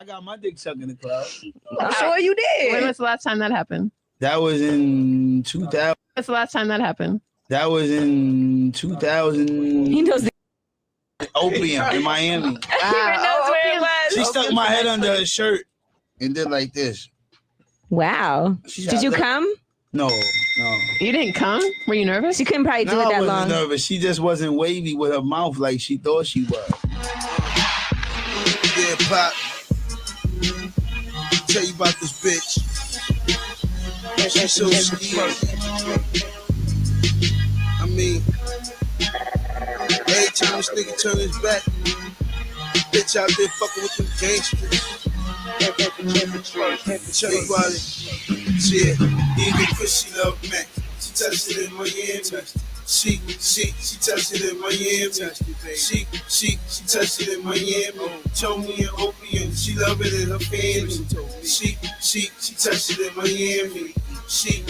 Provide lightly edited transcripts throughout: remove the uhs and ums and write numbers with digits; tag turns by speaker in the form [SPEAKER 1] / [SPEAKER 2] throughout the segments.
[SPEAKER 1] I got my dick sucked in the club.
[SPEAKER 2] I'm sure you did.
[SPEAKER 3] When was the last time that happened?
[SPEAKER 1] That was in 2000.
[SPEAKER 3] When's the last time that happened?
[SPEAKER 1] That was in 2000.
[SPEAKER 2] He knows.
[SPEAKER 1] Opium in Miami.
[SPEAKER 2] He knows where it was.
[SPEAKER 1] She stuck my head under her shirt and did like this.
[SPEAKER 2] Wow. Did you come?
[SPEAKER 1] No.
[SPEAKER 3] You didn't come? Were you nervous?
[SPEAKER 2] She couldn't probably do it that
[SPEAKER 1] I wasn't
[SPEAKER 2] long.
[SPEAKER 1] nervous. She just wasn't wavy with her mouth like she thought she was.
[SPEAKER 4] Yeah, Pop. Tell you about this bitch. She's so scared. I mean, every time this nigga turn his back, bitch out there fucking with them gangsters. Tell you about it. Yeah, even Chris, she love Mac. She touched it in Miami. She touched it in Miami. She touched it in Miami. Told me in opium, she love it in her family. She touched it in Miami. She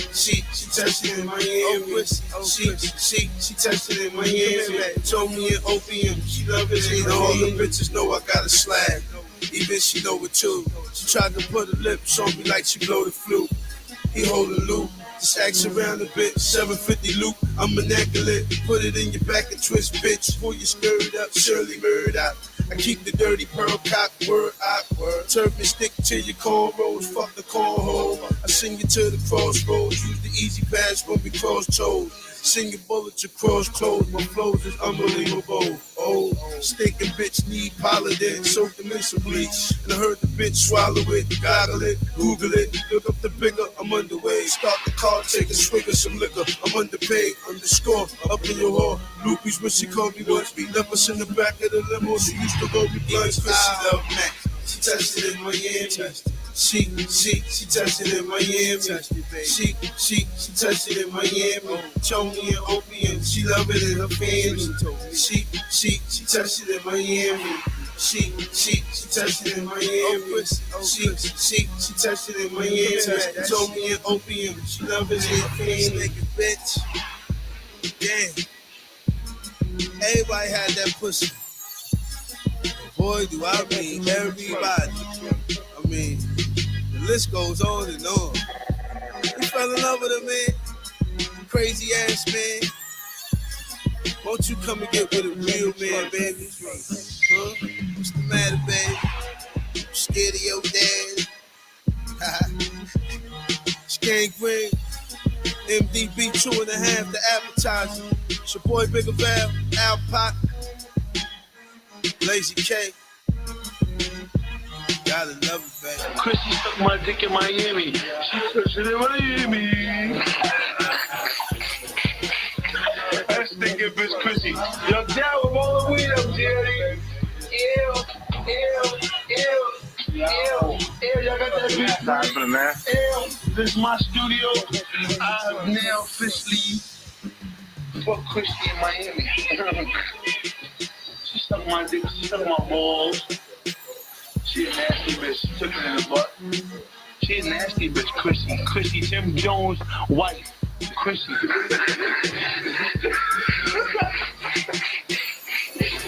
[SPEAKER 4] touched it in Miami. She touched it in Miami. Told me in opium, she love it in all the bitches know I got a slag. Even she know it too. She tried to put her lips on me like she blow the flute. He hold the loop. Just ask around a bit, 750 loop, I'm immaculate. Put it in your back and twist, bitch. Pull your skirt up, Shirley Murdoch. I keep the dirty pearl cock, word, word. Turpin' stick to your cornrows, fuck the cornhole. I send you to the crossroads, use the easy pass when we cross toes. Send your bullets across clothes, my flows is unbelievable. Oh, stinking bitch need Polidin, soak them in some bleach. And I heard the bitch swallow it, goggle it, Google it. Look up the bigger, I'm underway. Start the car, take a swig of some liquor. I'm underpaid, underscore, up in your hall. Loopies when she called me once, be left us in the back of the limo. She used to roll me blunts, but she loved Mac. She touched it in Miami. She touched it in Miami. She touched it in Miami. Told me in opium, she love it in her family. She touched it in Miami. She touched it in Miami. She touched it in Miami. Told me in opium, she love it in her family. Bitch, damn. Everybody had that pussy. Boy, do I mean everybody. I mean, the list goes on and on. You fell in love with her, man. Crazy ass man. Won't you come and get with a real man, baby? Huh? What's the matter, baby? You scared of your dad? Skank Ring. MDB 2.5, the appetizer. It's your boy Bigger Val, Al Pot, Lazy K. Gotta love it, baby.
[SPEAKER 5] Chrissy sucked my dick in Miami. She touched it in Miami. That stinking bitch Chrissy. Yo, down with all the weed up, Jerry. Ew. Y'all got that bitch, man. Ew. This is my studio. I have now officially fucked Chrissy in Miami. She sucked my dick. She sucked my balls. She a nasty bitch. She took it in the butt. She a nasty bitch, Chrissy. Chrissy, Tim Jones' wife. Chrissy.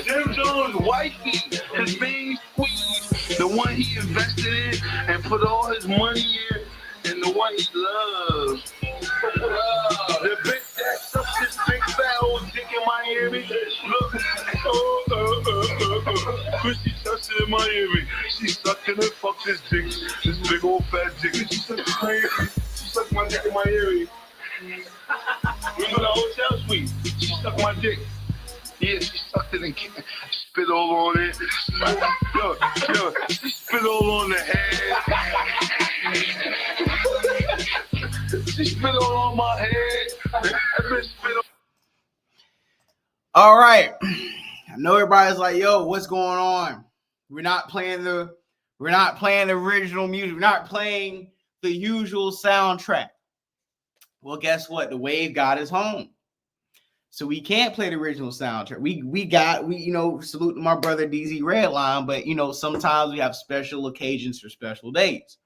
[SPEAKER 5] Tim Jones' wifey. His main squeeze. The one he invested in and put all his money in. And the one he loves. The bitch that sucks his big fat old dick in Miami. Look. Chrissy touched it in Miami. She sucked it and fucked his dick. This big old fat dick. And she sucked it in Miami. She sucked my dick in Miami. We go to the hotel suite. She sucked my dick. Yeah, she sucked it and spit all on it. Yo, she spit all on the head. She spit all on my head. That bitch spit on.
[SPEAKER 6] All right. I know everybody's like, yo, what's going on? We're not playing the original music. We're not playing the usual soundtrack. Well, guess what? The Wave God is home. So we can't play the original soundtrack. We salute to my brother DZ Redline, but sometimes we have special occasions for special days.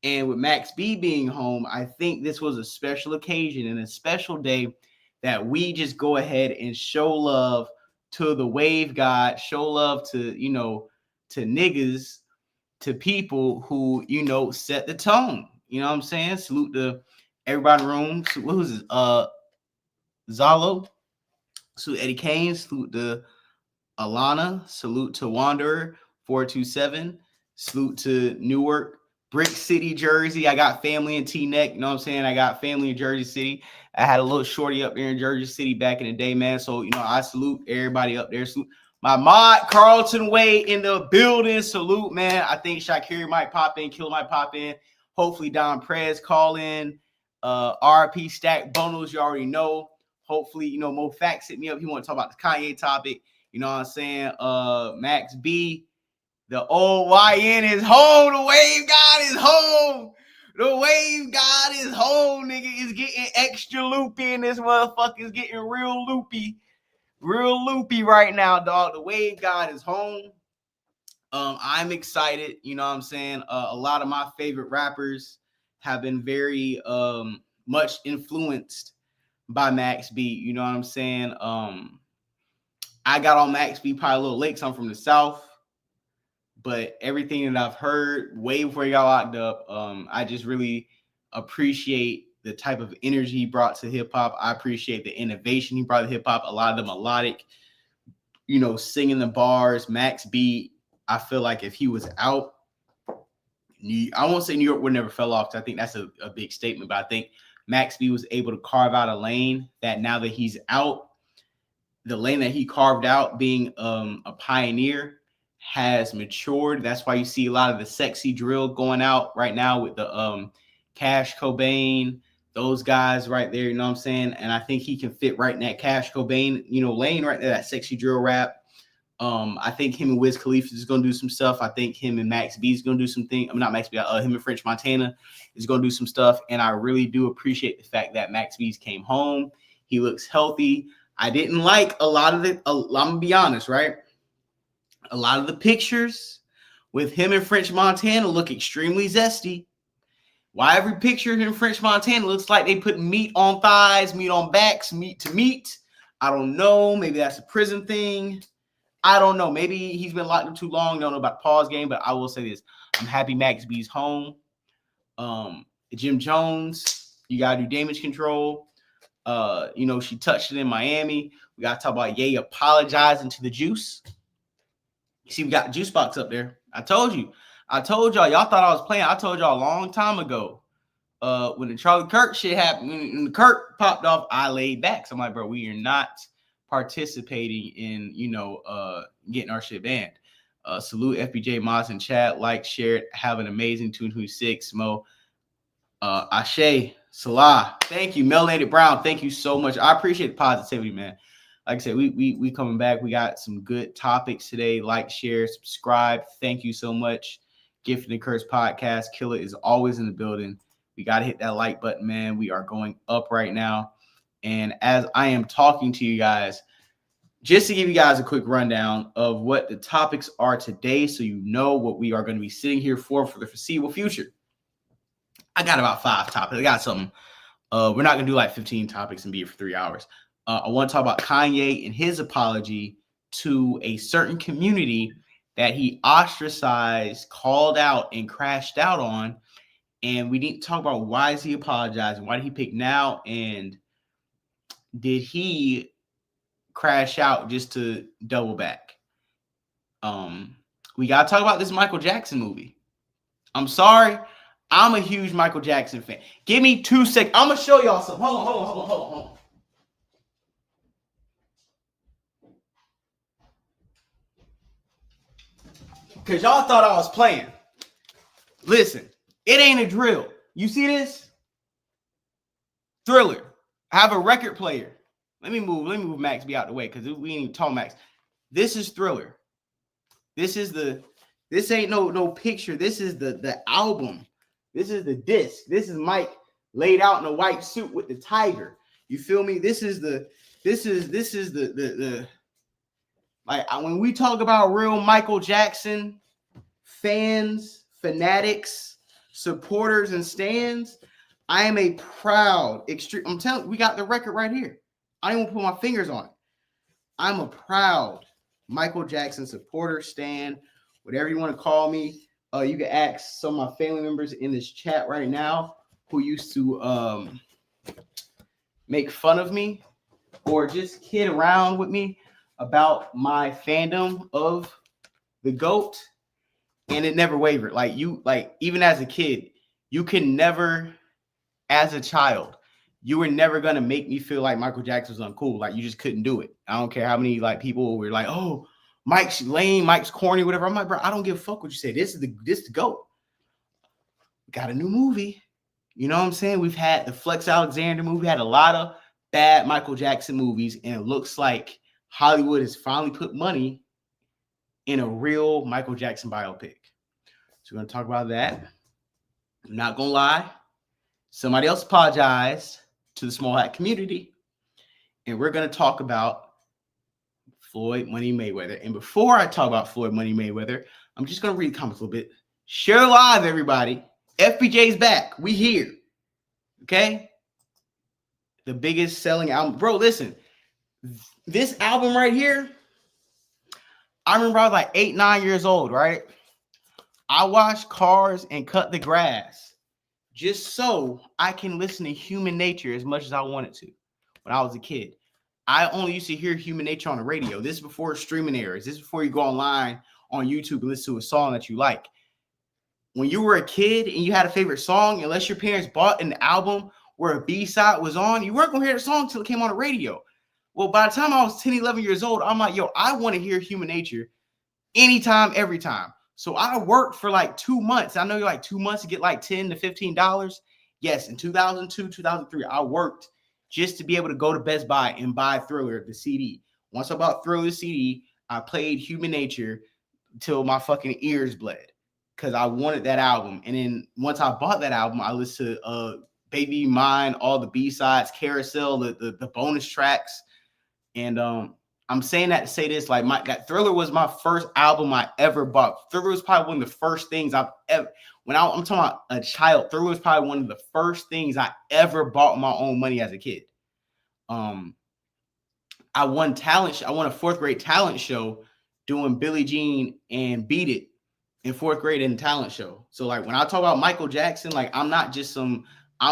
[SPEAKER 6] And with Max B being home, I think this was a special occasion and a special day that we just go ahead and show love to the Wave God, show love to niggas to people who, you know, set the tone. You know what I'm saying? Salute to everybody in the room. Who's this? Zalo. Salute Eddie Kane. Salute to Alana. Salute to Wanderer 427. Salute to Newark, Brick City, Jersey. I got family in T-Neck. You know what I'm saying? I got family in Jersey City. I had a little shorty up there in Jersey City back in the day, man. So, you know, I salute everybody up there. Salute my mod, Carlton Way, in the building. Salute, man. I think Shakiri might pop in. Killer might pop in. Hopefully, Don Prez call in. RP Stack Bonos, you already know. Hopefully, you know, Mo Facts hit me up. He want to talk about the Kanye topic. You know what I'm saying? Max B, the old YN is home. The Wave God is home. The Wave God is home, nigga. Is getting extra loopy, and this motherfucker is getting real loopy right now, dog. The Wave God is home. I'm excited. You know what I'm saying? A lot of my favorite rappers have been very much influenced by Max B. You know what I'm saying? I got on Max B probably a little late, so I'm from the South. But everything that I've heard way before he got locked up, I just really appreciate the type of energy he brought to hip-hop. I appreciate the innovation he brought to hip-hop. A lot of the melodic, you know, singing the bars. Max B, I feel like if he was out, I won't say New York would never fell off, because I think that's a big statement, but I think Max B was able to carve out a lane that now that he's out, the lane that he carved out being a pioneer has matured. That's why you see a lot of the sexy drill going out right now with the Cash Cobain, those guys right there, you know what I'm saying? And I think he can fit right in that Cash Cobain, you know, lane right there, that sexy drill rap. I think him and Wiz Khalifa is going to do some stuff. I think him and Max B is going to do some things. I mean, not Max B, him and French Montana is going to do some stuff. And I really do appreciate the fact that Max B's came home. He looks healthy. I didn't like a lot of the, I'm going to be honest, right? A lot of the pictures with him and French Montana look extremely zesty. Why every picture of him and French Montana looks like they put meat on thighs, meat on backs, meat to meat. I don't know. Maybe that's a prison thing. I don't know. Maybe he's been locked up too long. Don't know about the pause game, but I will say this. I'm happy Max B's home. Jim Jones, you got to do damage control. You know, she touched it in Miami. We got to talk about Ye apologizing to the Juice. You see, we got the Juice box up there. I told y'all. Y'all thought I was playing. I told y'all a long time ago. When the Charlie Kirk shit happened, when the Kirk popped off, I laid back. So I'm like, bro, we are not participating in, you know, getting our shit banned. Salute FBJ Moss in chat. Like, share it. Have an amazing 226. Mo. Ashe, Salah. Thank you. Melanated Brown. Thank you so much. I appreciate the positivity, man. Like I said, we coming back. We got some good topics today. Like, share, subscribe. Thank you so much. Gifted and Curse Podcast. Killer is always in the building. We got to hit that like button, man. We are going up right now. And as I am talking to you guys, just to give you guys a quick rundown of what the topics are today, so you know what we are going to be sitting here for the foreseeable future. I got about 5 topics. I got something. We're not going to do like 15 topics and be here for 3 hours. I want to talk about Kanye and his apology to a certain community that he ostracized, called out, and crashed out on. And we need to talk about why is he apologizing? Why did he pick now? And did he crash out just to double back? We got to talk about this Michael Jackson movie. I'm sorry. I'm a huge Michael Jackson fan. Give me 2 seconds. I'm going to show y'all something. Hold on. Because y'all thought I was playing. Listen, it ain't a drill. You see this? Thriller. I have a record player. Let me move Max B out the way, because we ain't even talking Max. This is Thriller. This ain't no picture. This is the album. This is the disc. This is Mike laid out in a white suit with the tiger. You feel me? This is the like, when we talk about real Michael Jackson fans, fanatics, supporters, and stans, I am a proud, extreme. I'm telling you, we got the record right here. I don't even put my fingers on it. I'm a proud Michael Jackson supporter, stan, whatever you want to call me. You can ask some of my family members in this chat right now who used to make fun of me or just kid around with me about my fandom of the GOAT, and it never wavered. Like even as a kid, you can never, as a child, you were never gonna make me feel like Michael Jackson was uncool. Like you just couldn't do it. I don't care how many like people were like, oh, Mike's lame, Mike's corny, whatever. I'm like, bro, I don't give a fuck what you say. This is the GOAT. Got a new movie. You know what I'm saying? We've had the Flex Alexander movie. We had a lot of bad Michael Jackson movies, and it looks like Hollywood has finally put money in a real Michael Jackson biopic. So we're gonna talk about that. I'm not gonna lie. Somebody else apologized to the small hat community, and we're gonna talk about Floyd Money Mayweather. And before I talk about Floyd Money Mayweather, I'm just gonna read the comments a little bit. Share live, everybody. FBJ's back. We here. Okay. The biggest selling album. Bro, listen. This album right here, I remember I was like 8, 9 years old, right? I watched Cars and Cut the Grass just so I can listen to Human Nature as much as I wanted to when I was a kid. I only used to hear Human Nature on the radio. This is before streaming eras. This is before you go online on YouTube and listen to a song that you like. When you were a kid and you had a favorite song, unless your parents bought an album where a B-side was on, you weren't going to hear the song until it came on the radio. Well, by the time I was 10, 11 years old, I'm like, yo, I want to hear Human Nature anytime, every time. So I worked for like 2 months. I know you're like 2 months to get like $10 to $15. Yes, in 2002, 2003, I worked just to be able to go to Best Buy and buy Thriller, the CD. Once I bought Thriller, the CD, I played Human Nature till my fucking ears bled because I wanted that album. And then once I bought that album, I listened to Baby Mine, all the B-sides, Carousel, the bonus tracks. And I'm saying that to say this, like that Thriller was my first album I ever bought. Thriller was probably one of the first things I've ever, I'm talking about a child, Thriller was probably one of the first things I ever bought with my own money as a kid. I won a fourth grade talent show doing Billie Jean and Beat It in fourth grade in talent show. So like when I talk about Michael Jackson, like I'm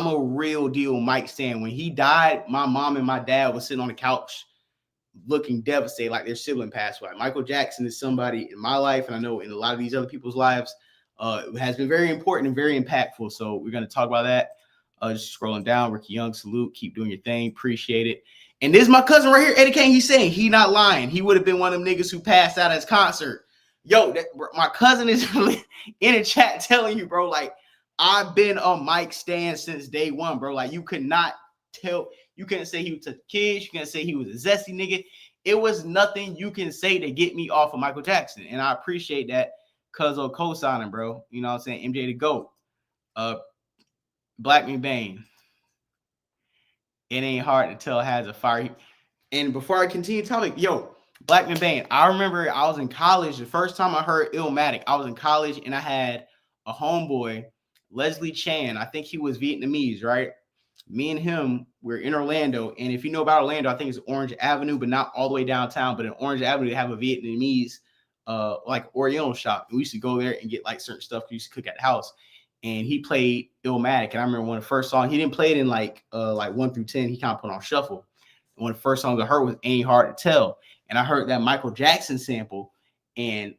[SPEAKER 6] a real deal Mike stan. When he died, my mom and my dad was sitting on the couch looking devastated, like their sibling passed away. Michael Jackson is somebody in my life, and I know in a lot of these other people's lives, has been very important and very impactful. So we're going to talk about that. Just scrolling down, Ricky Young, salute, keep doing your thing, appreciate it. And this is my cousin right here, Eddie Kane. He's saying he not lying. He would have been one of them niggas who passed out at his concert. Yo, my cousin is in a chat telling you, bro, like I've been on Mike stan since day one, bro. Like you couldn't say he took kids. You couldn't say he was a zesty nigga. It was nothing you can say to get me off of Michael Jackson. And I appreciate that because of co-signing, bro. You know what I'm saying? MJ the GOAT. Black McBain. It ain't hard to tell has a fire. And before I continue talking, yo, Black McBain. I remember I was in college. The first time I heard Illmatic, I was in college and I had a homeboy, Leslie Chan. I think he was Vietnamese, right? Me and him were in Orlando, and if you know about Orlando, I think it's Orange Avenue, but not all the way downtown. But in Orange Avenue, they have a Vietnamese, like Oriental shop. And we used to go there and get like certain stuff we used to cook at the house. And he played Illmatic, and I remember one of the first songs. He didn't play it in like 1 through 10. He kind of put on shuffle. And one of the first songs I heard was "Ain't Hard to Tell," and I heard that Michael Jackson sample, and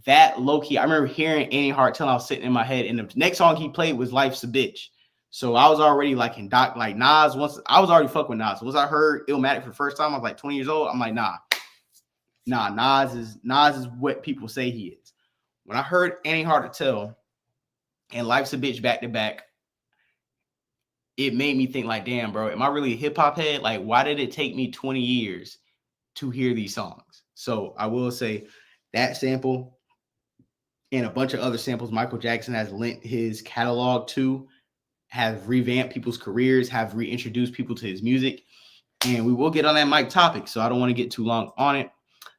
[SPEAKER 6] that low key. I remember hearing "Ain't Hard to Tell." I was sitting in my head, and the next song he played was "Life's a Bitch." So I was already like in like Nas. Once I was already fucking with Nas. Once I heard Illmatic for the first time, I was like 20 years old. I'm like, nah, Nas is what people say he is. When I heard "Ain't Hard to Tell" and "Life's a Bitch" back to back, it made me think like, damn, bro, am I really a hip hop head? Like, why did it take me 20 years to hear these songs? So I will say that sample and a bunch of other samples Michael Jackson has lent his catalog to, have revamped people's careers, have reintroduced people to his music. And we will get on that Mike topic, so I don't want to get too long on it.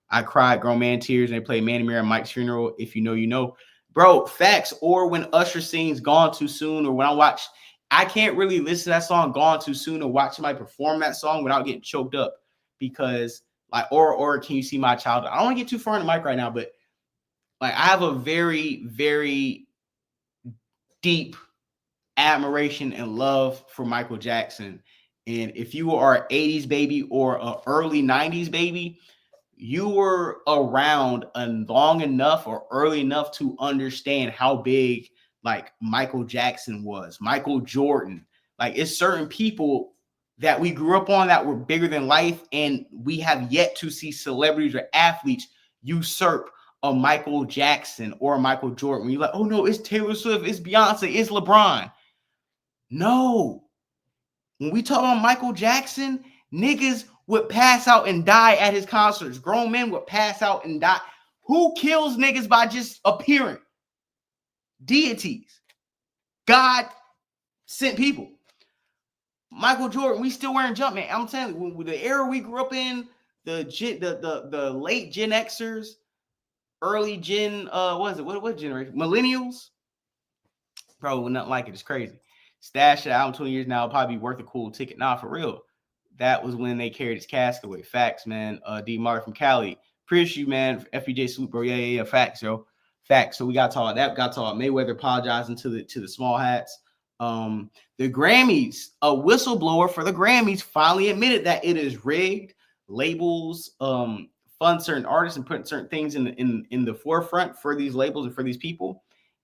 [SPEAKER 6] I cried grown man tears, and they played Man in Mirror at Mike's funeral. If you know, you know. Bro, facts. Or when Usher sings Gone Too Soon, or when I can't really listen to that song Gone Too Soon or watch somebody perform that song without getting choked up, because like, or Can You See My Child? I don't want to get too far in the mic right now, but like I have a very, very deep admiration and love for Michael Jackson. And if you are an 80s baby or an early 90s baby, you were around long enough or early enough to understand how big like Michael Jackson was, Michael Jordan. Like it's certain people that we grew up on that were bigger than life, and we have yet to see celebrities or athletes usurp a Michael Jackson or a Michael Jordan. When you're like, oh no, it's Taylor Swift, it's Beyonce, it's LeBron. No. When we talk about Michael Jackson, niggas would pass out and die at his concerts. Grown men would pass out and die. Who kills niggas by just appearing? Deities. God sent people. Michael Jordan, we still wearing Jumpman. I'm telling you, when the era we grew up in, the late Gen Xers, early Gen, what is it? What generation? Millennials? Bro, nothing like it. It's crazy. Stash it out in 20 years now, it'll probably be worth a cool ticket. Nah, for real. That was when they carried his casket away. Facts, man. D. Martin from Cali. Appreciate you, man. FBJ Swoop, bro. Yeah. Facts, yo. Facts. So we got to talk about that. Got to talk about Mayweather apologizing to the small hats. The Grammys, a whistleblower for the Grammys finally admitted that it is rigged. Labels fund certain artists and put certain things in the forefront for these labels and for these people.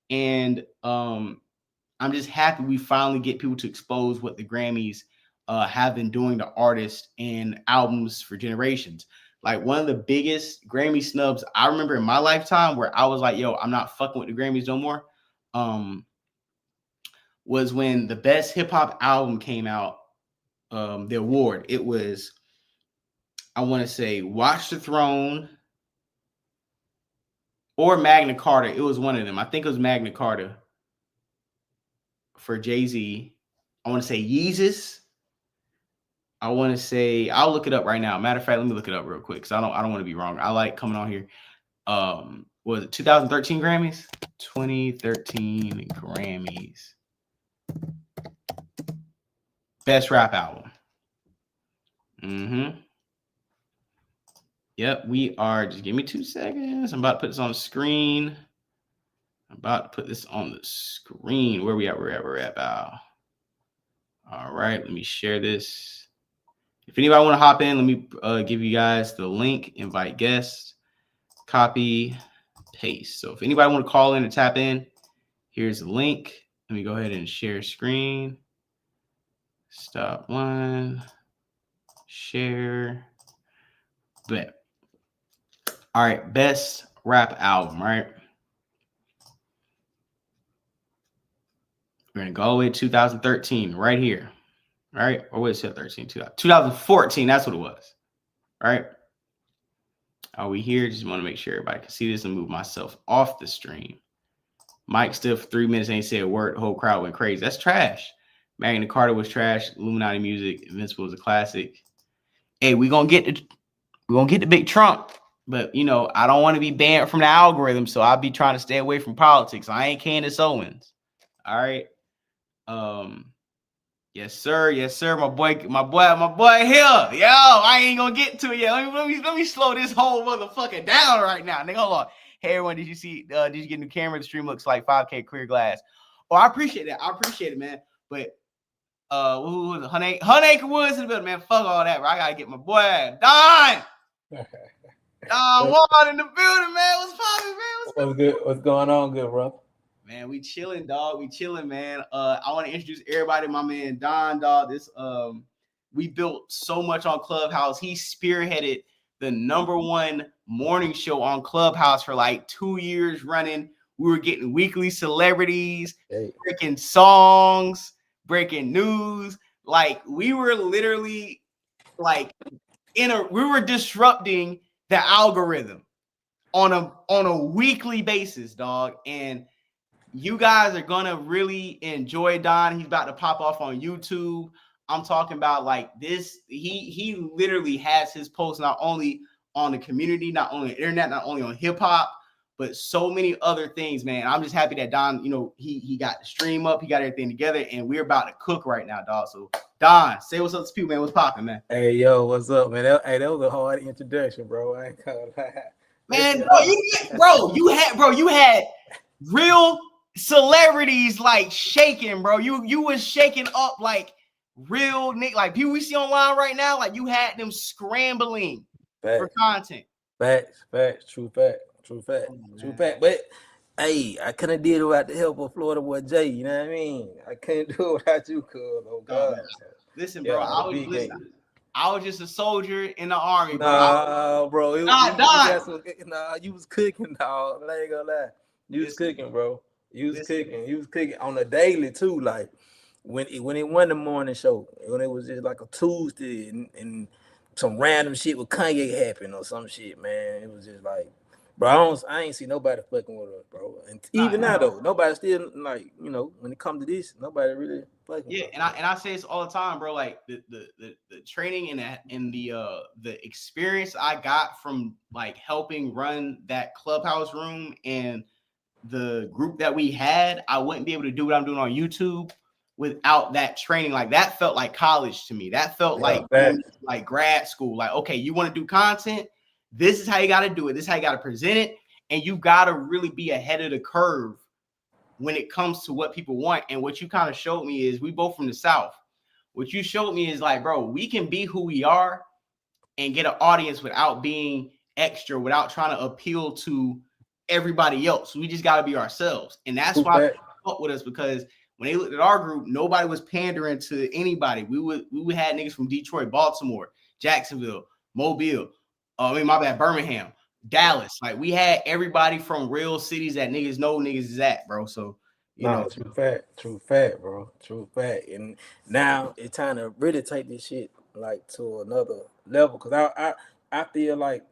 [SPEAKER 6] And I'm just happy we finally get people to expose what the Grammys have been doing to artists and albums for generations. Like one of the biggest Grammy snubs I remember in my lifetime where I was like, yo, I'm not fucking with the Grammys no more. Was when the best hip hop album came out, the award. It was, I want to say, Watch the Throne or Magna Carta. It was one of them. I think it was Magna Carta for Jay-Z. I want to say Yeezus. I want to say, I'll look it up right now. Matter of fact, let me look it up real quick because I don't want to be wrong. I like coming on here. Was it 2013 Grammys? 2013 Grammys. Best rap album. Yep, we are. Just give me 2 seconds. I'm about to put this on the screen. Where we at? We're at. All right, let me share this. If anybody want to hop in, let me give you guys the link, invite guests, copy, paste. So if anybody want to call in and tap in, here's the link. Let me go ahead and share screen. Stop one. Share. Bet. All right, best rap album, right? We're going to go all the way to 2013 right here. All right. Or wait, 2013, 2014. That's what it was. All right. Are we here? Just want to make sure everybody can see this and move myself off the stream. Mike stood for 3 minutes, ain't said a word. The whole crowd went crazy. That's trash. Magna Carta was trash. Illuminati Music. Invincible was a classic. Hey, we're gonna get the big Trump, but you know, I don't want to be banned from the algorithm, so I'll be trying to stay away from politics. I ain't Candace Owens. All right. Yes, sir. My boy here. Yo, I ain't gonna get to it yet. Let me slow this whole motherfucker down right now. Nigga, hold on. Hey everyone, did you get a new camera? The stream looks like 5K clear glass. Oh, I appreciate that. I appreciate it, man. But who was it? Hunacre Woods in the building, man. Fuck all that, bro. I gotta get my boy Don. Don Juan in the building, man. What's poppin', man?
[SPEAKER 7] What's good? What's going on, good bro?
[SPEAKER 6] Man, we chilling, dog. We chilling, man. I want to introduce everybody, my man Don, dog. This we built so much on Clubhouse. He spearheaded the #1 morning show on Clubhouse for like 2 years running. We were getting weekly celebrities, breaking songs, breaking news. Like we were literally like we were disrupting the algorithm on a weekly basis, dog. And you guys are gonna really enjoy Don. He's about to pop off on YouTube. I'm talking about like this. He literally has his posts not only on the community, not only on the internet, not only on hip hop, but so many other things, man. I'm just happy that Don, you know, he got the stream up, he got everything together, and we're about to cook right now, dog. So Don, say what's up to people, man. What's popping, man?
[SPEAKER 7] Hey, yo, what's up, man? That was a hard introduction, bro. I ain't gonna lie.
[SPEAKER 6] Man, you had real celebrities like shaking, bro. You was shaking up like real like people we see online right now. Like you had them scrambling for content.
[SPEAKER 7] Facts, true fact. But hey, I couldn't did it without the help of Florida boy Jay. You know what I mean? I couldn't do it without you, cuz. Oh God.
[SPEAKER 6] Listen, bro. I was just a soldier in the army, bro.
[SPEAKER 7] Bro. You was cooking, dog. I ain't gonna lie. You was cooking, bro. You was cooking on a daily too. Like when it wasn't the morning show, when it was just like a Tuesday and some random shit with Kanye happen or some shit, man. It was just like, bro, I ain't see nobody fucking with us, bro. And even now though, nobody still like, you know, when it comes to this, nobody really fucking.
[SPEAKER 6] Yeah, and I say this all the time, bro. Like the training and the experience I got from like helping run that clubhouse room and the group that we had, I wouldn't be able to do what I'm doing on YouTube without that training. Like that felt like college to me. That felt like grad school. Like, okay, you want to do content? This is how you got to do it. This is how you got to present it. And you got to really be ahead of the curve when it comes to what people want. And what you kind of showed me is we both from the South. What you showed me is like, bro, we can be who we are and get an audience without being extra, without trying to appeal to everybody else. We just got to be ourselves. And that's why they fuck with us, because when they looked at our group, nobody was pandering to anybody. We would had niggas from Detroit, Baltimore, Jacksonville, Mobile, Birmingham, Dallas. Like we had everybody from real cities that niggas know niggas is at, bro. So you know,
[SPEAKER 7] true fact, bro. True fact. And now it's time to really take this shit like to another level. Cause I feel like,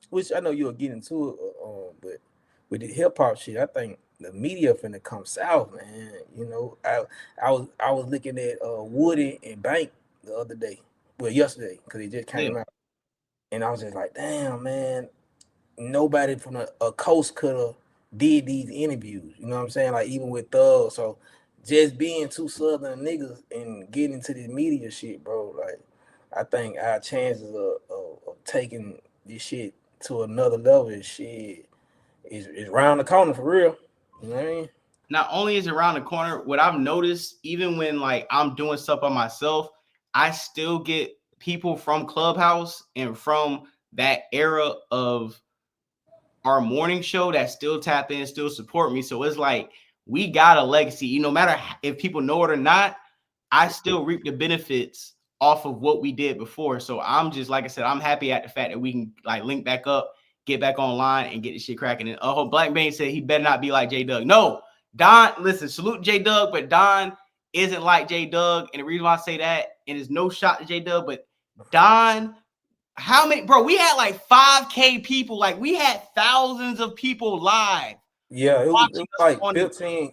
[SPEAKER 7] which I know you'll get into it, but with the hip hop shit, I think the media finna come south, man. You know, I was looking at Woody and Bank the other day, yesterday, because it just came out, and I was just like, damn, man, nobody from a coast could have did these interviews. You know what I'm saying? Like even with Thug. So just being two Southern niggas and getting into this media shit, bro. Like I think our chances of taking this shit to another level is around the corner for real. You know what I mean?
[SPEAKER 6] Not only is it around the corner, what I've noticed, even when like I'm doing stuff by myself, I still get people from Clubhouse and from that era of our morning show that still tap in, still support me. So it's like we got a legacy. No matter if people know it or not, I still reap the benefits off of what we did before. So I'm just, like I said, I'm happy at the fact that we can like link back up, get back online, and get this shit cracking. And Black Bane said he better not be like J Doug. No, Don, listen, salute J Doug, but Don isn't like J Doug. And the reason why I say that, and there's no shot to J Doug, but Don, how many, bro? We had like 5K people, like we had thousands of people live.
[SPEAKER 7] Yeah, it was like 15.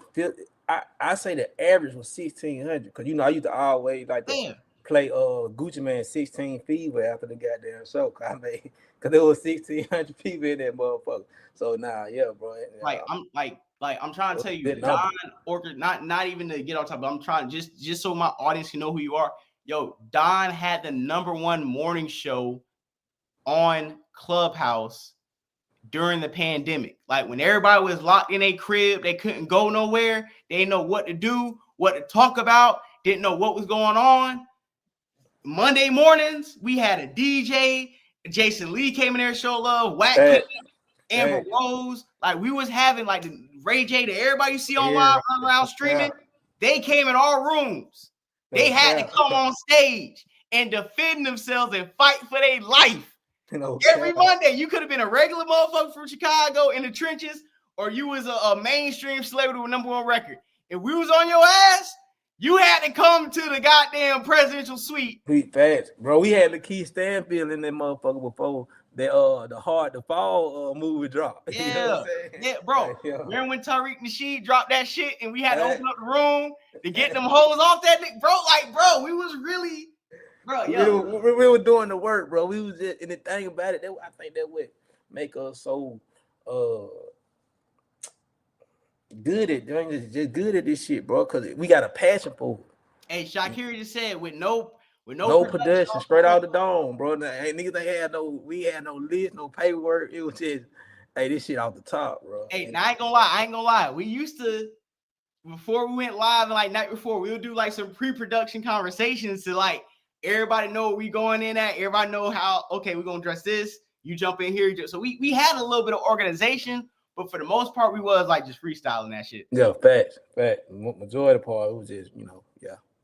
[SPEAKER 7] I say the average was 1,600, because you know I used to always like to play Gucci Man 16 Fever after the goddamn show. Because there was 1,600 people in that motherfucker. So bro.
[SPEAKER 6] I'm trying to tell you, Don Orchard, not even to get on top, but I'm trying just so my audience can know who you are. Yo, Don had the #1 morning show on Clubhouse during the pandemic. Like when everybody was locked in a crib, they couldn't go nowhere. They didn't know what to do, what to talk about, didn't know what was going on. Monday mornings, we had a DJ. Jason Lee came in there, show love. Wack, Amber Rose. Like we was having like the Ray J that everybody you see online around streaming. They came in our rooms. They had to come on stage and defend themselves and fight for their life. Every Monday, you could have been a regular motherfucker from Chicago in the trenches, or you was a mainstream celebrity with #1 record. If we was on your ass, you had to come to the goddamn presidential suite.
[SPEAKER 7] Fast, bro. We had Lakeith Stanfield in that motherfucker before the Hard to Fall movie dropped.
[SPEAKER 6] Yeah,
[SPEAKER 7] you know what I'm saying?
[SPEAKER 6] Bro. Remember when Tariq Nasheed dropped that shit and we had to open up the room to get them hoes off that nigga, bro? Like, bro, we was really, bro.
[SPEAKER 7] We were doing the work, bro. We was just, and the thing about it, I think that would make us so good at doing just good at this shit, bro. Because we got a passion for it.
[SPEAKER 6] Hey, Shakira just said with no with
[SPEAKER 7] no production, straight out the dome, bro. Hey, niggas, we had no list, no paperwork. It was just, hey, this shit off the top, bro.
[SPEAKER 6] Hey, now I ain't gonna lie. We used to, before we went live and like night before, we'll do like some pre-production conversations to like everybody know what we going in at. Everybody know how, okay, we're gonna dress this. You jump in here. So we had a little bit of organization, but for the most part, we was like just freestyling that shit.
[SPEAKER 7] Yeah, fact. Majority of the part, it was just,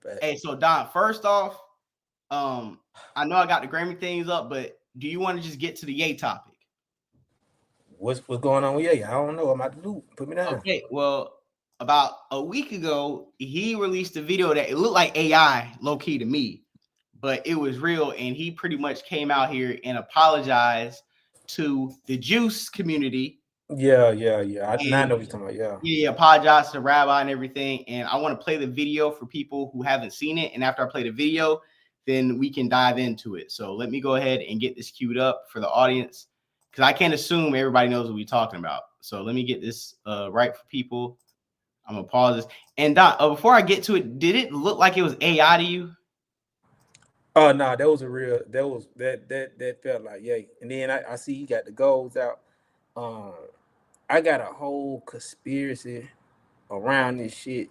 [SPEAKER 7] fact.
[SPEAKER 6] Hey, so Don, first off, I know I got the Grammy things up, but do you want to just get to the Ye topic?
[SPEAKER 7] What's going on with Ye? I don't know. I'm about to do. Put me down.
[SPEAKER 6] Okay, well, about a week ago, he released a video that it looked like AI, low key to me, but it was real, and he pretty much came out here and apologized to the Juice community.
[SPEAKER 7] Yeah. I know what you're talking about. Yeah.
[SPEAKER 6] He apologized to the rabbi and everything, and I want to play the video for people who haven't seen it. And after I play the video, then we can dive into it. So let me go ahead and get this queued up for the audience, because I can't assume everybody knows what we're talking about. So let me get this right for people. I'm gonna pause this. And Don, before I get to it, did it look like it was AI to you?
[SPEAKER 7] Oh no, that was a real. That felt like Ye. And then I see he got the goals out. I got a whole conspiracy around this shit.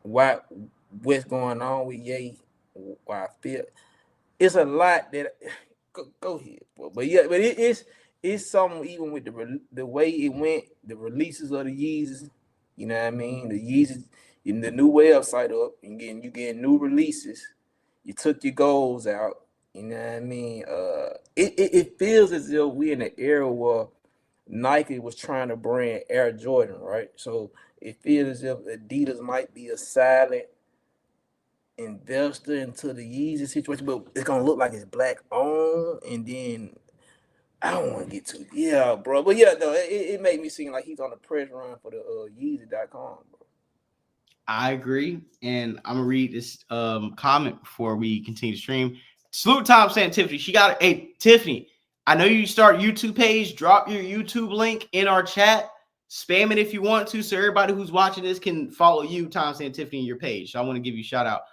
[SPEAKER 7] What's going on with Ye? Why I feel it's a lot that go ahead, but it's something even with the way it went, the releases of the Yeezys. You know what I mean? The Yeezys in the new website up, and you getting new releases. You took your goals out. You know what I mean? It feels as if we're in an era where Nike was trying to brand Air Jordan, right? So it feels as if Adidas might be a silent investor into the Yeezy situation, but it's gonna look like it's black owned. And then I don't want to get too bro. But yeah, no, it made me seem like he's on the press run for the Yeezy.com, bro.
[SPEAKER 6] I agree, and I'm gonna read this comment before we continue to stream. Salute Tom saying Tiffany. She got hey Tiffany. I know you start YouTube page. Drop your YouTube link in our chat. Spam it if you want to, so everybody who's watching this can follow you, Tom saying Tiffany, in your page. So I want to give you a shout out.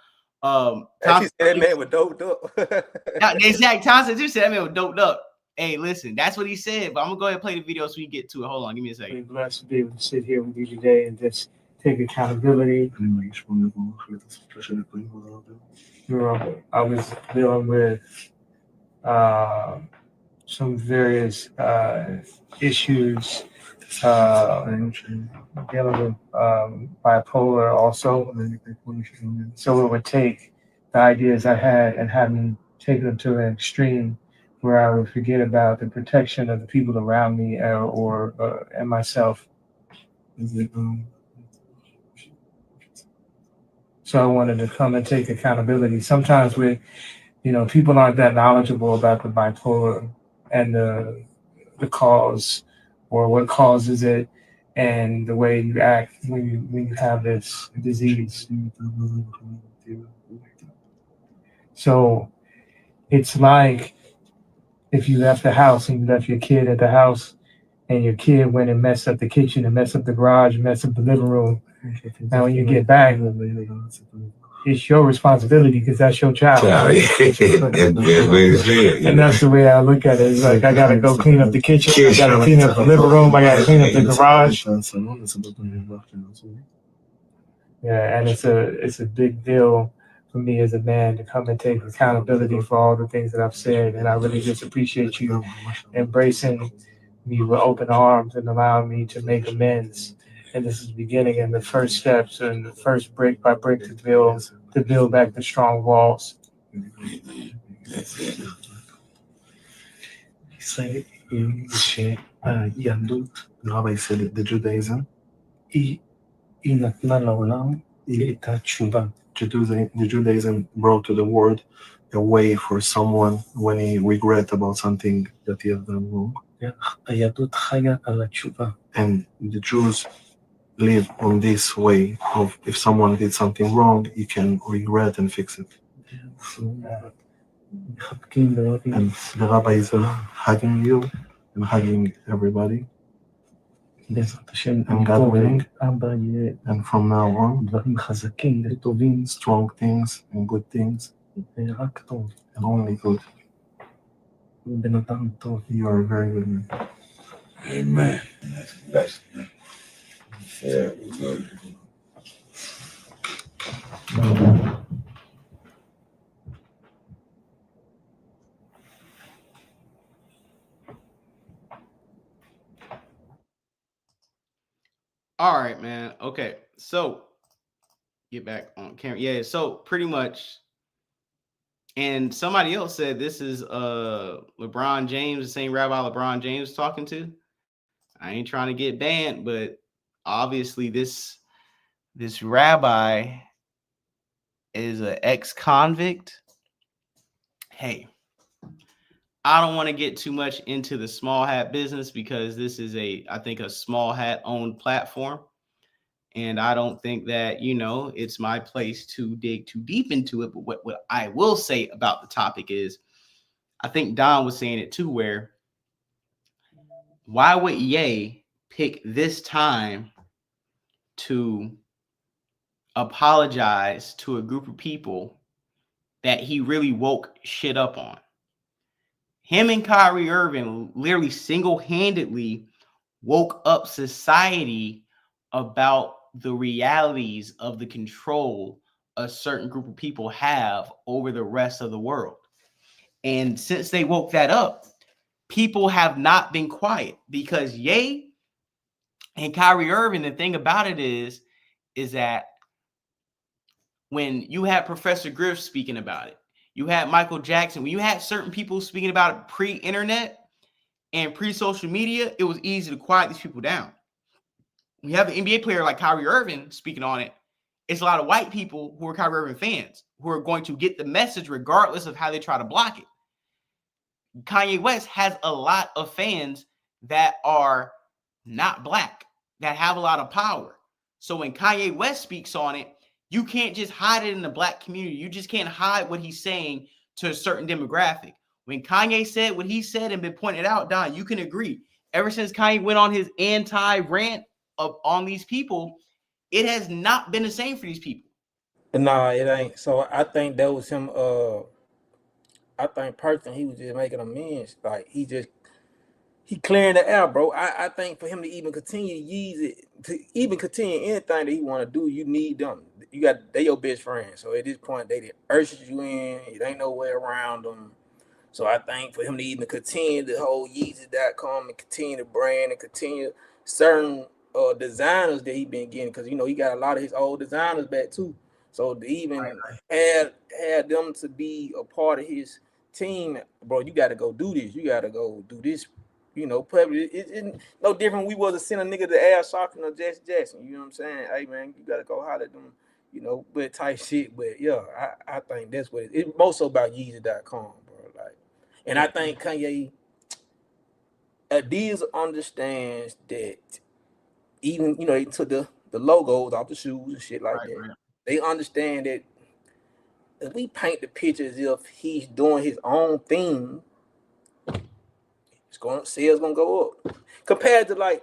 [SPEAKER 7] Tom said that man was doped up.
[SPEAKER 6] Exactly. Tom said that man was doped up. Hey, listen, that's what he said. But I'm gonna go ahead and play the video so we can get to it. Hold on, give me a second.
[SPEAKER 8] I'm blessed to be able to sit here with you today and just take accountability. I was dealing with some various issues, dealing with bipolar also. So it would take the ideas I had and have me take them to an extreme where I would forget about the protection of the people around me and myself. So I wanted to come and take accountability. Sometimes people aren't that knowledgeable about the bipolar and the cause or what causes it and the way you act when you have this disease. So it's like if you left the house and you left your kid at the house and your kid went and messed up the kitchen and messed up the garage, messed up the living room. Now when you get back, it's your responsibility because that's your child. And that's the way I look at it. It's like I gotta go clean up the kitchen, I gotta clean up the living room, I gotta clean up the garage. Yeah, and it's a big deal for me as a man to come and take accountability for all the things that I've said. And I really just appreciate you embracing me with open arms and allowing me to make amends. And this is the beginning and the first steps and the first brick by brick to build back the strong walls.
[SPEAKER 9] Say Yandu, Rabbi said the Judaism. The Judaism brought to the world a way for someone when he regret about something that he has done wrong. And the Jews live on this way of if someone did something wrong, he can regret and fix it. And the rabbi is hugging you and hugging everybody. And God willing, and from now on, strong things and good things and only good. You are a very good man.
[SPEAKER 5] Amen. That's yeah.
[SPEAKER 6] All right, man. Okay, so get back on camera. Yeah, so pretty much. And somebody else said this is LeBron James, the same rabbi LeBron James talking to. I ain't trying to get banned, but obviously this rabbi is an ex-convict. Hey, I don't want to get too much into the small hat business because this is I think a small hat owned platform. And I don't think that, it's my place to dig too deep into it. But what I will say about the topic is, I think Don was saying it too, where why would Ye pick this time to apologize to a group of people that he really woke shit up on? Him and Kyrie Irving literally single-handedly woke up society about the realities of the control a certain group of people have over the rest of the world. And since they woke that up, people have not been quiet, because Ye and Kyrie Irving, the thing about it is that when you had Professor Griff speaking about it, you had Michael Jackson, when you had certain people speaking about it pre-internet and pre-social media, it was easy to quiet these people down. We have an NBA player like Kyrie Irving speaking on it. It's a lot of white people who are Kyrie Irving fans who are going to get the message regardless of how they try to block it. Kanye West has a lot of fans that are not black, that have a lot of power. So when Kanye West speaks on it, you can't just hide it in the black community. You just can't hide what he's saying to a certain demographic. When Kanye said what he said and been pointed out, Don, you can agree. Ever since Kanye went on his anti-rant on these people, it has not been the same for these people.
[SPEAKER 7] Nah, it ain't. So I think that was him. I think personally he was just making amends. Like he clearing the air, bro. I think for him to even continue to use it, to even continue anything that he want to do, you need them. They your best friends. So at this point, they urges you in. It ain't no way around them. So I think for him to even continue the whole Yeezy.com and continue the brand and continue certain designers that he been getting, because he got a lot of his old designers back too. So to even had them to be a part of his team, bro, you got to go do this. You got to go do this. Probably it's no different. We was to send a nigga to Al Sharpton or Jesse Jackson. You know what I'm saying? Hey man, you got to go holler at them. But type shit. But yeah, I think that's what it's more so about Yeezy.com, bro. Like, and I think Kanye Adidas understands that. Even they took the logos off the shoes and shit like that. Right. They understand that if we paint the picture as if he's doing his own thing, sales gonna go up. Compared to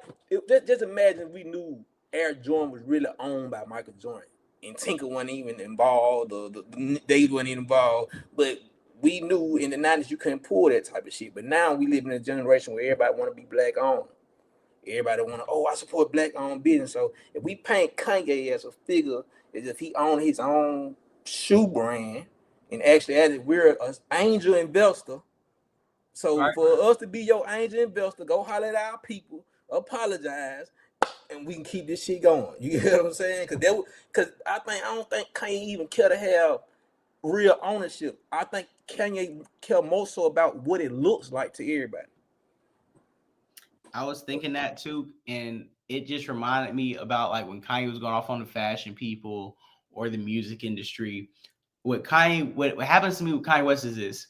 [SPEAKER 7] just imagine if we knew Air Jordan was really owned by Michael Jordan and Tinker wasn't even involved, or the Dave wasn't even involved, but we knew in the 90s you couldn't pull that type of shit. But now we live in a generation where everybody want to be black owned. Everybody want to, I support black-owned business. So if we paint Kanye as a figure, as if he owned his own shoe brand, and actually as if we're an angel investor. So for us to be your angel investor, go holler at our people, apologize, and we can keep this shit going. You get what I'm saying? Because I don't think Kanye even care to have real ownership. I think Kanye care more so about what it looks like to everybody.
[SPEAKER 6] I was thinking that too, and it just reminded me about like when Kanye was going off on the fashion people or the music industry. What happens to me with Kanye West is this: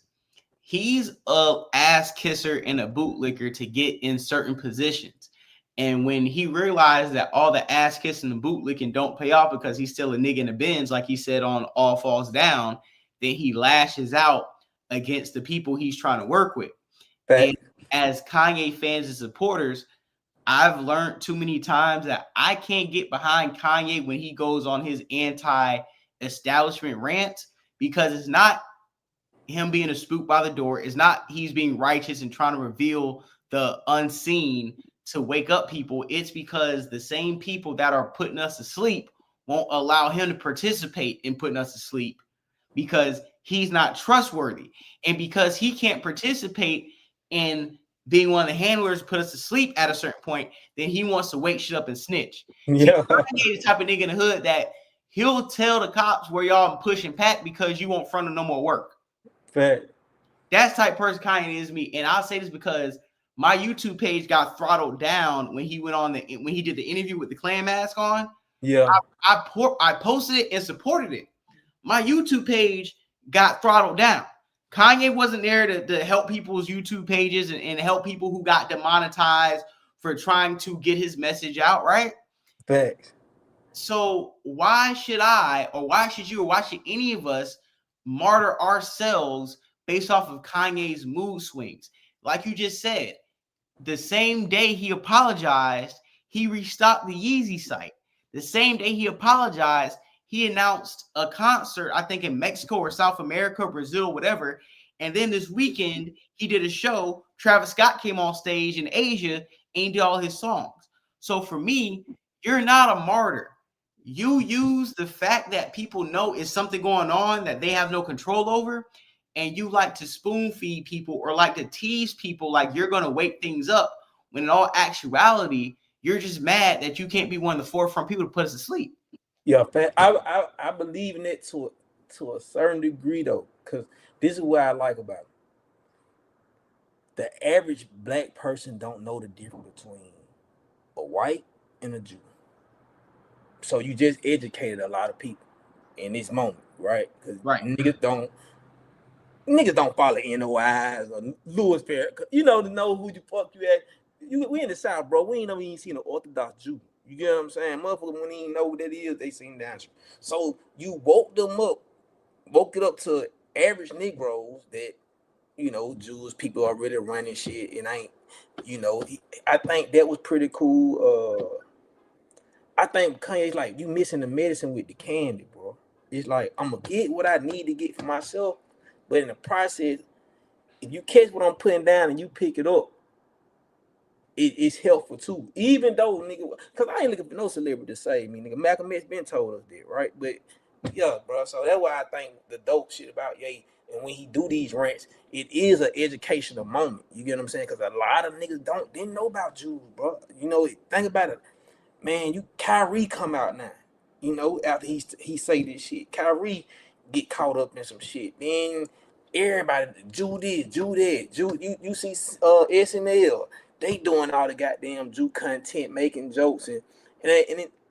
[SPEAKER 6] he's a ass kisser and a bootlicker to get in certain positions. And when he realized that all the ass kissing and bootlicking don't pay off because he's still a nigga in the Benz, like he said on All Falls Down, then he lashes out against the people he's trying to work with. And as Kanye fans and supporters, I've learned too many times that I can't get behind Kanye when he goes on his anti-establishment rant, because it's not him being a spook by the door. It's not he's being righteous and trying to reveal the unseen to wake up people. It's because the same people that are putting us to sleep won't allow him to participate in putting us to sleep because he's not trustworthy. And because he can't participate in being one of the handlers put us to sleep at a certain point, then he wants to wake shit up and snitch.
[SPEAKER 7] Yeah.
[SPEAKER 6] He's the type of nigga in the hood that he'll tell the cops where y'all pushing Pat because you won't front of no more work.
[SPEAKER 7] Fact.
[SPEAKER 6] That's the type of person Kanye is me. And I'll say this because my YouTube page got throttled down when he went on when he did the interview with the Klan mask on.
[SPEAKER 7] Yeah.
[SPEAKER 6] I posted it and supported it. My YouTube page got throttled down. Kanye wasn't there to help people's YouTube pages and help people who got demonetized for trying to get his message out, right?
[SPEAKER 7] Facts.
[SPEAKER 6] So why should I, or why should you, or why should any of us martyr ourselves based off of Kanye's mood swings? Like you just said, the same day he apologized, he restocked the Yeezy site. The same day he apologized, he announced a concert, I think in Mexico or South America, Brazil, whatever. And then this weekend, he did a show. Travis Scott came on stage in Asia and he did all his songs. So for me, you're not a martyr. You use the fact that people know is something going on that they have no control over, and you like to spoon feed people or like to tease people like you're going to wake things up, when in all actuality, you're just mad that you can't be one of the forefront people to put us to sleep.
[SPEAKER 7] Yeah, I believe in it to a certain degree though, because this is what I like about it. The average black person don't know the difference between a white and a Jew. So you just educated a lot of people in this moment, right? Because niggas don't follow NOIs or Louis Fair. You know, to know who the fuck you at. We in the South, bro. We ain't never even seen an Orthodox Jew. You get what I'm saying? Motherfuckers, when they ain't know what that is, they seen down. So you woke it up to average Negroes that, you know, Jews, people are really running shit, and ain't, you know, I think that was pretty cool. I think Kanye's like, you missing the medicine with the candy, bro. It's like, I'm gonna get what I need to get for myself, but in the process, if you catch what I'm putting down and you pick it up, it's helpful too. Even though, nigga, because I ain't looking for no celebrity to save me, nigga. Malcolm X been told us that, right? But yeah, bro. So that's why I think the dope shit about Ye, and when he do these rants, it is an educational moment. You get what I'm saying? Because a lot of niggas didn't know about Jews, bro. You know, think about it, man. Kyrie come out now. You know, after he say this shit, Kyrie get caught up in some shit. Then everybody, Jew this, Jew that, Jew. You see, SNL. They doing all the goddamn Jew content, making jokes, and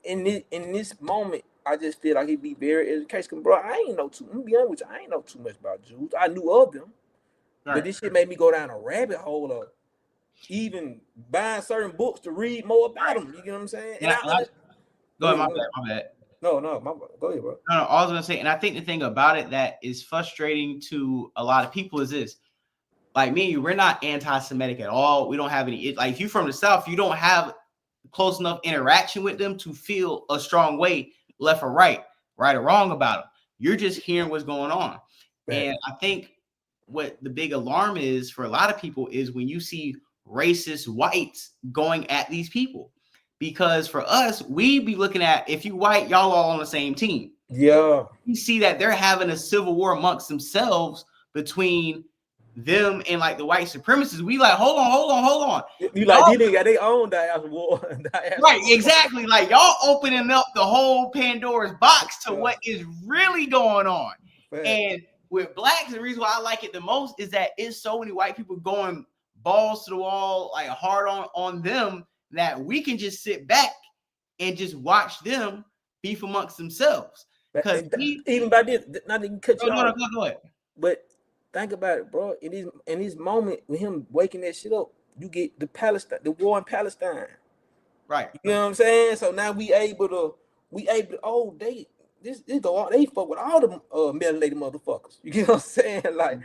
[SPEAKER 7] in this moment, I just feel like it'd be very educational, bro. I'm gonna be honest with you, I ain't know too much about Jews. I knew of them, but this shit made me go down a rabbit hole of even buying certain books to read more about them. You get what I'm saying?
[SPEAKER 6] Go ahead, my bad.
[SPEAKER 7] No, go ahead, bro.
[SPEAKER 6] No, I was gonna say, and I think the thing about it that is frustrating to a lot of people is this. Like me and you, we're not anti-Semitic at all. We don't have any, like if you're from the South, you don't have close enough interaction with them to feel a strong way, left or right or wrong about them. You're just hearing what's going on. Right. And I think what the big alarm is for a lot of people is when you see racist whites going at these people. Because for us, we be looking at, if you white, y'all all on the same team.
[SPEAKER 7] Yeah.
[SPEAKER 6] You see that they're having a civil war amongst themselves between them and like the white supremacists. We like, hold on.
[SPEAKER 7] You like, they got their own diaspora war.
[SPEAKER 6] Right, exactly. Like y'all opening up the whole Pandora's box to what is really going on. Man. And with blacks, the reason why I like it the most is that it's so many white people going balls to the wall, like hard on them, that we can just sit back and just watch them beef amongst themselves. Because
[SPEAKER 7] even by this, not even cut you off.
[SPEAKER 6] Go ahead.
[SPEAKER 7] But think about it, bro. In this moment with him waking that shit up, you get the war in Palestine.
[SPEAKER 6] Right.
[SPEAKER 7] You know what I'm saying? So now they go on, they fuck with all the melanated motherfuckers. You get what I'm saying? Like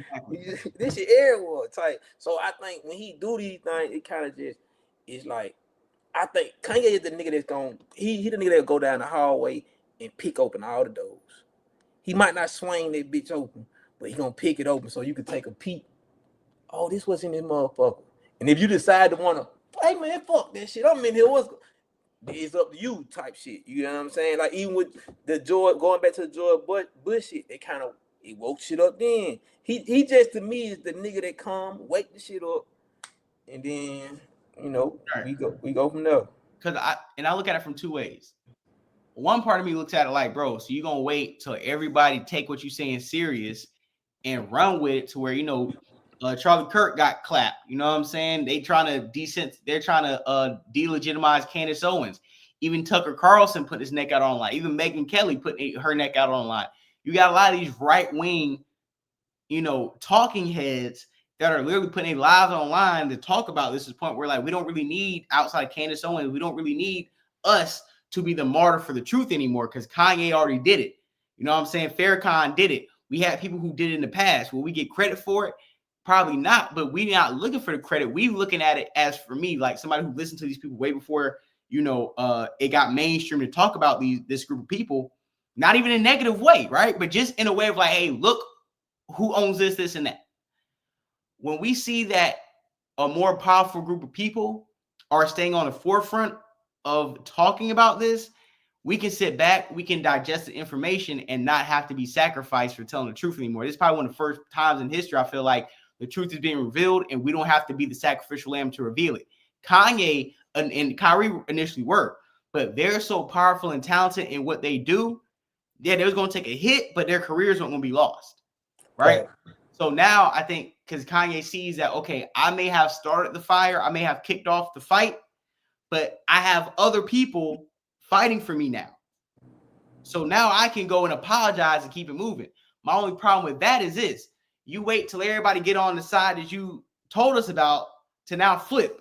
[SPEAKER 7] this shit everywhere type. So I think when he do these things, it kind of just is like, I think Kanye is the nigga that's going, he the nigga that'll go down the hallway and pick open all the doors. He might not swing that bitch open, but he gonna pick it open so you can take a peek. Oh, this was in this motherfucker. And if you decide to wanna, hey man, fuck that shit. I'm in here. It's up to you type shit. You know what I'm saying? Like even with the going back to the George Bush shit, it woke shit up then. He just to me is the nigga that come, wake the shit up, and then we go from there.
[SPEAKER 6] Cause I look at it from two ways. One part of me looks at it like, bro, so you're gonna wait till everybody take what you're saying serious and run with it to where Charlie Kirk got clapped. You know what I'm saying? They're trying to delegitimize Candace Owens. Even Tucker Carlson put his neck out online. Even Megyn Kelly put her neck out online. You got a lot of these right-wing, talking heads that are literally putting their lives online to talk about this to the point where, like, we don't really need outside Candace Owens. We don't really need us to be the martyr for the truth anymore because Kanye already did it. You know what I'm saying? Farrakhan did it. We had people who did it in the past. Will we get credit for it? Probably not, but we're not looking for the credit. We're looking at it as, for me, like somebody who listened to these people way before, it got mainstream to talk about this group of people, not even in a negative way, right? But just in a way of like, hey, look who owns this, and that. When we see that a more powerful group of people are staying on the forefront of talking about this, we can sit back, we can digest the information and not have to be sacrificed for telling the truth anymore. This is probably one of the first times in history I feel like the truth is being revealed and we don't have to be the sacrificial lamb to reveal it. Kanye and Kyrie initially were, but they're so powerful and talented in what they do. Yeah, they was going to take a hit, but their careers weren't going to be lost, right? So now I think because Kanye sees that, okay, I may have started the fire, I may have kicked off the fight, but I have other people fighting for me now. So now I can go and apologize and keep it moving. My only problem with that is this. You wait till everybody get on the side that you told us about to now flip.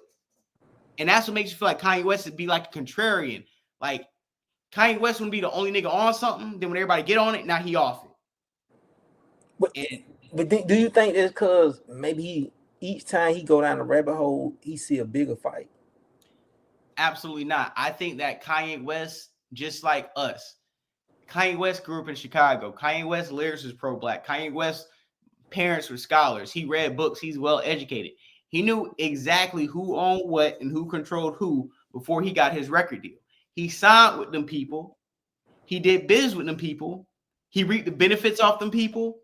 [SPEAKER 6] And that's what makes you feel like Kanye West would be like a contrarian. Like Kanye West wouldn't be the only nigga on something. Then when everybody get on it, now he off
[SPEAKER 7] it. But do you think it's because maybe each time he go down the rabbit hole, he see a bigger fight?
[SPEAKER 6] Absolutely not. I think that Kanye West, just like us, Kanye West grew up in Chicago. Kanye West's lyrics was pro-black. Kanye West's parents were scholars. He read books. He's well educated. He knew exactly who owned what and who controlled who before he got his record deal. He signed with them people. He did business with them people. He reaped the benefits off them people.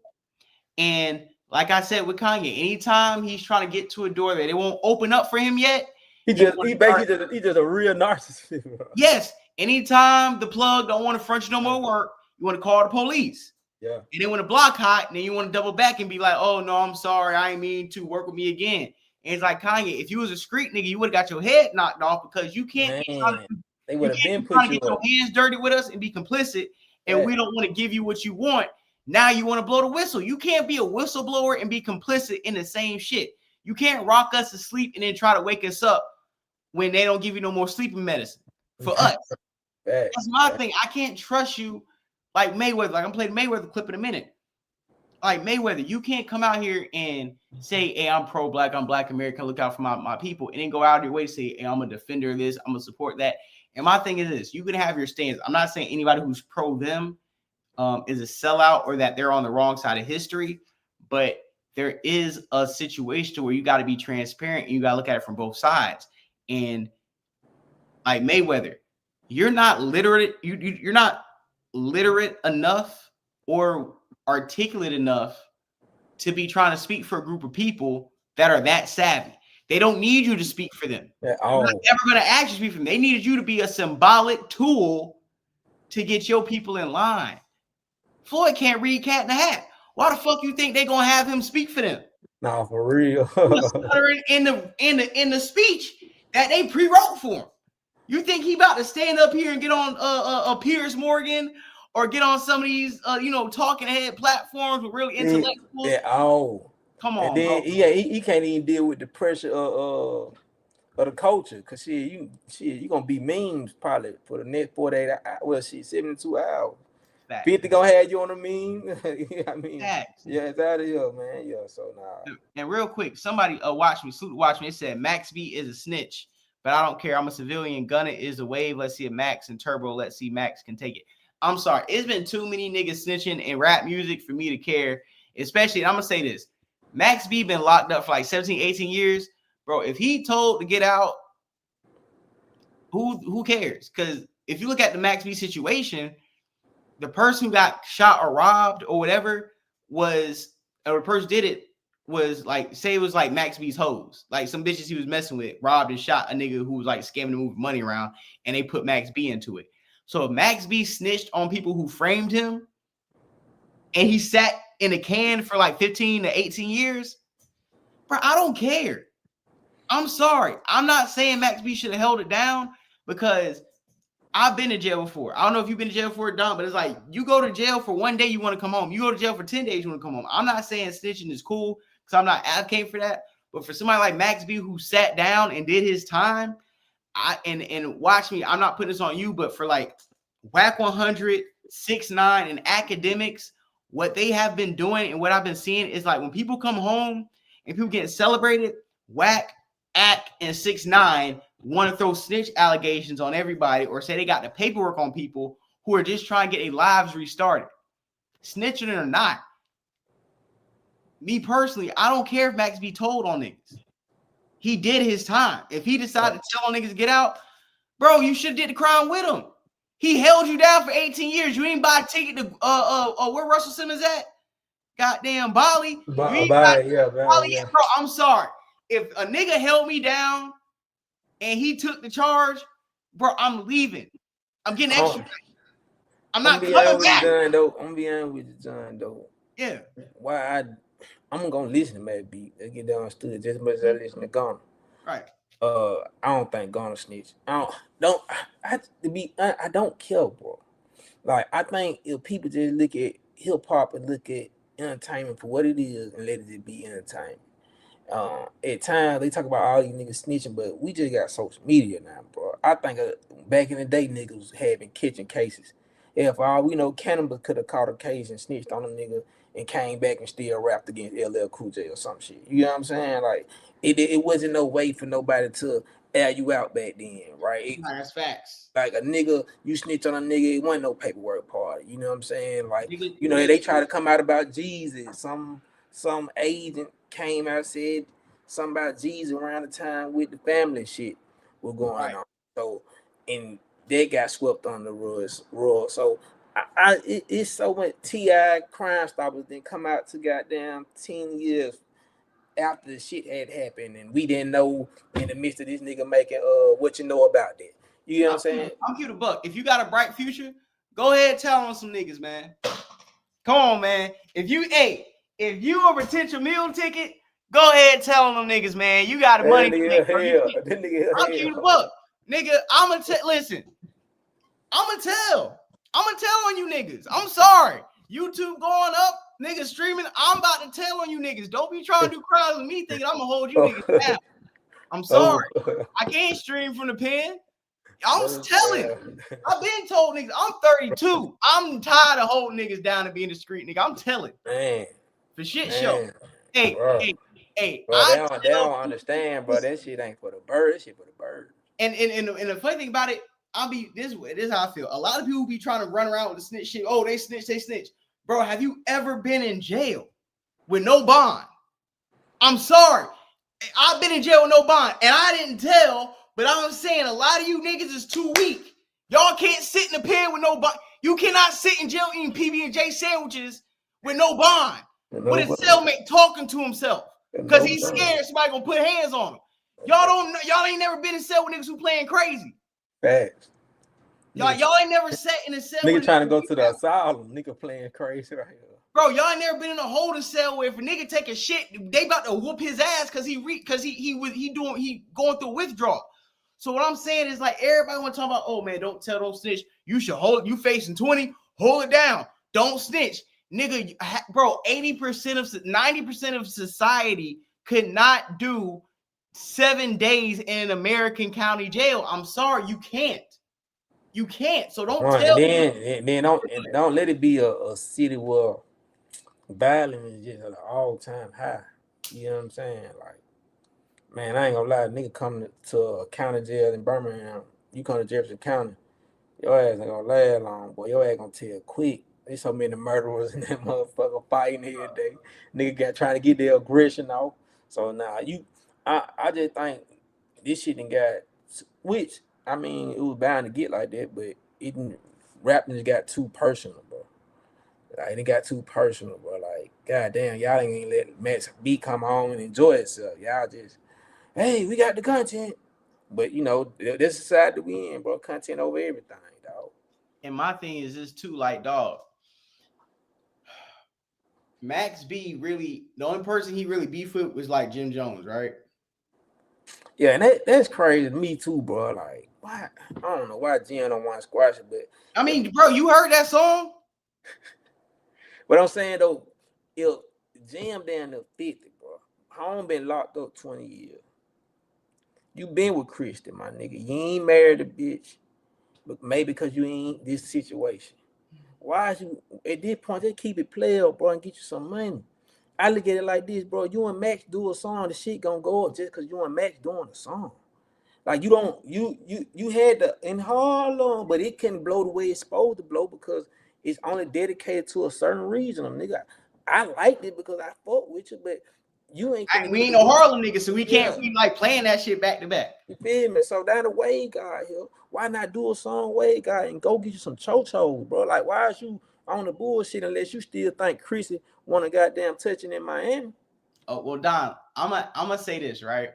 [SPEAKER 6] And like I said with Kanye, anytime he's trying to get to a door that it won't open up for him yet,
[SPEAKER 7] He's just a real narcissist.
[SPEAKER 6] Yes. Anytime the plug don't want to front you no more work, you want to call the police.
[SPEAKER 7] Yeah.
[SPEAKER 6] And then when the block hot, then you want to double back and be like, oh no, I'm sorry, I ain't mean to work with me again. And it's like, Kanye, if you was a street nigga, you would have got your head knocked off because you can't
[SPEAKER 7] they would have been
[SPEAKER 6] trying to get your hands dirty with us and be complicit, and we don't want to give you what you want. Now you want to blow the whistle. You can't be a whistleblower and be complicit in the same shit. You can't rock us to sleep and then try to wake us up when they don't give you no more sleeping medicine for us. That's my thing. I can't trust you like Mayweather. Like I'm playing Mayweather clip in a minute. Like Mayweather, you can't come out here and say, hey, I'm pro-black, I'm black American, look out for my people, and then go out of your way to say, hey, I'm a defender of this, I'm gonna support that. And my thing is this, you can have your stance. I'm not saying anybody who's pro them is a sellout or that they're on the wrong side of history, but there is a situation where you got to be transparent and you got to look at it from both sides. And like Mayweather, you're not literate. You're not literate enough or articulate enough to be trying to speak for a group of people that are that savvy. They don't need you to speak for them. They're not ever going to actually speak for them. They needed you to be a symbolic tool to get your people in line. Floyd can't read Cat in the Hat. Why the fuck you think they're going to have him speak for them?
[SPEAKER 7] Nah, for real.
[SPEAKER 6] in the speech that they pre-wrote for him. You think he about to stand up here and get on a Piers Morgan or get on some of these talking head platforms with really intellectuals? Come on.
[SPEAKER 7] And then he can't even deal with the pressure of the culture, cause you gonna be memes probably for the next 48 hours. Well, 72 hours. 50 gonna have you on a meme. I mean, yeah, it's out of here, man. Yeah, so nah.
[SPEAKER 6] And real quick, somebody watch me. It said Max B is a snitch, but I don't care. I'm a civilian. Gunna is a wave. Let's see if Max and Turbo. Let's see Max can take it. I'm sorry. It's been too many niggas snitching in rap music for me to care especially, and I'm gonna say this, Max B been locked up for like 17, 18 years. Bro, if he told to get out, who cares? Because if you look at the Max B situation, the person who got shot or robbed or whatever was, or the person did it was like, say it was like Max B's hoes, like some bitches he was messing with, robbed and shot a nigga who was like scamming to move money around, and they put Max B into it. So if Max B snitched on people who framed him, and he sat in a can for like 15 to 18 years, bro, I don't care. I'm sorry. I'm not saying Max B should have held it down, because I've been to jail before. I don't know if you've been to jail for it, Don, but it's like you go to jail for one day, you want to come home. You go to jail for 10 days, you want to come home. I'm not saying snitching is cool, because I'm not advocating for that. But for somebody like Max B who sat down and did his time, and watch me, I'm not putting this on you, but for like Whack 100, 6ix9ine, and academics, what they have been doing and what I've been seeing is like when people come home and people get celebrated, Whack, Ack, and 6ix9ine want to throw snitch allegations on everybody, or say they got the paperwork on people who are just trying to get their lives restarted. Snitching or not, me personally, I don't care if Max B told on niggas. He did his time. If he decided to tell niggas to get out, bro, you should have did the crime with him. He held you down for 18 years. You didn't buy a ticket to where Russell Simmons at? Goddamn Bali. Bali, yeah. Bro, I'm sorry. If a nigga held me down and he took the charge, bro, I'm leaving. I'm getting extra. I'm not coming back.
[SPEAKER 7] I'm gonna be honest with you, John, though.
[SPEAKER 6] Yeah.
[SPEAKER 7] Why I'm gonna listen to Matt B. Let's get down stood just as much as I listen to Gunna.
[SPEAKER 6] Right.
[SPEAKER 7] I don't think Gunna snitch. I don't care, bro. Like, I think if people just look at hip hop and look at entertainment for what it is and let it be entertainment. At times they talk about all these niggas snitching, but we just got social media now, bro. I think back in the day, niggas was having kitchen cases. If all we know, Cannibal could have caught a case and snitched on a nigga and came back and still rapped against LL Cool J or some shit. You know what I'm saying? Like, it wasn't no way for nobody to air you out back then, right?
[SPEAKER 6] That's facts.
[SPEAKER 7] Like a nigga, you snitch on a nigga, it wasn't no paperwork party. You know what I'm saying? Like, you know, they try to come out about Jesus. Some agent came out and said something about Jesus around the time with the family shit was going on. So, and they got swept on the rug. So it's so much T.I. Crime Stoppers didn't come out to goddamn 10 years after the shit had happened, and we didn't know in the midst of this nigga making what you know about that. You know what I'm saying?
[SPEAKER 6] I'm cute a buck. If you got a bright future, go ahead and tell on some niggas, man. Come on, man. If you a potential meal ticket, go ahead and tell on them niggas, man. You got the money. I'm cute a buck. Nigga, listen. I'm gonna tell on you niggas. I'm sorry. YouTube going up, niggas streaming. I'm about to tell on you niggas. Don't be trying to do crimes with me thinking I'm gonna hold you niggas down. I'm sorry. I can't stream from the pen. I'm telling. I've been told niggas. I'm 32. I'm tired of holding niggas down and being the street, nigga. I'm telling.
[SPEAKER 7] Man.
[SPEAKER 6] For shit show. Hey,
[SPEAKER 7] bro.
[SPEAKER 6] Hey.
[SPEAKER 7] Bro, they don't understand, bro. That shit ain't for the bird. That shit for the bird.
[SPEAKER 6] And the funny thing about it, this is how I feel. A lot of people be trying to run around with the snitch shit. Oh, they snitch. Bro, have you ever been in jail with no bond? I'm sorry. I've been in jail with no bond, and I didn't tell, but I'm saying a lot of you niggas is too weak. Y'all can't sit in the pen with no bond. You cannot sit in jail eating PB&J sandwiches with no bond. With a cellmate talking to himself because he's scared somebody gonna put hands on him. Y'all ain't never been in cell with niggas who playing crazy.
[SPEAKER 7] Facts.
[SPEAKER 6] Y'all ain't never sat in a cell.
[SPEAKER 7] Nigga trying to go to the asylum. Nigga playing crazy right here.
[SPEAKER 6] Bro, y'all ain't never been in a holding cell where if a nigga take a shit, they about to whoop his ass because he going through withdrawal. So what I'm saying is like everybody want to talk about, oh man, don't snitch. You should hold. You facing 20, hold it down. Don't snitch, nigga. Bro, 90% of society could not do 7 days in an American county jail. I'm sorry, you can't. You can't. So don't tell me.
[SPEAKER 7] Then don't let it be a city where violence is just at an all-time high. You know what I'm saying? Like, man, I ain't gonna lie. Nigga come to a county jail in Birmingham. You come to Jefferson County, your ass ain't gonna last long, boy. Your ass gonna tell quick. There's so many murderers in that motherfucker fighting every day. Nigga got trying to get their aggression off. So I just think this shit done got, which I mean it was bound to get like that, but rap just got too personal, bro. Like, it got too personal, bro. Like, goddamn, y'all ain't let Max B come on and enjoy itself. Y'all just, hey, we got the content. But you know, this is the side that we in, bro. Content over everything, dog.
[SPEAKER 6] And my thing is this too, like, dog. Max B really, the only person he really beefed with was like Jim Jones, right?
[SPEAKER 7] Yeah, and that's crazy to me too, bro. Like, why? I don't know why Jim don't want to squash it, but
[SPEAKER 6] I mean, bro, you heard that song?
[SPEAKER 7] But I'm saying though, if Jim down to 50, bro, Home been locked up 20 years. You been with Christian, my nigga. You ain't married a bitch, but maybe because you ain't this situation. Why is you at this point? Just keep it playable, bro, and get you some money. I look at it like this, bro. You and Max do a song, the shit gonna go up just because you and Max doing a song. Like you had the in Harlem, but it can blow the way it's supposed to blow because it's only dedicated to a certain region, nigga. I liked it because I fuck with you, but you ain't.
[SPEAKER 6] We ain't no Harlem nigga, so we can't be like playing that shit back to back.
[SPEAKER 7] You feel me? So down the Wave guy here, why not do a song Wave guy and go get you some chochos, bro? Like, why is you on the bullshit unless you still think Chrissy want a goddamn touching in Miami?
[SPEAKER 6] Oh well, Don, I'm gonna say this, right?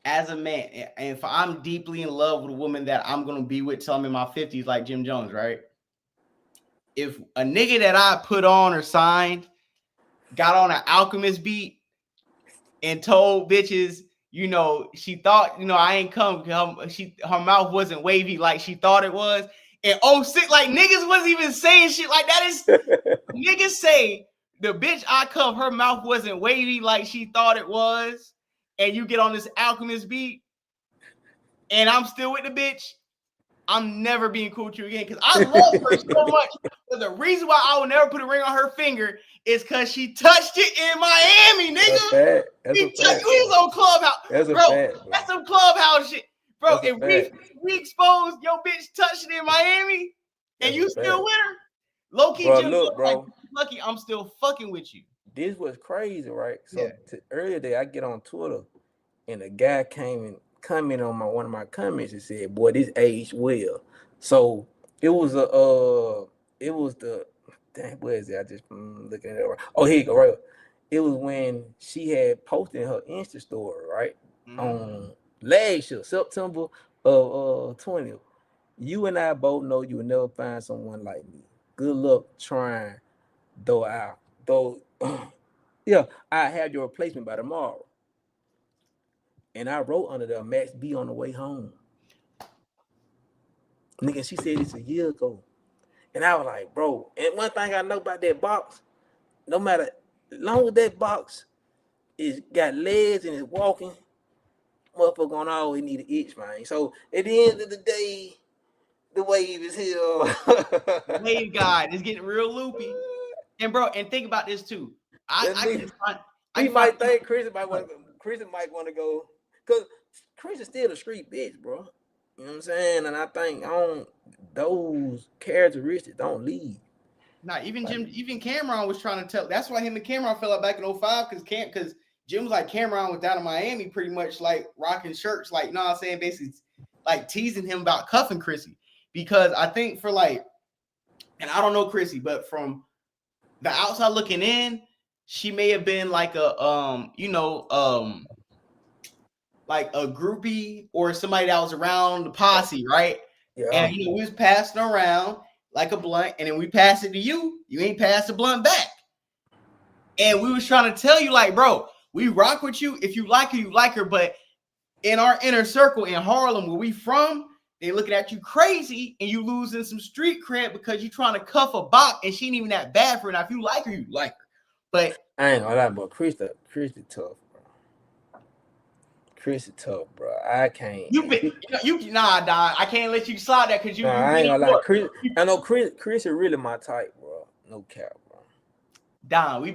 [SPEAKER 6] As a man, and if I'm deeply in love with a woman that I'm gonna be with till I'm in my 50s, like Jim Jones, right? If a nigga that I put on or signed got on an Alchemist beat and told bitches, you know, she thought, you know, I ain't come, her mouth wasn't wavy like she thought it was. And 06, like niggas wasn't even saying shit like that. Is niggas say the bitch I come, her mouth wasn't wavy like she thought it was. And you get on this Alchemist beat, and I'm still with the bitch, I'm never being cool with you again because I love her so much. But the reason why I will never put a ring on her finger is because she touched it in Miami, nigga. We was on Clubhouse, bro. That's some Clubhouse shit, bro. If we exposed your bitch touched it in Miami, and you still with her, low key, Jim, look, bro. Like, lucky, I'm still fucking with you.
[SPEAKER 7] This was crazy, right? So earlier today, I get on Twitter, and a guy came and commented on one of my comments and said, "Boy, this aged well." So it was the dang, where is it? I just looking at it. Oh, here you go, right. It was when she had posted her Insta story, right, on last year, September of 20th. You and I both know you will never find someone like me. Good luck trying, yeah, I have your replacement by tomorrow. And I wrote under there, Max B on the way home. Nigga, she said this a year ago. And I was like, bro, and one thing I know about that box, no matter, as long as that box is got legs and is walking, motherfucker gonna always need an itch, man. So at the end of the day, the wave is here.
[SPEAKER 6] Wave guy is getting real loopy. And bro, and think about this too.
[SPEAKER 7] I might think Chris might want to go, because Chris is still a street bitch, bro. You know what I'm saying? And I think those characteristics don't leave.
[SPEAKER 6] Nah, even Cameron was trying to tell. That's why him and Cameron fell out back in 05, because Jim was like, Cameron was down in Miami pretty much like rocking shirts, like, you know what I'm saying, basically like teasing him about cuffing Chrissy. Because I think for like, and I don't know Chrissy, but from the outside looking in, she may have been like a like a groupie or somebody that was around the posse, right? Yeah. And we was passing around like a blunt, and then we passed it to you. You ain't passed the blunt back. And we was trying to tell you, like, bro, we rock with you. If you like her, you like her. But in our inner circle in Harlem, where we from, they looking at you crazy, and you losing some street cred because you trying to cuff a bop, and she ain't even that bad for her. Now, if you like her, you like her. But
[SPEAKER 7] I ain't gonna lie, but Chris tough, bro. Chris is tough, bro. I can't.
[SPEAKER 6] Nah, Don. I can't let you slide that because you.
[SPEAKER 7] I ain't gonna lie, Chris. I know Chris is really my type, bro. No cap, bro.
[SPEAKER 6] Don, we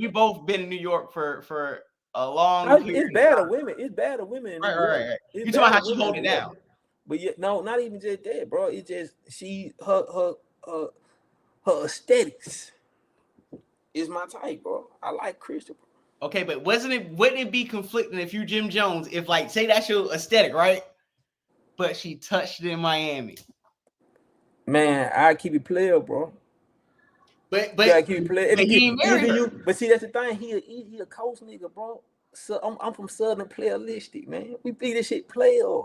[SPEAKER 6] both been in New York for a long.
[SPEAKER 7] It's bad of women. It's bad of women.
[SPEAKER 6] Right. You talking about how she hold it down?
[SPEAKER 7] But yeah, no, not even just that, bro. It's just her her aesthetics is my type, bro. I like Christian.
[SPEAKER 6] Okay, but wouldn't it be conflicting if you Jim Jones, if like say that's your aesthetic, right? But she touched it in Miami.
[SPEAKER 7] Man, I keep it player, bro.
[SPEAKER 6] But
[SPEAKER 7] I keep it player.
[SPEAKER 6] he ain't married her.
[SPEAKER 7] But see, that's the thing. He a coast nigga, bro. So I'm from Southern playalistic, man. We be this shit player.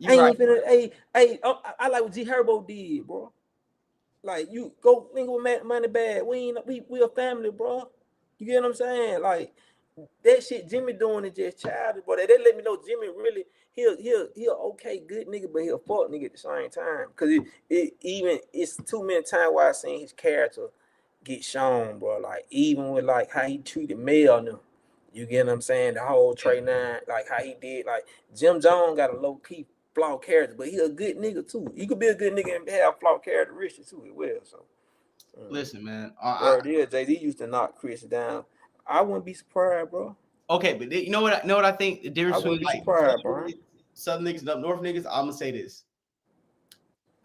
[SPEAKER 7] I like what G Herbo did, bro. Like you go nigga with money bag. We a family, bro. You get what I'm saying? Like that shit Jimmy doing is just childish, bro. They let me know Jimmy really he'll okay good nigga, but he'll fuck nigga at the same time. Cause it's too many times where I seen his character get shown, bro. Like even with like how he treated Mel now. You get what I'm saying? The whole Trey 9, like how he did, like Jim Jones got a low key flawed character, but he a good nigga too. You could be a good nigga and have flawed characteristics too as well. So
[SPEAKER 6] listen, man.
[SPEAKER 7] Jay-Z used to knock Chris down. I wouldn't be surprised, bro.
[SPEAKER 6] Okay, but you know what I think the difference between like Southern niggas and up north niggas, I'm gonna say this.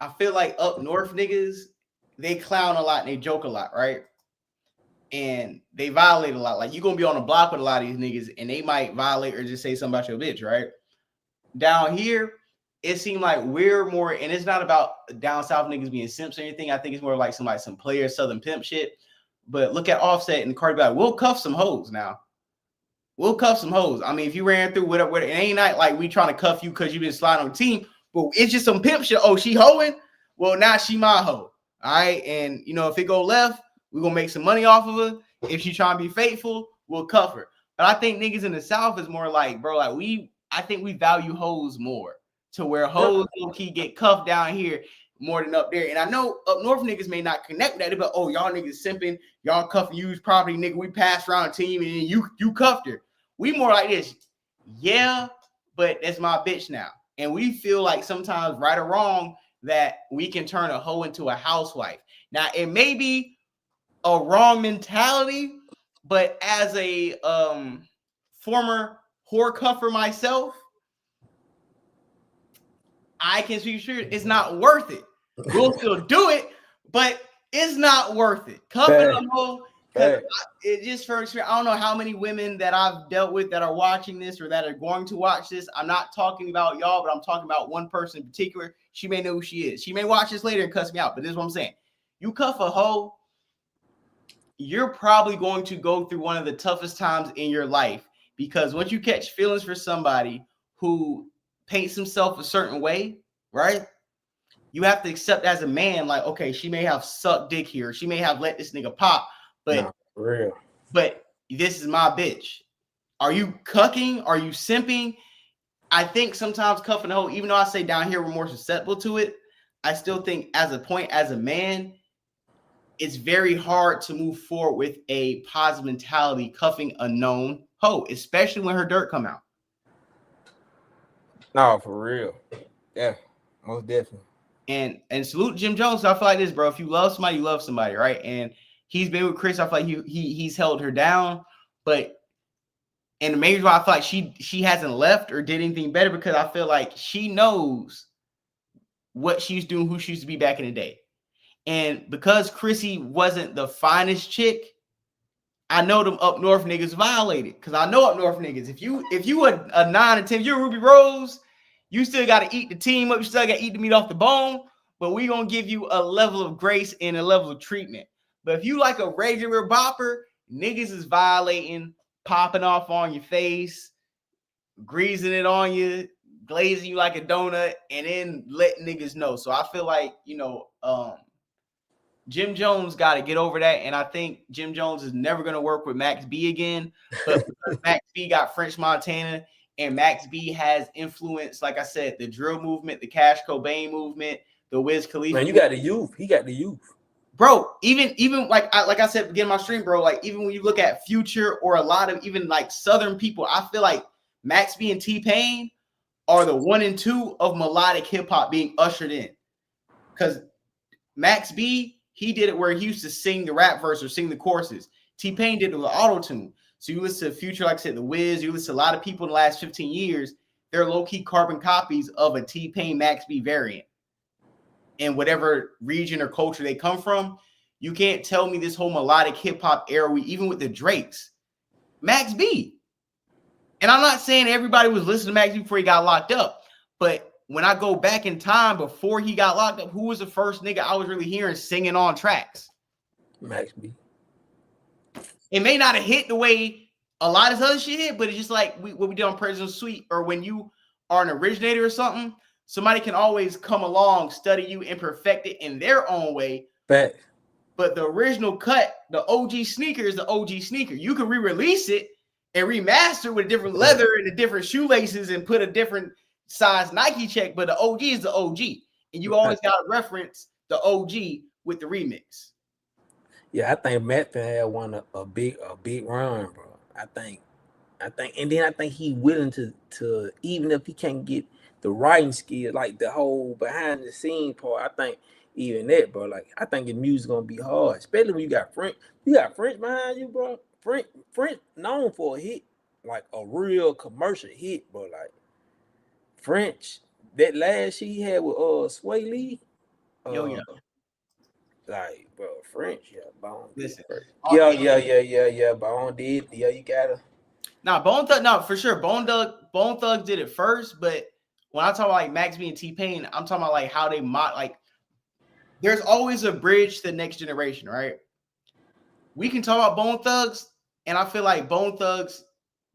[SPEAKER 6] I feel like up north niggas, they clown a lot and they joke a lot, right? And they violate a lot. Like you gonna be on the block with a lot of these niggas and they might violate or just say something about your bitch, right? Down here, it seemed like we're more, and it's not about down south niggas being simps or anything. I think it's more like some player Southern pimp shit. But look at Offset and Cardi B. We'll cuff some hoes now. We'll cuff some hoes. I mean, if you ran through whatever, it ain't not like we trying to cuff you because you've been sliding on the team, but it's just some pimp shit. Oh, she hoeing? Well, now she my hoe. All right. And you know, if it go left, we're gonna make some money off of her. If she trying to be faithful, we'll cuff her. But I think niggas in the South is more like, bro, like I think we value hoes more to where hoes low-key get cuffed down here more than up there. And I know up north niggas may not connect with that, but oh, y'all niggas simping, y'all cuffing used property, nigga. We passed around a team and then you cuffed her. We more like this. Yeah, but that's my bitch now. And we feel like sometimes, right or wrong, that we can turn a hoe into a housewife. Now, it may be a wrong mentality, but as a former whore cuffer myself, I can speak sure it's not worth it. We'll still do it, but it's not worth it. Cuffing a hoe, it just for experience. I don't know how many women that I've dealt with that are watching this or that are going to watch this. I'm not talking about y'all, but I'm talking about one person in particular. She may know who she is. She may watch this later and cuss me out, but this is what I'm saying. You cuff a hoe, you're probably going to go through one of the toughest times in your life, because once you catch feelings for somebody who paints himself a certain way, right? You have to accept as a man, like, okay, she may have sucked dick here. She may have let this nigga pop, but
[SPEAKER 7] for real.
[SPEAKER 6] But this is my bitch. Are you cucking? Are you simping? I think sometimes cuffing a hoe, even though I say down here we're more susceptible to it, I still think as a man, it's very hard to move forward with a positive mentality cuffing a known hoe, especially when her dirt come out.
[SPEAKER 7] No, for real. Yeah, most definitely.
[SPEAKER 6] And salute Jim Jones. So I feel like this, bro. If you love somebody, you love somebody, right? And he's been with Chris. I feel like he's held her down. But and the main reason why I feel like she hasn't left or did anything better, because I feel like she knows what she's doing, who she used to be back in the day. And because Chrissy wasn't the finest chick, I know them up north niggas violated. Because I know up north niggas, if you a 9 or 10, if you're Ruby Rose, you still got to eat the team up. You still got to eat the meat off the bone. But we going to give you a level of grace and a level of treatment. But if you like a regular bopper, niggas is violating, popping off on your face, greasing it on you, glazing you like a donut, and then letting niggas know. So I feel like, Jim Jones got to get over that. And I think Jim Jones is never going to work with Max B again. But because Max B got French Montana, and Max B has influenced, like I said, the drill movement, the Cash Cobain movement, the Wiz Khalifa.
[SPEAKER 7] Man, you got the youth. He got the youth.
[SPEAKER 6] Bro, even like I said, beginning my stream, bro, like even when you look at Future or a lot of even like Southern people, I feel like Max B and T-Pain are the 1 and 2 of melodic hip hop being ushered in. Because Max B, he did it where he used to sing the rap verse or sing the choruses. T-Pain did it with auto-tune. So you listen to Future, like I said, the Wiz, you listen to a lot of people in the last 15 years, they're low-key carbon copies of a T-Pain Max B variant. in whatever region or culture they come from. You can't tell me this whole melodic hip hop era, even with the Drakes, Max B. And I'm not saying everybody was listening to Max B before he got locked up, but when I go back in time before he got locked up, who was the first nigga I was really hearing singing on tracks?
[SPEAKER 7] Max B.
[SPEAKER 6] It may not have hit the way a lot of other shit hit, but it's just like what we did on President's Suite, or when you are an originator or something, somebody can always come along, study you, and perfect it in their own way.
[SPEAKER 7] But
[SPEAKER 6] the original cut, the OG sneaker is the OG sneaker. You can re-release it and remaster with a different leather and the different shoelaces and put a different size Nike check, but the OG is the OG. And you always got to reference the OG with the remix.
[SPEAKER 7] Yeah, I think Matt had won a big run, bro. I think, and then I think he willing to even if he can't get the writing skill, like the whole behind the scene part, I think even that, bro. Like I think the music's gonna be hard, especially when you got French behind you, bro. French known for a hit, like a real commercial hit, bro. Like French, that last shit he had with Sway Lee.
[SPEAKER 6] Yeah.
[SPEAKER 7] Like, bro, French, yeah, Bone.
[SPEAKER 6] Listen,
[SPEAKER 7] yeah, Bone did. Yeah, you gotta.
[SPEAKER 6] Nah, Bone Thug, no, for sure. Bone Thugs did it first, but when I talk about like Max B and T-Pain, I'm talking about like how they like. There's always a bridge to the next generation, right? We can talk about Bone Thugs, and I feel like Bone Thugs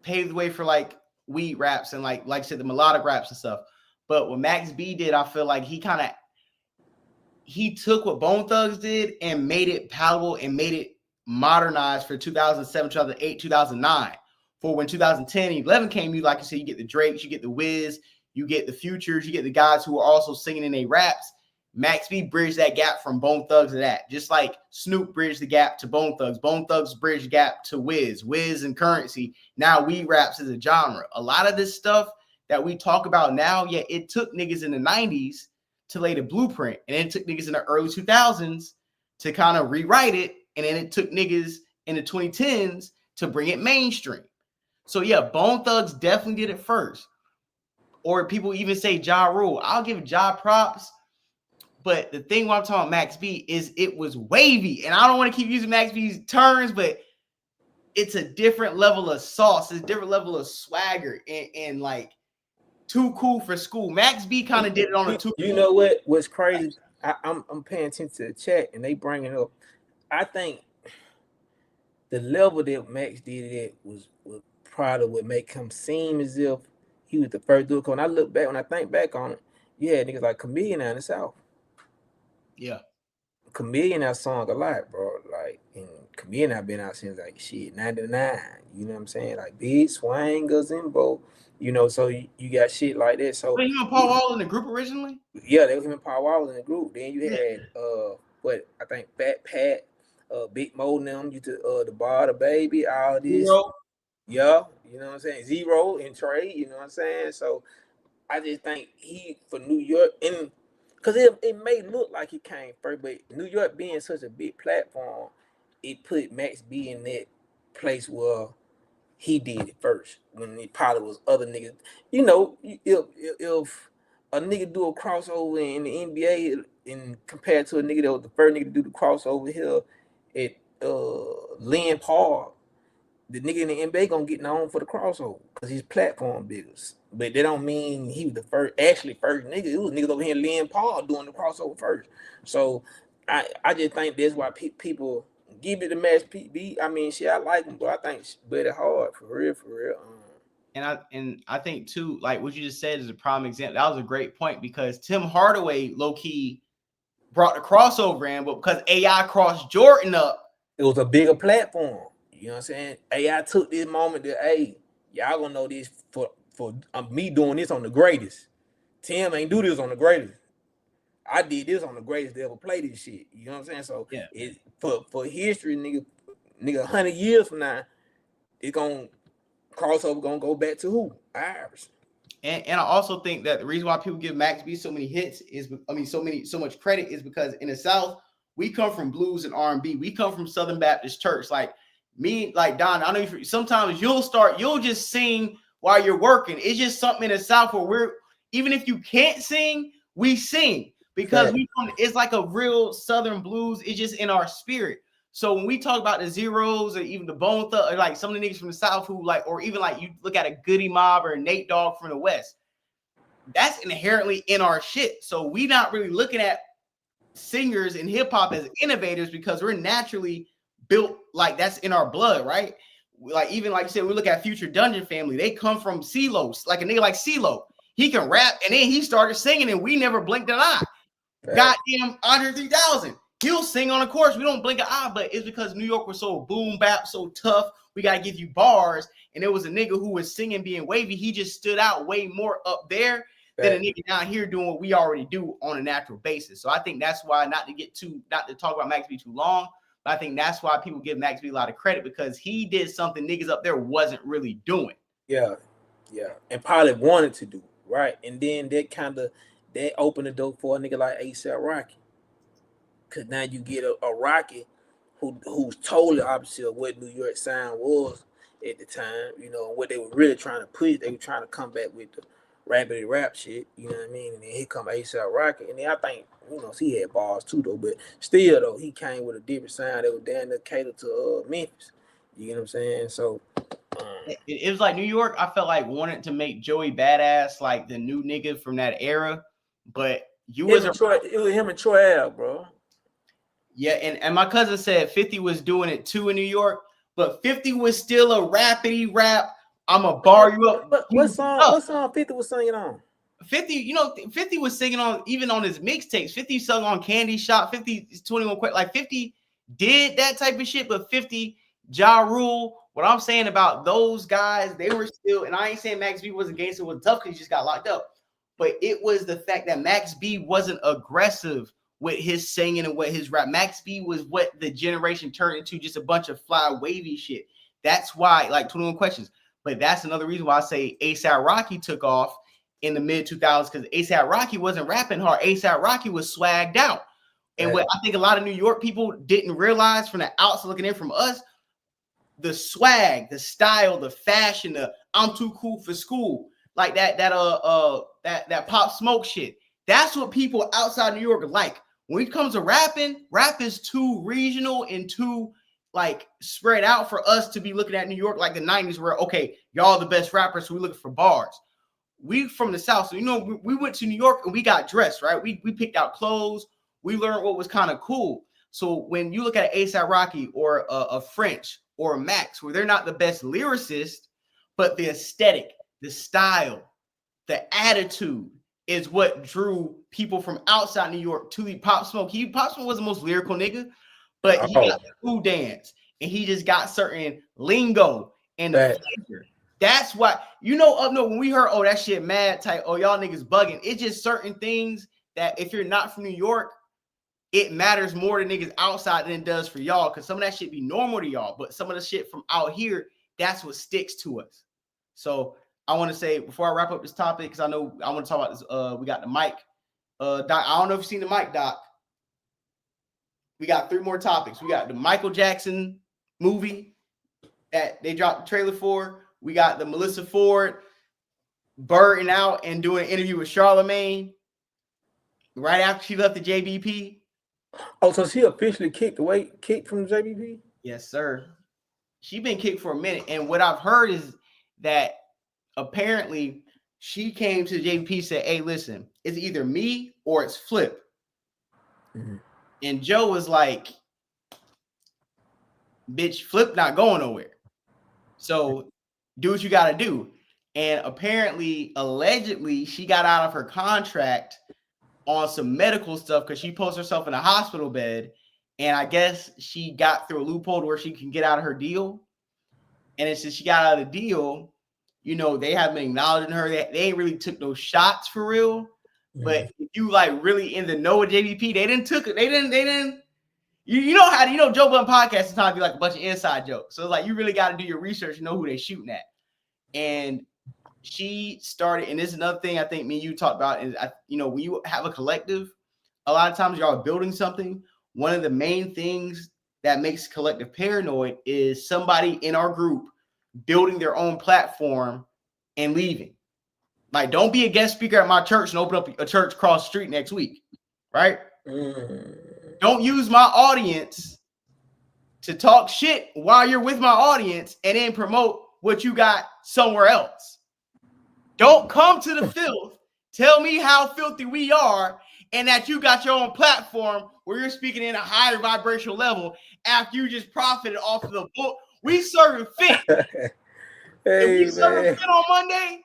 [SPEAKER 6] paved the way for like weed raps and like I said, the melodic raps and stuff. But what Max B did, I feel like he took what Bone Thugs did and made it palatable and made it modernized for 2007, 2008, 2009. For when 2010 and 11 came, you like you said, you get the Drakes, you get the Wiz, you get the Futures, you get the guys who are also singing in their raps. Max B bridged that gap from Bone Thugs to that. Just like Snoop bridged the gap to Bone Thugs. Bone Thugs bridged the gap to Wiz and Currency. Now weed raps as a genre. A lot of this stuff that we talk about now, yeah, it took niggas in the 90s to lay the blueprint. And it took niggas in the early 2000s to kind of rewrite it. And then it took niggas in the 2010s to bring it mainstream. So yeah, Bone Thugs definitely did it first. Or people even say Ja Rule. I'll give Ja props. But the thing when I'm talking about Max B is it was wavy. And I don't want to keep using Max B's terms, but it's a different level of sauce. It's a different level of swagger and like too cool for school. Max B kind of did it on a too.
[SPEAKER 7] You know what was crazy? I'm paying attention to the chat and they bring it up. I think the level that Max did it was probably what make him seem as if he was the first dude. When I think back on it, yeah, niggas like Chameleon out in the South.
[SPEAKER 6] Yeah.
[SPEAKER 7] Chameleon that song a lot, bro. Like, and Chameleon I've been out since like shit 99. You know what I'm saying? Like Big Swang, Gazimbo. You know, so you got shit like that. So
[SPEAKER 6] but him and Paul Wall in the group originally?
[SPEAKER 7] Yeah, they was him and Paul Wall in the group. Then you had what I think Fat Pat, Big Mo and them, the Bar, the Baby, all this.
[SPEAKER 6] Zero.
[SPEAKER 7] Yeah, you know what I'm saying? Zero and Trey, you know what I'm saying? So I just think he for New York, and because it may look like he came first, but New York being such a big platform, it put Max B in that place where he did it first. When it probably was other niggas. You know, if a nigga do a crossover in the NBA and compared to a nigga that was the first nigga to do the crossover here at Lynn Park, the nigga in the NBA gonna get known for the crossover because his platform bigger. But that don't mean he was the first nigga. It was niggas over here in Lynn Paul doing the crossover first. So I just think that's why people give it to Max B. I mean, shit, I like him, but I think Buddy hard for real.
[SPEAKER 6] And I think too, like what you just said is a prime example. That was a great point because Tim Hardaway low key brought the crossover in, but because AI crossed Jordan up,
[SPEAKER 7] it was a bigger platform. You know what I'm saying? AI took this moment that, hey, y'all gonna know this for me doing this on the greatest. Tim ain't do this on the greatest. I did this on the greatest to ever play this shit. You know what I'm saying? So
[SPEAKER 6] yeah,
[SPEAKER 7] it for history, nigga, 100 years from now, it's gonna crossover gonna go back to who? Ours.
[SPEAKER 6] And I also think that the reason why people give Max B so many hits is, so much credit is because in the South, we come from blues and R&B. We come from Southern Baptist Church. Like me, like Don, I know sometimes you'll just sing while you're working. It's just something in the South where even if you can't sing, we sing. because it's like a real Southern blues. It's just in our spirit. So when we talk about the Zeros or even the Bone Thug, or like some of the niggas from the South who like, or even like you look at a Goody Mob or a Nate Dogg from the West, that's inherently in our shit. So we not really looking at singers and hip hop as innovators because we're naturally built like that's in our blood, right? Like even like you said, we look at Future Dungeon Family. They come from CeeLo, like a nigga like CeeLo. He can rap, and then he started singing, and we never blinked an eye. Goddamn Andre 3000. He'll sing on a chorus. We don't blink an eye, but it's because New York was so boom bap, so tough. We got to give you bars. And there was a nigga who was singing being wavy. He just stood out way more up there than a nigga down here doing what we already do on a natural basis. So I think that's why, not to talk about Max B too long, but I think that's why people give Max B a lot of credit because he did something niggas up there wasn't really doing.
[SPEAKER 7] Yeah. And probably wanted to do, right? And then that opened the door for a nigga like A$AP Rocky. Cause now you get a Rocky who's totally opposite of what New York sound was at the time, you know, what they were really trying to push. They were trying to come back with the rabbity rap shit, you know what I mean? And then here come A$AP Rocky. And then I think, you know, he had bars too though, but still though, he came with a different sound that was down to cater to Memphis. You get what I'm saying? So
[SPEAKER 6] it was like New York, I felt like wanted to make Joey Badass like the new nigga from that era, but it was
[SPEAKER 7] him and Troy Ave, bro.
[SPEAKER 6] Yeah, and my cousin said 50 was doing it too in New York, but 50 was still a rapidy rap. I'ma bar you up.
[SPEAKER 7] What song 50 was singing on?
[SPEAKER 6] 50, you know, 50 was singing on even on his mixtapes. 50 sung on Candy Shop. 50 is 21 quick. Like 50 did that type of shit, but 50 Ja Rule. What I'm saying about those guys, they were still, and I ain't saying Max B wasn't gangster, was tough because he just got locked up, but it was the fact that Max B wasn't aggressive with his singing and what his rap. Max B was what the generation turned into, just a bunch of fly wavy shit. That's why, like 21 Questions. But that's another reason why I say A$AP Rocky took off in the mid 2000s, because A$AP Rocky wasn't rapping hard. A$AP Rocky was swagged out. And what I think a lot of New York people didn't realize from the outside looking in from us, the swag, the style, the fashion, the I'm too cool for school, like that Pop Smoke shit. That's what people outside New York like. When it comes to rapping, rap is too regional and too like spread out for us to be looking at New York like the 90s where, okay, y'all the best rappers, so we looking for bars. We from the South, so, you know, we went to New York and we got dressed, right? We picked out clothes. We learned what was kind of cool. So when you look at A$AP Rocky or a French or a Max, where they're not the best lyricist, but the aesthetic, the style, the attitude is what drew people from outside New York to the Pop Smoke. Pop Smoke was the most lyrical nigga, but he got the cool dance and he just got certain lingo and the flavor. That's why, you know, up north when we heard, oh, that shit mad type, oh, y'all niggas bugging. It's just certain things that if you're not from New York, it matters more to niggas outside than it does for y'all, because some of that shit be normal to y'all, but some of the shit from out here, that's what sticks to us. So I want to say, before I wrap up this topic, because I know I want to talk about this, we got the mic. Doc, I don't know if you've seen the mic, Doc. We got 3 more topics. We got the Michael Jackson movie that they dropped the trailer for. We got the Melissa Ford burning out and doing an interview with Charlemagne right after she left the JBP.
[SPEAKER 7] Oh, so she officially kicked from the JBP?
[SPEAKER 6] Yes, sir. She been kicked for a minute. And what I've heard is that apparently she came to the JBP and said, hey, listen, it's either me or it's Flip. Mm-hmm. And Joe was like, bitch, Flip not going nowhere. So do what you got to do. And apparently, allegedly, she got out of her contract on some medical stuff because she posted herself in a hospital bed. And I guess she got through a loophole to where she can get out of her deal. And it's just she got out of the deal, you know, they haven't been acknowledging her. They ain't really took those shots for real. Mm-hmm. But if you like really in the know with JVP, they didn't. You know how, you know, Joe Budden Podcast sometimes be like a bunch of inside jokes. So it's like you really got to do your research and know who they shooting at. And she started, and this is another thing I think me and you talked about is, you know, when you have a collective, a lot of times y'all are building something. One of the main things that makes collective paranoid is somebody in our group building their own platform and leaving. Like, don't be a guest speaker at my church and open up a church across the street next week. right? Don't use my audience to talk shit while you're with my audience and then promote what you got somewhere else. Don't come to the filth. Tell me how filthy we are and that you got your own platform where you're speaking in a higher vibrational level after you just profited off of the book. We serving fit. If we serving fit on Monday,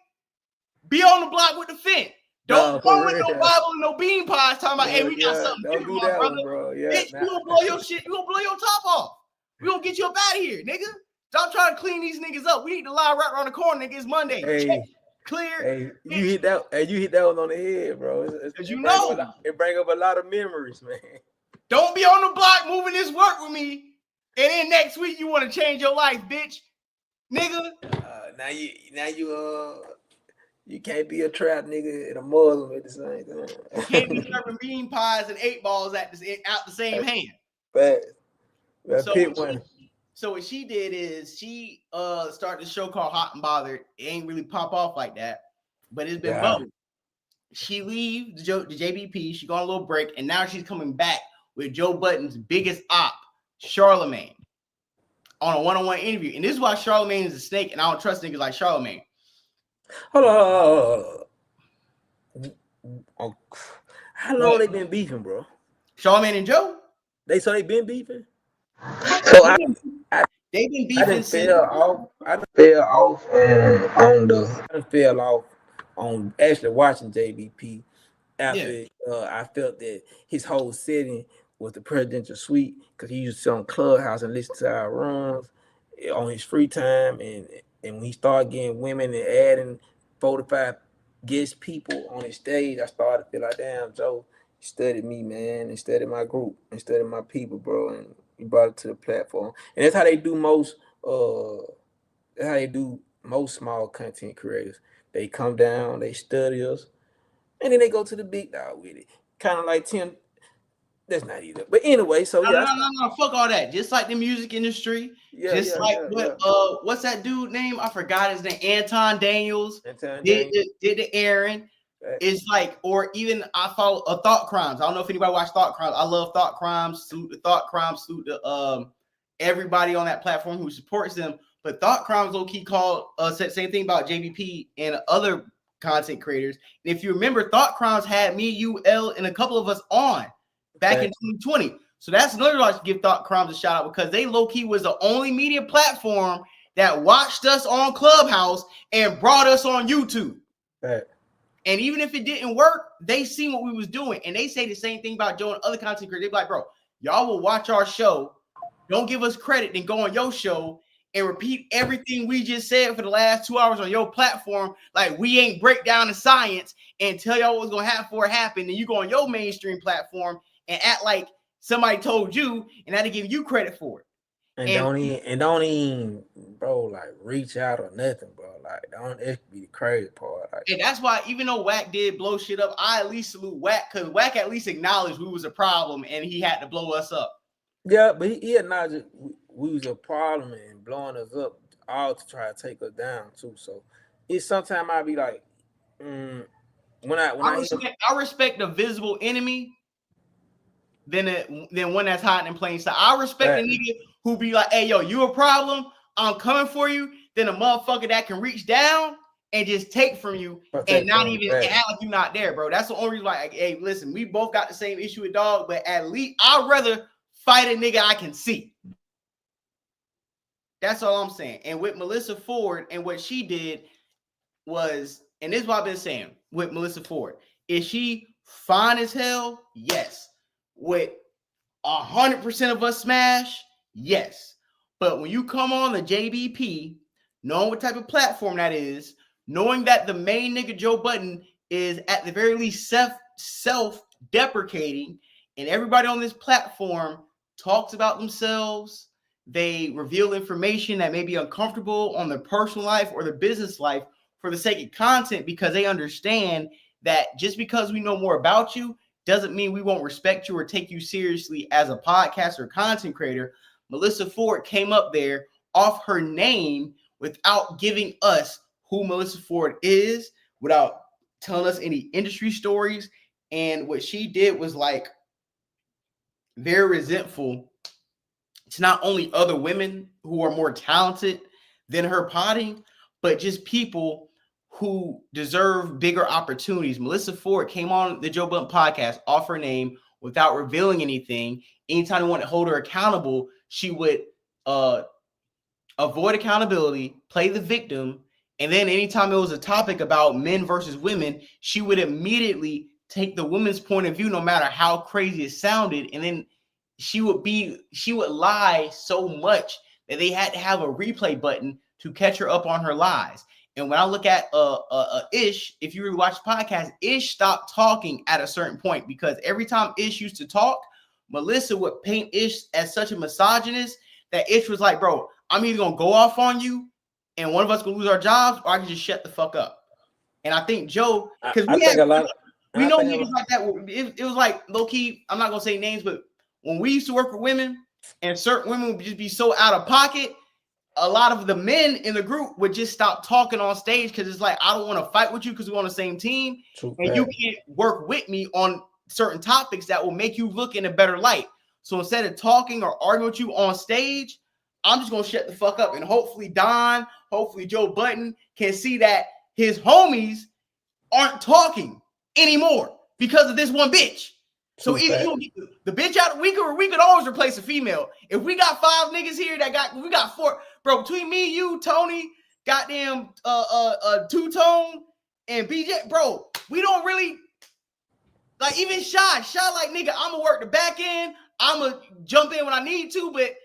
[SPEAKER 6] be on the block with the fit. Don't come with no Bible and no bean pies talking about, hey, we got something different, my brother. Bro. Yeah, bitch, you gonna blow your shit. You gonna blow your top off. We gonna get you up out of here, nigga. Stop trying to clean these niggas up. We need to lie right around the corner, nigga. It's Monday.
[SPEAKER 7] Hey,
[SPEAKER 6] check, clear.
[SPEAKER 7] Hey, you hit that. Hey, you hit that one on the head, bro.
[SPEAKER 6] Because you know
[SPEAKER 7] it bring up a lot of memories, man.
[SPEAKER 6] Don't be on the block moving this work with me, and then next week you want to change your life, bitch, nigga.
[SPEAKER 7] You can't be a trap nigga and a Muslim at the same time.
[SPEAKER 6] You can't be serving bean pies and 8 balls out the same hand.
[SPEAKER 7] But
[SPEAKER 6] so what she did is she started a show called Hot and Bothered. It ain't really pop off like that, but it's been both. She leaves the JBP. She got a little break, and now she's coming back with Joe Budden's biggest op, Charlemagne, on a one-on-one interview. And this is why Charlemagne is a snake, and I don't trust niggas like Charlemagne.
[SPEAKER 7] Hold on. Oh, how long they been beefing, bro?
[SPEAKER 6] Charlemagne and Joe?
[SPEAKER 7] They been beefing?
[SPEAKER 6] So they've been beefing.
[SPEAKER 7] I fell off on actually watching JBP after I felt that his whole setting was the presidential suite because he used to sit on Clubhouse and listen to our rooms on his free time, and when he started getting women and adding 4 to 5 guest people on his stage, I started to feel like, damn, Joe, he studied me, man, and studied my group and studied my people, bro, and he brought it to the platform. And that's how they do most small content creators. They come down, they study us, and then they go to the big dog with it. Kind of like Tim. That's not either. But anyway, so
[SPEAKER 6] no, fuck all that. Just like the music industry. What's that dude name? I forgot his name. Anton Daniels. Did the Aaron. Right. It's like, or even I follow Thought Crimes. I don't know if anybody watched Thought Crimes. I love Thought Crimes. Salute the Thought Crimes. Salute to everybody on that platform who supports them. But Thought Crimes low-key called said same thing about JBP and other content creators. And if you remember, Thought Crimes had me, you, L, and a couple of us on back in 2020. So that's another reason to give Thought Crimes a shout out, because they low-key was the only media platform that watched us on Clubhouse and brought us on YouTube.
[SPEAKER 7] Right.
[SPEAKER 6] And even if it didn't work, they seen what we was doing. And they say the same thing about Joe and other content creators. They be like, bro, y'all will watch our show, don't give us credit, then go on your show and repeat everything we just said for the last 2 hours on your platform. Like we ain't break down the science and tell y'all what's going to happen before it happened. Then you go on your mainstream platform and act like somebody told you and had to give you credit for it.
[SPEAKER 7] And don't even, bro, like reach out or nothing, bro. Like, that be the crazy part. Like,
[SPEAKER 6] and that's why, even though Wack did blow shit up, I at least salute Wack, because Wack at least acknowledged we was a problem and he had to blow us up.
[SPEAKER 7] Yeah, but he acknowledged we was a problem and blowing us up, all to try to take us down too. So it's sometimes I be like, I
[SPEAKER 6] respect the visible enemy than one that's hiding in plain sight. I respect the nigga who be like, hey, yo, you a problem? I'm coming for you. Then a motherfucker that can reach down and just take from you and not even act like you not there, bro. That's the only reason why, like, hey, listen, we both got the same issue with dog, but at least I'd rather fight a nigga I can see. That's all I'm saying. And with Melissa Ford and what she did was, and this is what I've been saying with Melissa Ford, is she fine as hell? Yes. With 100% of us smash? Yes. But when you come on the JBP, knowing what type of platform that is, knowing that the main nigga Joe Budden is at the very least self-deprecating, and everybody on this platform talks about themselves, they reveal information that may be uncomfortable on their personal life or their business life for the sake of content, because they understand that just because we know more about you doesn't mean we won't respect you or take you seriously as a podcaster or content creator. Melissa Ford came up there off her name without giving us who Melissa Ford is, without telling us any industry stories, And what she did was like very resentful to not only other women who are more talented than her potting, but just people who deserve bigger opportunities. Melissa Ford came on the Joe Budden podcast off her name without revealing anything. Anytime they wanted to hold her accountable, she would avoid accountability, play the victim, and then anytime it was a topic about men versus women, she would immediately take the woman's point of view, no matter how crazy it sounded, and then she would lie so much that they had to have a replay button to catch her up on her lies. And when I look at Ish, if you really watch the podcast, Ish stopped talking at a certain point, because every time Ish used to talk, Melissa would paint Ish as such a misogynist that Ish was like, bro, I'm either going to go off on you and one of us going to lose our jobs, or I can just shut the fuck up. And I think Joe, because we know niggas like that. It was like low key, I'm not going to say names, but when we used to work with women and certain women would just be so out of pocket, a lot of the men in the group would just stop talking on stage because it's like, I don't want to fight with you because we're on the same team. And you can't work with me on certain topics that will make you look in a better light. So instead of talking or arguing with you on stage, I'm just going to shut the fuck up. And hopefully hopefully Joe Budden can see that his homies aren't talking anymore because of this one bitch. So either you get the bitch out, we could always replace a female. If we got 5 niggas here we got 4, bro, between me, you, Tony, goddamn Two-Tone, and BJ, bro, we don't really, like, even Shy like, nigga, I'm gonna work the back end, I'm gonna jump in when I need to, but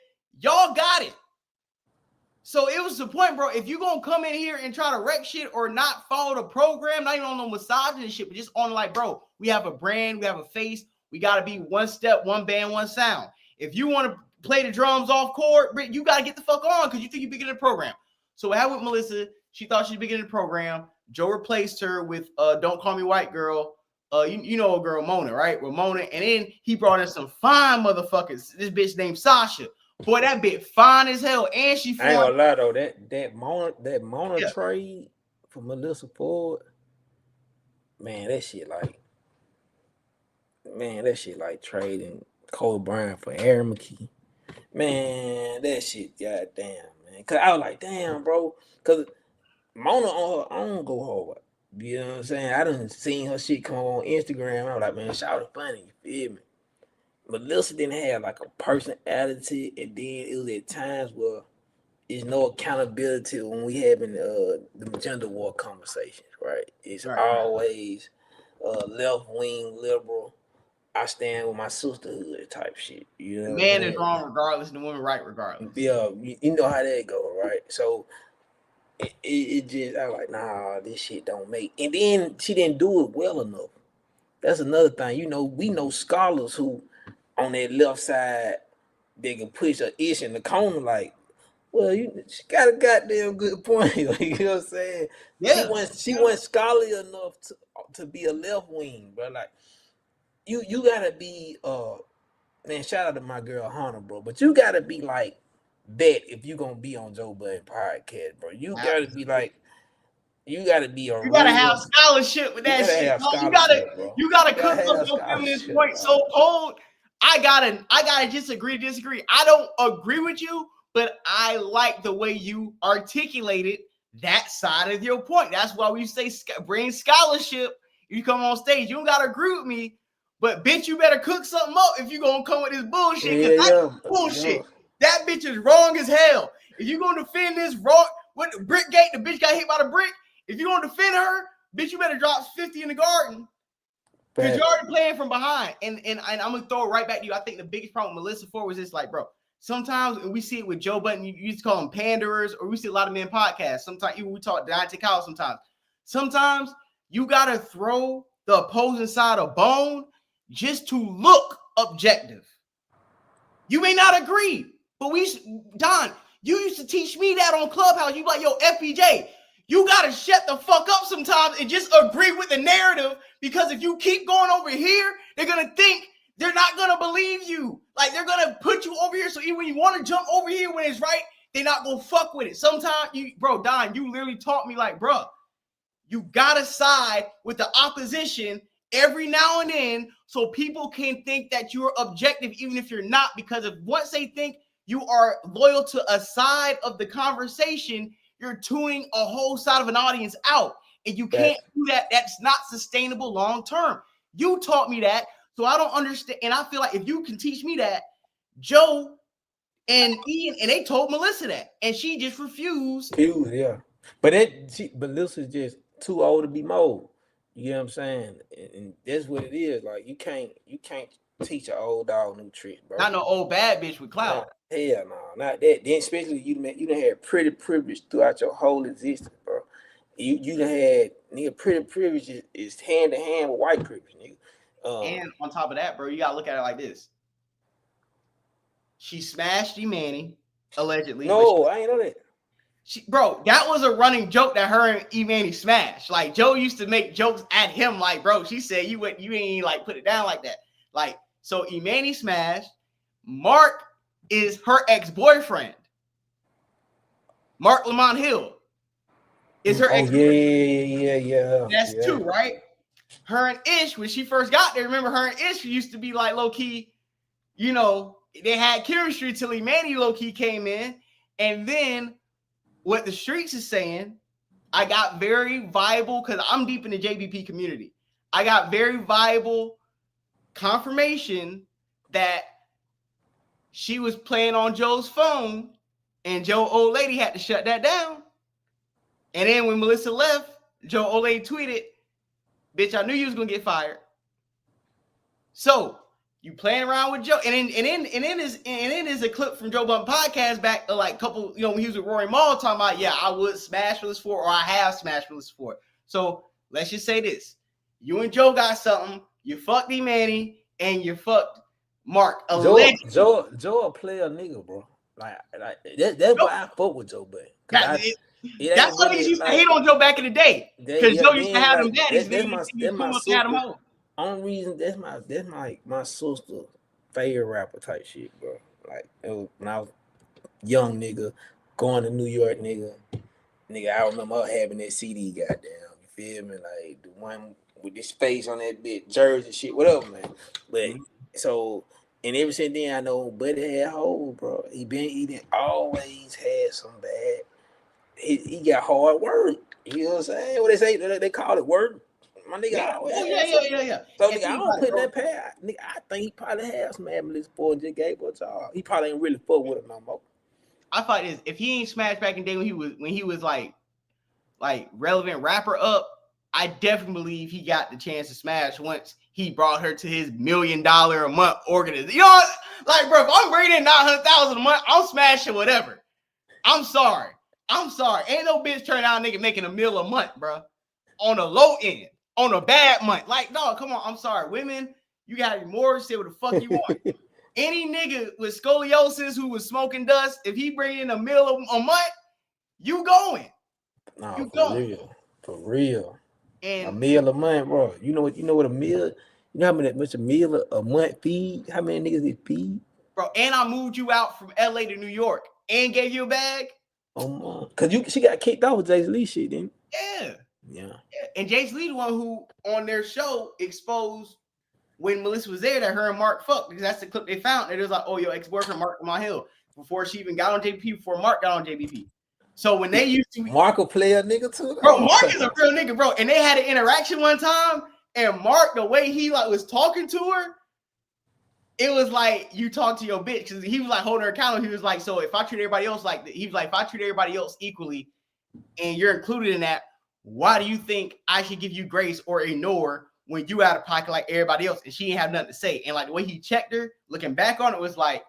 [SPEAKER 6] y'all got it. So it was the point, bro, if you gonna come in here and try to wreck shit or not follow the program, not even on no misogyny shit, but just on like, bro, we have a brand, we have a face, we got to be one step, one band, one sound. If you want to play the drums off chord, you got to get the fuck on because you think you're bigger than the program. So what happened with Melissa, she thought she's bigger than the program. Joe replaced her with Don't Call Me White Girl. You know a girl, Mona, right? With Mona. And then he brought in some fine motherfuckers. This bitch named Sasha. Boy, that bitch fine as hell. And she
[SPEAKER 7] I ain't gonna lie though, that Mona trade for Melissa Ford, man, that shit like trading Cole Bryant for Aaron McKee. Man, that shit, goddamn, man. Cause I was like, damn, bro. Cause Mona on her own go hard. You know what I'm saying? I done seen her shit come on Instagram. I was like, man, shout out funny, you feel me? Melissa didn't have like a person attitude, and then it was at times where there's no accountability when we having the gender war conversations, right? It's always left wing liberal. I stand with my sisterhood type shit. You know,
[SPEAKER 6] the man is wrong regardless, and the woman right regardless.
[SPEAKER 7] Yeah, you know how that go, right? So it just, I was like, nah, this shit don't make. And then she didn't do it well enough. That's another thing. You know, we know scholars who on that left side, they can push a ish in the corner like, well, she got a goddamn good point. You know what I'm saying? Yeah. She wasn't scholarly enough to be a left wing, bro. Like, you gotta be man, shout out to my girl Hannah, bro. But you gotta be like that if you gonna be on Joe Budden Podcast, bro. You gotta be like, you gotta be a.
[SPEAKER 6] You gotta have scholarship with that shit. You gotta cook up your feminist point so cold. I gotta disagree. I don't agree with you, but I like the way you articulated that side of your point. That's why we say bring scholarship. You come on stage, you don't gotta agree with me. But bitch, you better cook something up if you gonna come with this bullshit. Bullshit. Yeah. That bitch is wrong as hell. If you gonna defend this wrong, with the brick gate, the bitch got hit by the brick. If you gonna defend her, bitch, you better drop 50 in the garden. Because you're already playing from behind. And I'm gonna throw it right back to you. I think the biggest problem with Melissa Ford was just like, bro, sometimes and we see it with Joe Budden, you used to call them panderers, or we see a lot of men podcasts. Sometimes even we talk Deontay Kyle sometimes you gotta throw the opposing side a bone just to look objective. You may not agree, but Don, you used to teach me that on Clubhouse. You like, yo, FPJ, you gotta shut the fuck up sometimes and just agree with the narrative, because if you keep going over here, they're gonna think they're not gonna believe you. Like, they're gonna put you over here. So even when you want to jump over here when it's right, they're not gonna fuck with it. Sometimes Don, you literally taught me like, bro, you gotta side with the opposition every now and then so people can think that you're objective, even if you're not, because if once they think you are loyal to a side of the conversation, you're tuning a whole side of an audience out. And you can't do that. That's not sustainable long term. You taught me that. So I don't understand. And I feel like if you can teach me that, Joe and Ian, and they told Melissa that, and she just refused.
[SPEAKER 7] Yeah. But Melissa's just too old to be mold. You know what I'm saying? And that's what it is. Like you can't teach an old dog new tricks, bro.
[SPEAKER 6] Not no old bad bitch with clout.
[SPEAKER 7] Hell no, not that. Then especially you done had pretty privilege throughout your whole existence, bro. You done had nigga pretty privilege is hand to hand with white privilege, nigga.
[SPEAKER 6] And on top of that, bro, you gotta look at it like this. She smashed E-Manny, allegedly.
[SPEAKER 7] No, I ain't know that.
[SPEAKER 6] Bro, that was a running joke that her and E-Manny smashed. Like Joe used to make jokes at him, like, bro, she said you ain't like put it down like that. Like, so E-Manny smashed. Mark is her ex-boyfriend. Mark Lamont Hill is her ex-boyfriend.
[SPEAKER 7] Yeah.
[SPEAKER 6] That's two, right? Her and Ish, when she first got there, remember her and Ish used to be like low-key, you know, they had chemistry till E-Manny low-key came in. And then what the streets is saying, I got very viable, because I'm deep in the JBP community. I got very viable confirmation that she was playing on Joe's phone and Joe old lady had to shut that down. And then when Melissa left, Joe old lady tweeted, bitch, I knew you was gonna get fired. So you playing around with Joe, and then there's a clip from Joe Budden Podcast back like a couple, you know, when he was with Rory Maul talking about, yeah, I would smash Phyllis Ford, or I have smashed Phyllis Ford. So let's just say this: you and Joe got something. You fucked E-Manny and you fucked Mark.
[SPEAKER 7] Joe a player nigga, bro. Like that's why I fuck with Joe Budden.
[SPEAKER 6] That's what he used to hate on Joe back in the day. Because Joe used to have them daddies.
[SPEAKER 7] That's my sister. Only reason that's my sister favorite rapper type shit, bro. Like it was, when I was young nigga going to New York, nigga, I remember her having that CD, goddamn. You feel me? Like the one with this face on that bit, jersey shit, whatever, man. But so, and ever since then, I know Buddy had hoes, bro. He done always had some bad. He got hard work. You know what I'm saying? What they say? They call it work. My nigga,
[SPEAKER 6] yeah.
[SPEAKER 7] So nigga, I don't put in that pad. Nigga, I think he probably has some ambulance for and just gave her a job. He probably ain't really fuck with it no more.
[SPEAKER 6] I thought this: if he ain't smashed back in the day when he was like relevant rapper up, I definitely believe he got the chance to smash once he brought her to his $1 million a month organization. You know, like, bro, if I'm bringing $900,000 a month, I'm smashing whatever. I'm sorry. Ain't no bitch turn out nigga making $1 million a month, bro. On a low end, on a bad month. Like, dog, come on. I'm sorry. Women, you gotta be more say what the fuck you want. Any nigga with scoliosis who was smoking dust, if he bring in $1 million a month, you going.
[SPEAKER 7] Nah, you going. For real.
[SPEAKER 6] And
[SPEAKER 7] $1 million a month, bro. You know what a meal? You know how much a meal a month feed? How many niggas it feed?
[SPEAKER 6] Bro, and I moved you out from LA to New York and gave you a bag.
[SPEAKER 7] Oh, cause she got kicked off with Jace Lee shit, didn't? Yeah.
[SPEAKER 6] And Jace Lee, the one who on their show exposed when Melissa was there that her and Mark fucked, because that's the clip they found. And it was like, oh, your ex-boyfriend Mark Lamont Hill, before she even got on JBP, before Mark got on JBP. So when they used to
[SPEAKER 7] Mark a player nigga too,
[SPEAKER 6] bro. Mark is a real nigga, bro. And they had an interaction one time, and Mark, the way he like was talking to her, it was like you talk to your bitch, because he was like holding her accountable. He was like, so if I treat everybody else like that, he was like, if I treat everybody else equally, and you're included in that, why do you think I should give you grace or ignore when you out of pocket like everybody else? And she didn't have nothing to say. And like the way he checked her, looking back on it, was like,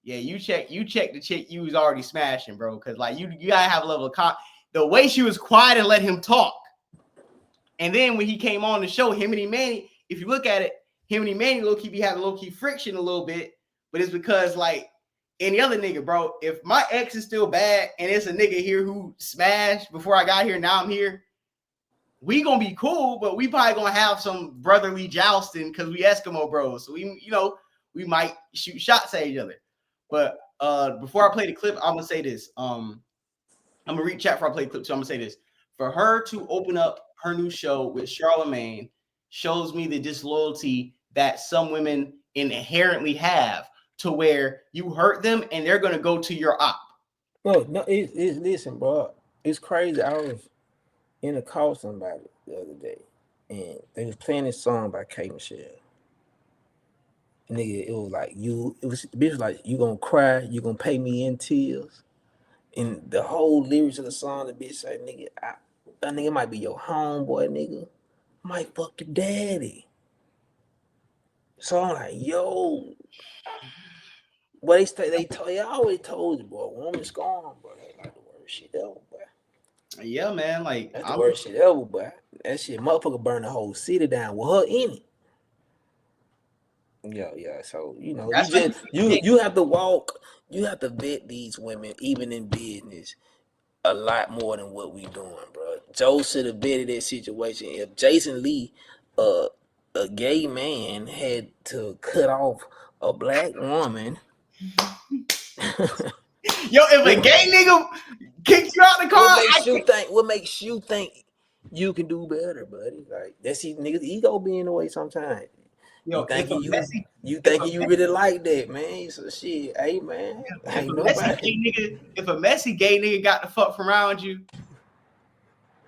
[SPEAKER 6] yeah, you check the chick you was already smashing, bro. Cause like you gotta have a level of the way she was quiet and let him talk. And then when he came on the show, him and E-Manny, if you look at it, him and E-Manny low-key be having low-key friction a little bit, but it's because like any other nigga, bro, if my ex is still bad and it's a nigga here who smashed before I got here, now I'm here, we gonna be cool, but we probably gonna have some brotherly jousting because we Eskimo bros. So we might shoot shots at each other. But before I play the clip, I'm gonna say this. I'm gonna read chat before I play the clip. So I'm gonna say this: for her to open up her new show with Charlemagne, shows me the disloyalty that some women inherently have to where you hurt them and they're going to go to your op.
[SPEAKER 7] No, listen, bro. It's crazy. I was in a car with somebody the other day, and they was playing this song by K. Michelle. Nigga, it was like the bitch was like, you gonna cry, you gonna pay me in tears. And the whole lyrics of the song, the bitch said, nigga, that nigga might be your homeboy, nigga. Might fuck your daddy. So I'm like, yo. But they always told you, boy, woman's gone, bro. That's like the worst shit ever, boy.
[SPEAKER 6] Yeah, man. Like
[SPEAKER 7] that's the worst shit ever, boy. That shit, motherfucker, burn the whole city down with her in it. Yeah. So you know, you have to walk. You have to vet these women, even in business, a lot more than what we doing, bro. Joe should have vetted that situation. If Jason Lee, a gay man, had to cut off a black woman.
[SPEAKER 6] Yo, if a gay nigga kicks you out the car,
[SPEAKER 7] what makes you think you can do better, buddy? Like that's his niggas' ego be in the way sometimes. Yo, you thinking you really like that, man? So shit, hey man,
[SPEAKER 6] if a messy gay nigga got the fuck from around you,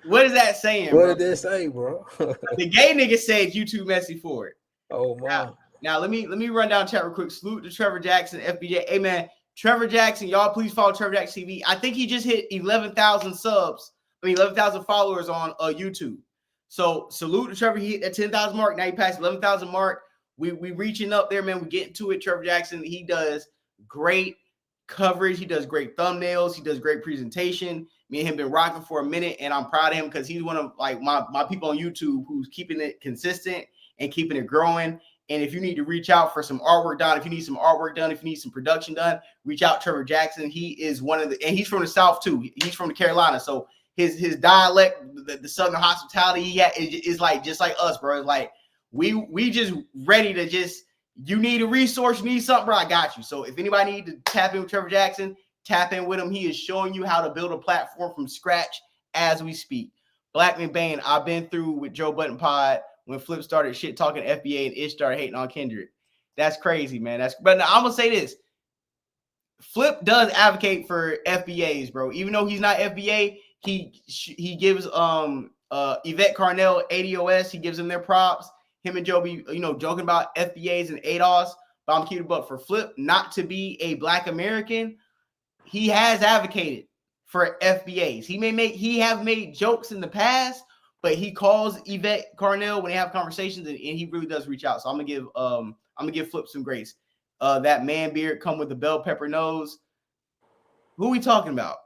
[SPEAKER 6] what is that saying?
[SPEAKER 7] What did that say, bro?
[SPEAKER 6] The gay nigga said you too messy for it.
[SPEAKER 7] Oh man.
[SPEAKER 6] Now let me run down chat real quick. Salute to Trevor Jackson, FBJ. Hey man, Trevor Jackson, y'all please follow Trevor Jackson TV. I think he just hit 11,000 followers on YouTube. So salute to Trevor. He hit that 10,000 mark. Now he passed 11,000 mark. We reaching up there, man. We getting to it. Trevor Jackson, he does great coverage. He does great thumbnails. He does great presentation. Me and him been rocking for a minute, and I'm proud of him because he's one of like my people on YouTube who's keeping it consistent and keeping it growing. And if you need to reach out for some artwork done, if you need some artwork done, if you need some production done, reach out to Trevor Jackson. He is and he's from the South too. He's from the Carolina. So his dialect, the Southern hospitality he had is like just like us, bro. It's like we just ready to you need a resource, you need something, bro, I got you. So if anybody need to tap in with Trevor Jackson, tap in with him. He is showing you how to build a platform from scratch as we speak. Blackman Bane, I've been through with Joe Budden Pod when Flip started shit talking FBA and Ish started hating on Kendrick. That's crazy, man. But now I'm gonna say this. Flip does advocate for FBAs, bro. Even though he's not FBA, he gives Yvette Carnell ADOS, he gives them their props. Him and Joe be, joking about FBAs and ADOS, but I'm keeping it up for Flip not to be a Black American. He has advocated for FBAs. He have made jokes in the past, but he calls Yvette Carnell when they have conversations, and he really does reach out. So I'm gonna give Flip some grace. That man beard come with the bell pepper nose. Who are we talking about?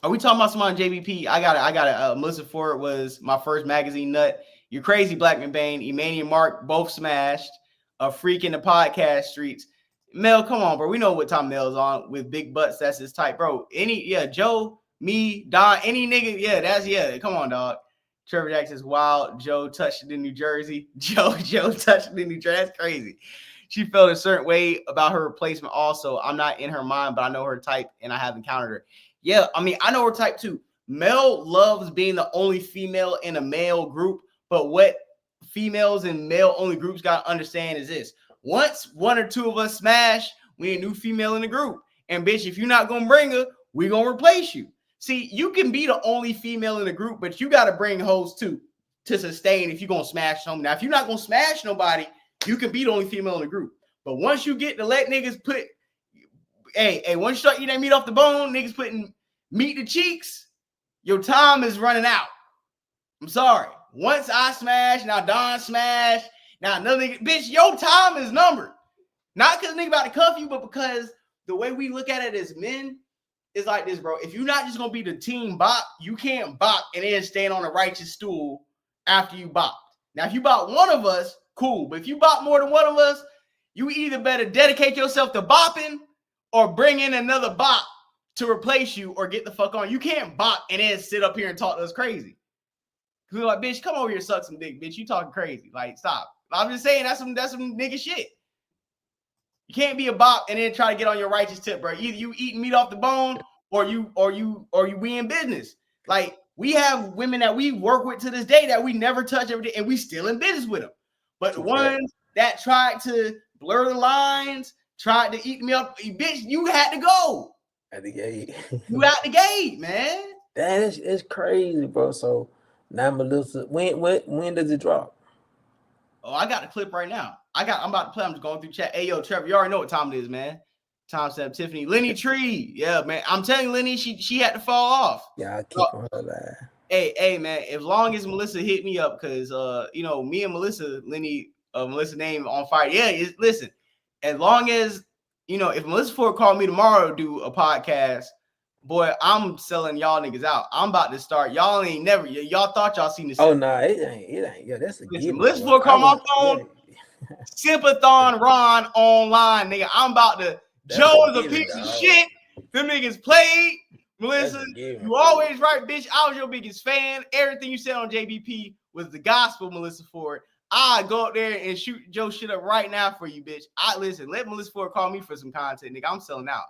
[SPEAKER 6] Are we talking about someone on JBP? I got it. Melissa Ford was my first magazine nut. You're crazy, Blackman Bane. Emmanuel and Mark both smashed. A freak in the podcast streets. Mel, come on, bro. We know what time Mel's on with big butts. That's his type, bro. Joe, me, Don, any nigga. Come on, dog. Trevor Jackson's wild. Joe touched it in New Jersey. Joe touched it in New Jersey. That's crazy. She felt a certain way about her replacement. Also, I'm not in her mind, but I know her type, and I have encountered her. Yeah, I mean, I know her type too. Mel loves being the only female in a male group, but what females in male-only groups got to understand is this. Once one or two of us smash, we need a new female in the group. And, bitch, if you're not going to bring her, we're going to replace you. See, you can be the only female in the group, but you got to bring hoes too to sustain if you're going to smash something. Now, if you're not going to smash nobody, you can be the only female in the group. But once you get to let niggas put, once you start eating that meat off the bone, niggas putting meat to cheeks, your time is running out. I'm sorry. Once I smash, now Don smash, now another nigga, bitch, your time is numbered. Not because nigga about to cuff you, but because the way we look at it as men is like this, bro. If you're not just going to be the team bop, you can't bop and then stand on a righteous stool after you bop. Now, if you bop one of us, cool. But if you bop more than one of us, you either better dedicate yourself to bopping or bring in another bop to replace you or get the fuck on. You can't bop and then sit up here and talk to us crazy. Because we're like, bitch, come over here, suck some dick, bitch. You talking crazy. Like, stop. I'm just saying that's some nigga shit. You can't be a bop and then try to get on your righteous tip, bro. Either you eating meat off the bone or we in business. Like, We have women that we work with to this day that we never touch every day, and we still in business with them. But the ones that tried to blur the lines, tried to eat me up, bitch, you had to go.
[SPEAKER 7] At the gate.
[SPEAKER 6] You out the gate, man.
[SPEAKER 7] That is crazy, bro. So now Melissa, when does it drop?
[SPEAKER 6] Oh, I got the clip right now. I'm about to play. I'm just going through chat. Hey, yo, Trevor, you already know what time it is, man. Time step Tiffany. Lenny Tree. Yeah, man. I'm telling you, Lenny, she had to fall off.
[SPEAKER 7] Yeah, I keep on her alive.
[SPEAKER 6] Hey, man, as long as Melissa hit me up, because me and Melissa, Lenny, Melissa name on fire. Yeah, listen, as long as if Melissa Ford called me tomorrow to do a podcast, boy, I'm selling y'all niggas out. I'm about to start. Y'all ain't never. Y'all thought y'all seen this.
[SPEAKER 7] Oh no, it ain't. Yeah, that's a given.
[SPEAKER 6] Melissa Ford call my phone. Sympathon Ron online, nigga. I'm about to. Joe is a piece of shit. Them niggas played. Melissa, you always right, bitch. I was your biggest fan. Everything you said on JBP was the gospel, Melissa Ford. I go up there and shoot Joe shit up right now for you, bitch. Listen, let Melissa Ford call me for some content, nigga. I'm selling out.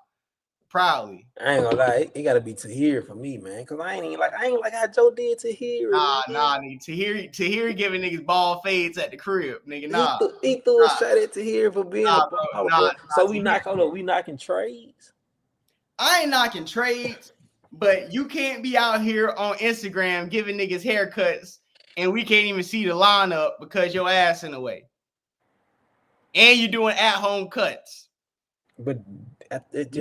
[SPEAKER 6] Proudly.
[SPEAKER 7] I ain't gonna lie, it gotta be Tahir for me, man. Cause I ain't like how Joe did Tahir.
[SPEAKER 6] Nah, nigga. Tahir giving niggas ball fades at the crib, nigga. Nah.
[SPEAKER 7] He threw a shot at Tahir for being a ball. So we knocking trades.
[SPEAKER 6] I ain't knocking trades, but you can't be out here on Instagram giving niggas haircuts and we can't even see the lineup because your ass in the way. And you're doing at-home cuts.
[SPEAKER 7] But just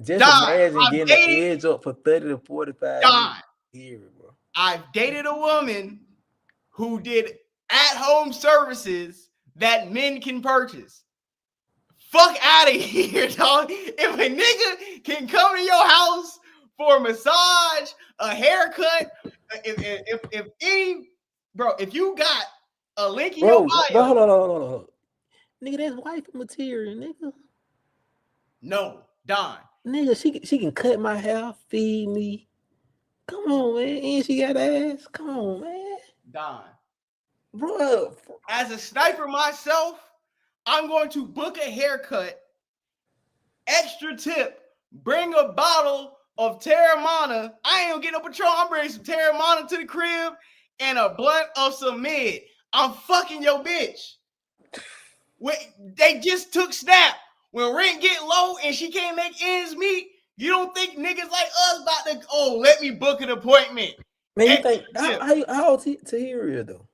[SPEAKER 6] imagine
[SPEAKER 7] getting the edge up for 30 to 45 years, bro.
[SPEAKER 6] I've dated a woman who did at-home services that men can purchase. Fuck out of here, dog. If a nigga can come to your house for a massage, a haircut, if you got a link in your bio.
[SPEAKER 7] Hold on. Nigga, that's wife material, nigga.
[SPEAKER 6] No, Don.
[SPEAKER 7] Nigga, she can cut my hair, feed me. Come on, man. And she got ass. Come on, man.
[SPEAKER 6] Don.
[SPEAKER 7] Bro.
[SPEAKER 6] As a sniper myself, I'm going to book a haircut. Extra tip. Bring a bottle of Terramana. I ain't gonna get no Patron. I'm bringing some Terramana to the crib and a blunt of some mid. I'm fucking your bitch. They just took Snap. When rent get low and she can't make ends meet, you don't think niggas like us about to, let me book an appointment.
[SPEAKER 7] Man, you think, how old Tahir though?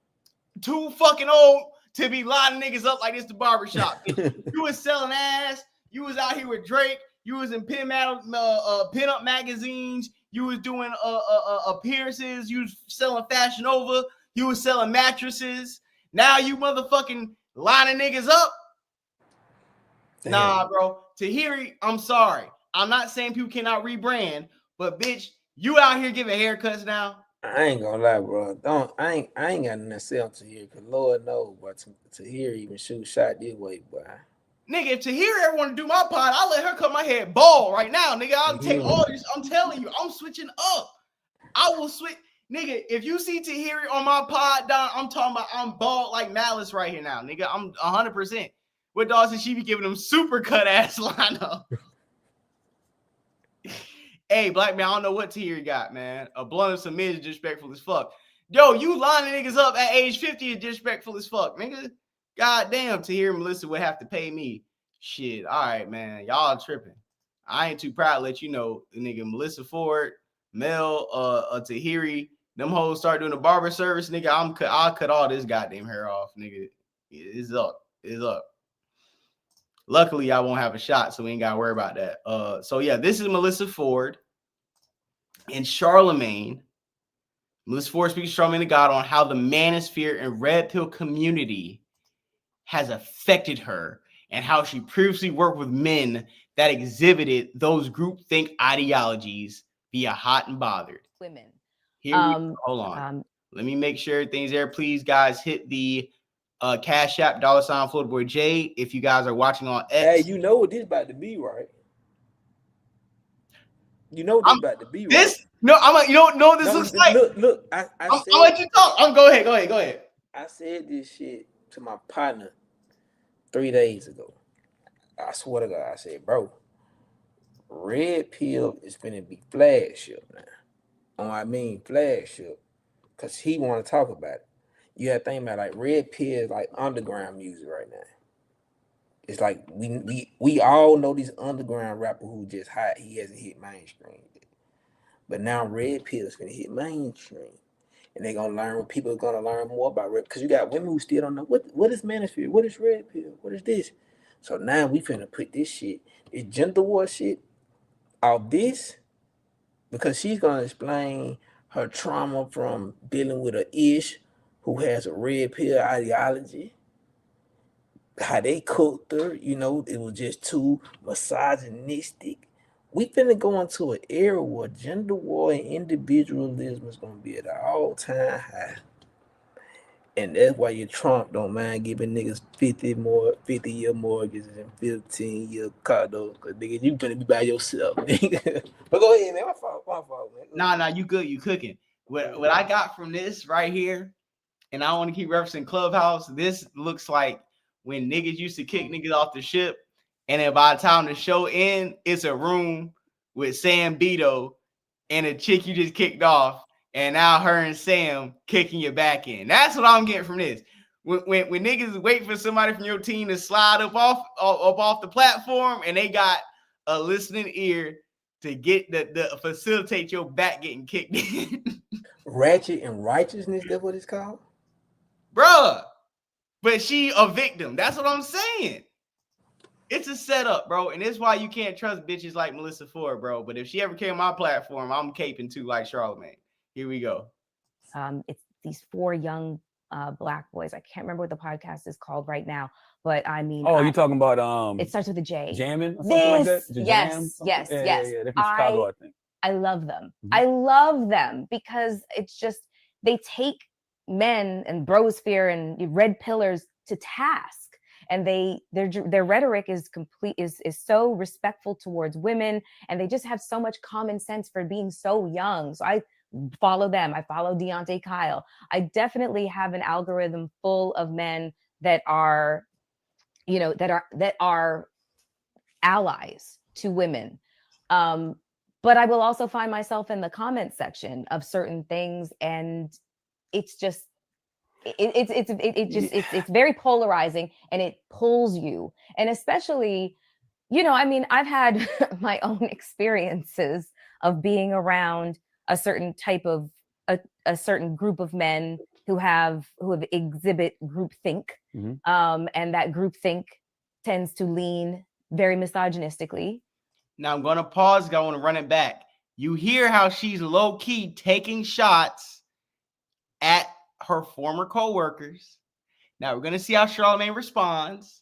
[SPEAKER 6] Too fucking old to be lining niggas up like this the barbershop. You was selling ass. You was out here with Drake. You was in pin-up magazines. You was doing appearances. You was selling Fashion Nova. You was selling mattresses. Now you motherfucking lining niggas up. Damn. Nah, bro. Tahiri, I'm sorry. I'm not saying people cannot rebrand, but bitch, you out here giving haircuts now.
[SPEAKER 7] I ain't gonna lie, bro. I ain't got nothing to say on Tahir, because Lord knows, but Tahir even shoot shot this way, boy.
[SPEAKER 6] Nigga, if Tahir ever want to do my pod, I'll let her cut my head bald right now, nigga. I'll take all this. I'm telling you, I'm switching up. I will switch. Nigga, if you see Tahiri on my pod, Don, I'm talking about I'm bald like Malice right here now, nigga. I'm 100%. What Dawson, she be giving them super cut ass lineup. Hey, black man, I don't know what Tahiri got, man. A blunt of some mid is disrespectful as fuck. Yo, you lining niggas up at age 50 is disrespectful as fuck, nigga. God damn, Tahiri and Melissa would have to pay me. Shit, all right, man. Y'all tripping. I ain't too proud to let you know, the nigga Melissa Ford, Mel, Tahiri, them hoes start doing a barber service, nigga. I'll cut all this goddamn hair off, nigga. It's up. It's up. Luckily, I won't have a shot, so we ain't got to worry about that. So, yeah, this is Melissa Ford and Charlemagne. Melissa Ford speaks to Charlemagne the God on how the manosphere and red pill community has affected her and how she previously worked with men that exhibited those groupthink ideologies via Hot and Bothered.
[SPEAKER 2] Women.
[SPEAKER 6] Hold on. Let me make sure everything's there. Please, guys, hit the Cash App, $ Florida Boy J. If you guys are watching on X.
[SPEAKER 7] Hey, you know what this about to be, right? You know what this about to be, right?
[SPEAKER 6] This? No, I'm like, you don't know what this looks like.
[SPEAKER 7] Look, I'll
[SPEAKER 6] let you talk. Go ahead.
[SPEAKER 7] I said this shit to my partner 3 days ago. I swear to God, I said, bro, red pill is finna be flagship now. on flagship, because he want to talk about it. You have to think about like Red Pill is like underground music right now. It's like we all know this underground rapper who just hot. He hasn't hit mainstream yet. But now Red Pill is gonna hit mainstream. And they're gonna learn what people are gonna learn more about Red, because you got women who still don't know what is manosphere, what is Red Pill, what is this? So now we finna put this shit, this gender war shit, out this, because she's gonna explain her trauma from dealing with a ish who has a red pill ideology, how they cooked her, it was just too misogynistic. We finna go into an era where gender war and individualism is gonna be at an all-time high. And that's why your Trump don't mind giving niggas 50-year mortgages and 15-year condos. Cause nigga, you finna be by yourself, nigga. But go ahead, man. My fault, man.
[SPEAKER 6] Nah, you good, you cooking. What I got from this right here, and I want to keep referencing Clubhouse, this looks like when niggas used to kick niggas off the ship, and then by the time the show ends, it's a room with Sam Beto and a chick you just kicked off, and now her and Sam kicking you back in. That's what I'm getting from this. When niggas wait for somebody from your team to slide up off the platform, and they got a listening ear to get the facilitate your back getting kicked in.
[SPEAKER 7] Ratchet and righteousness, that's what it's called?
[SPEAKER 6] Bruh. But she a victim. That's what I'm saying. It's a setup, bro. And it's why you can't trust bitches like Melissa Ford, bro. But if she ever came on my platform, I'm caping too like Charlemagne. Here we go.
[SPEAKER 2] It's these 4 young Black boys. I can't remember what the podcast is called right now, but I mean,
[SPEAKER 10] you talking about
[SPEAKER 2] it starts with a J.
[SPEAKER 10] Jamming or something like that?
[SPEAKER 2] Yes.
[SPEAKER 10] Yeah, they're from Chicago, I think.
[SPEAKER 2] I love them.
[SPEAKER 10] Mm-hmm.
[SPEAKER 2] I love them because it's just they take men and brosphere and red pillars to task, and their rhetoric is so respectful towards women, and they just have so much common sense for being so young. So I follow them. I follow Deontay Kyle. I definitely have an algorithm full of men that are, that are allies to women. But I will also find myself in the comment section of certain things, and it's just it's very polarizing, and it pulls you. And especially, I've had my own experiences of being around a certain type of a certain group of men who exhibit groupthink, and that groupthink tends to lean very misogynistically.
[SPEAKER 6] Now I'm going to pause because I want to run it back. You hear how she's low-key taking shots at her former co-workers. Now we're going to see how Charlemagne responds,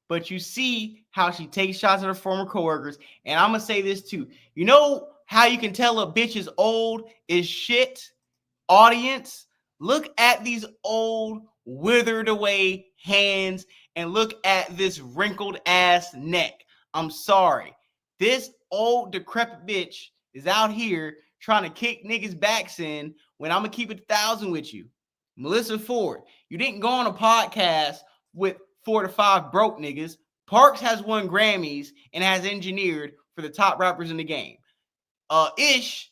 [SPEAKER 6] but you see how she takes shots at her former co-workers. And I'm going to say this too. You know how you can tell a bitch is old is shit? Audience, look at these old, withered away hands and look at this wrinkled ass neck. I'm sorry. This old, decrepit bitch is out here trying to kick niggas' backs in when I'm going to keep it 1,000 with you. Melissa Ford, you didn't go on a podcast with 4 to 5 broke niggas. Parks has won Grammys and has engineered for the top rappers in the game. Ish,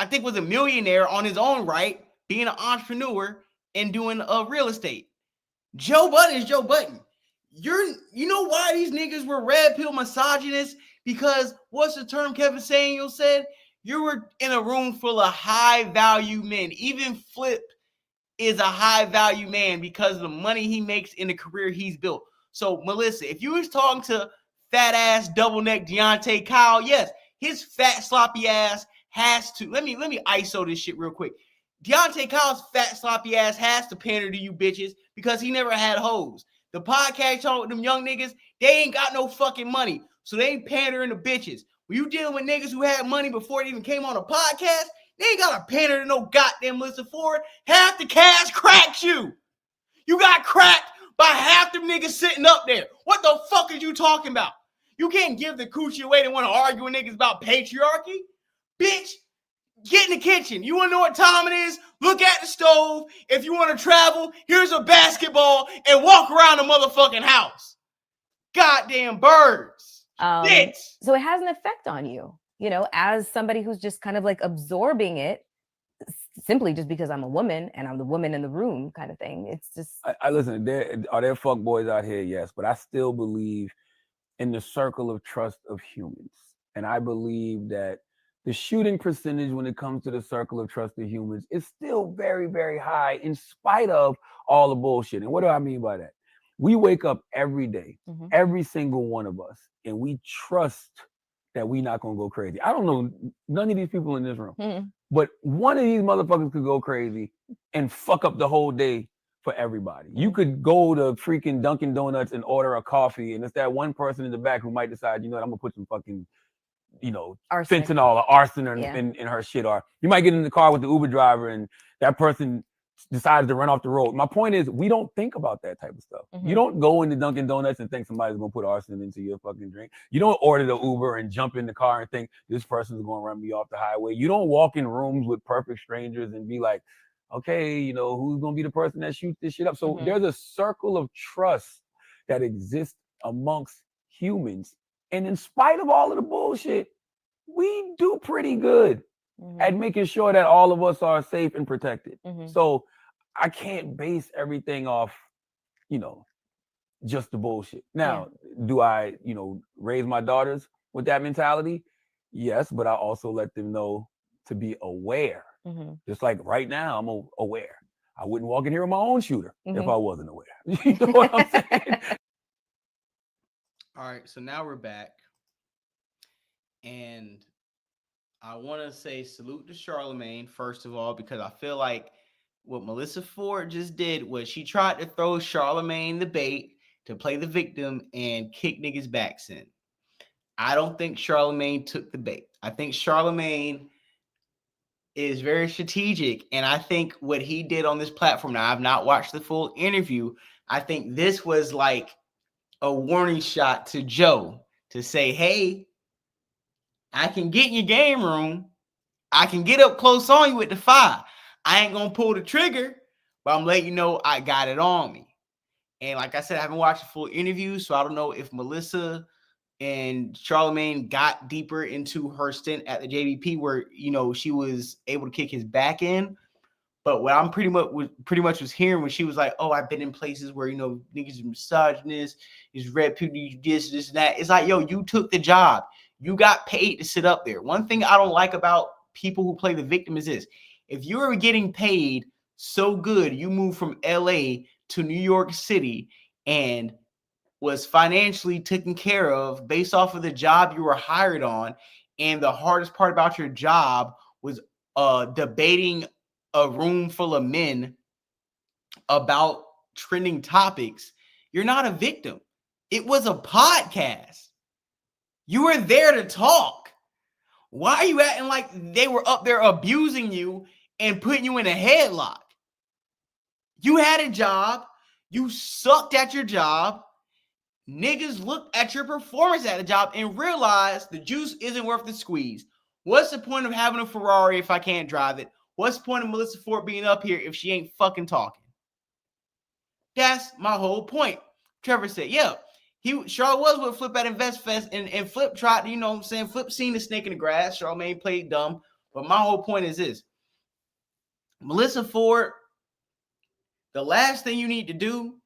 [SPEAKER 6] I think, was a millionaire on his own right, being an entrepreneur and doing real estate. Joe Budden is Joe Budden. You know why these niggas were red pill misogynists? Because what's the term Kevin Samuel said? You were in a room full of high value men. Even Flip is a high value man because of the money he makes in the career he's built. So Melissa, if you was talking to fat ass double neck Deontay Kyle, yes, his fat sloppy ass has to. Let me ISO this shit real quick. Deontay Kyle's fat sloppy ass has to pander to you bitches because he never had hoes. The podcast talking with them young niggas, they ain't got no fucking money. So they ain't pandering to bitches. When you dealing with niggas who had money before they even came on a podcast, they ain't got to pander to no goddamn Melissa Ford. Half the cash cracked you. You got cracked by half them niggas sitting up there. What the fuck are you talking about? You can't give the coochie away and want to argue with niggas about patriarchy. Bitch, get in the kitchen. You want to know what time it is? Look at the stove. If you want to travel, here's a basketball and walk around the motherfucking house. Goddamn birds.
[SPEAKER 2] So it has an effect on you. as somebody who's just kind of like absorbing it simply just because I'm a woman and I'm the woman in the room kind of thing. It's just.
[SPEAKER 10] I listen, are there fuck boys out here? Yes, but I still believe in the circle of trust of humans. And I believe that the shooting percentage when it comes to the circle of trust of humans is still very, very high in spite of all the bullshit. And what do I mean by that? We wake up every day, every single one of us, and we trust that we're not going to go crazy. I don't know none of these people in this room, but one of these motherfuckers could go crazy and fuck up the whole day for everybody. You could go to freaking Dunkin' Donuts and order a coffee, and it's that one person in the back who might decide, I'm gonna put some fucking, fentanyl or arson in her shit. Or you might get in the car with the Uber driver and that person decides to run off the road. My point is, we don't think about that type of stuff. You don't go into Dunkin' Donuts and think somebody's gonna put arson into your fucking drink. You don't order the Uber and jump in the car and think this person's gonna run me off the highway. You don't walk in rooms with perfect strangers and be like, okay, who's going to be the person that shoots this shit up? So there's a circle of trust that exists amongst humans. And in spite of all of the bullshit, we do pretty good at making sure that all of us are safe and protected. So I can't base everything off, just the bullshit. Now, do I, raise my daughters with that mentality? Yes, but I also let them know to be aware. Just like right now, I'm aware. I wouldn't walk in here with my own shooter if I wasn't aware. You know what I'm saying?
[SPEAKER 6] All right, so now we're back. And I want to say salute to Charlemagne, first of all, because I feel like what Melissa Ford just did was she tried to throw Charlemagne the bait to play the victim and kick niggas' backs in. I don't think Charlemagne took the bait. I think Charlemagne is very strategic, and I think what he did on this platform, now I've not watched the full interview, I think this was like a warning shot to Joe to say, hey, I can get in your game room, I can get up close on you with the fire. I ain't gonna pull the trigger, but I'm letting you know I got it on me. And like I said, I haven't watched the full interview, so I don't know if Melissa and Charlemagne got deeper into her stint at the JBP where, she was able to kick his back in. But what I'm pretty much was hearing when she was like, oh, I've been in places where, niggas are misogynist, is red people, you this, and that. It's like, yo, you took the job. You got paid to sit up there. One thing I don't like about people who play the victim is this. If you are getting paid so good, you move from LA to New York City and was financially taken care of based off of the job you were hired on, and the hardest part about your job was debating a room full of men about trending topics, you're not a victim. It was a podcast. You were there to talk. Why are you acting like they were up there abusing you and putting you in a headlock? You had a job. You sucked at your job. Niggas looked at your performance at the job and realized the juice isn't worth the squeeze. What's the point of having a Ferrari if I can't drive it? What's the point of Melissa Ford being up here if she ain't fucking talking? That's my whole point. Trevor said, yeah, Charlotte was with Flip at Invest Fest, and Flip tried to, Flip seen the snake in the grass. Charlemagne played dumb. But my whole point is this. Melissa Ford, the last thing you need to do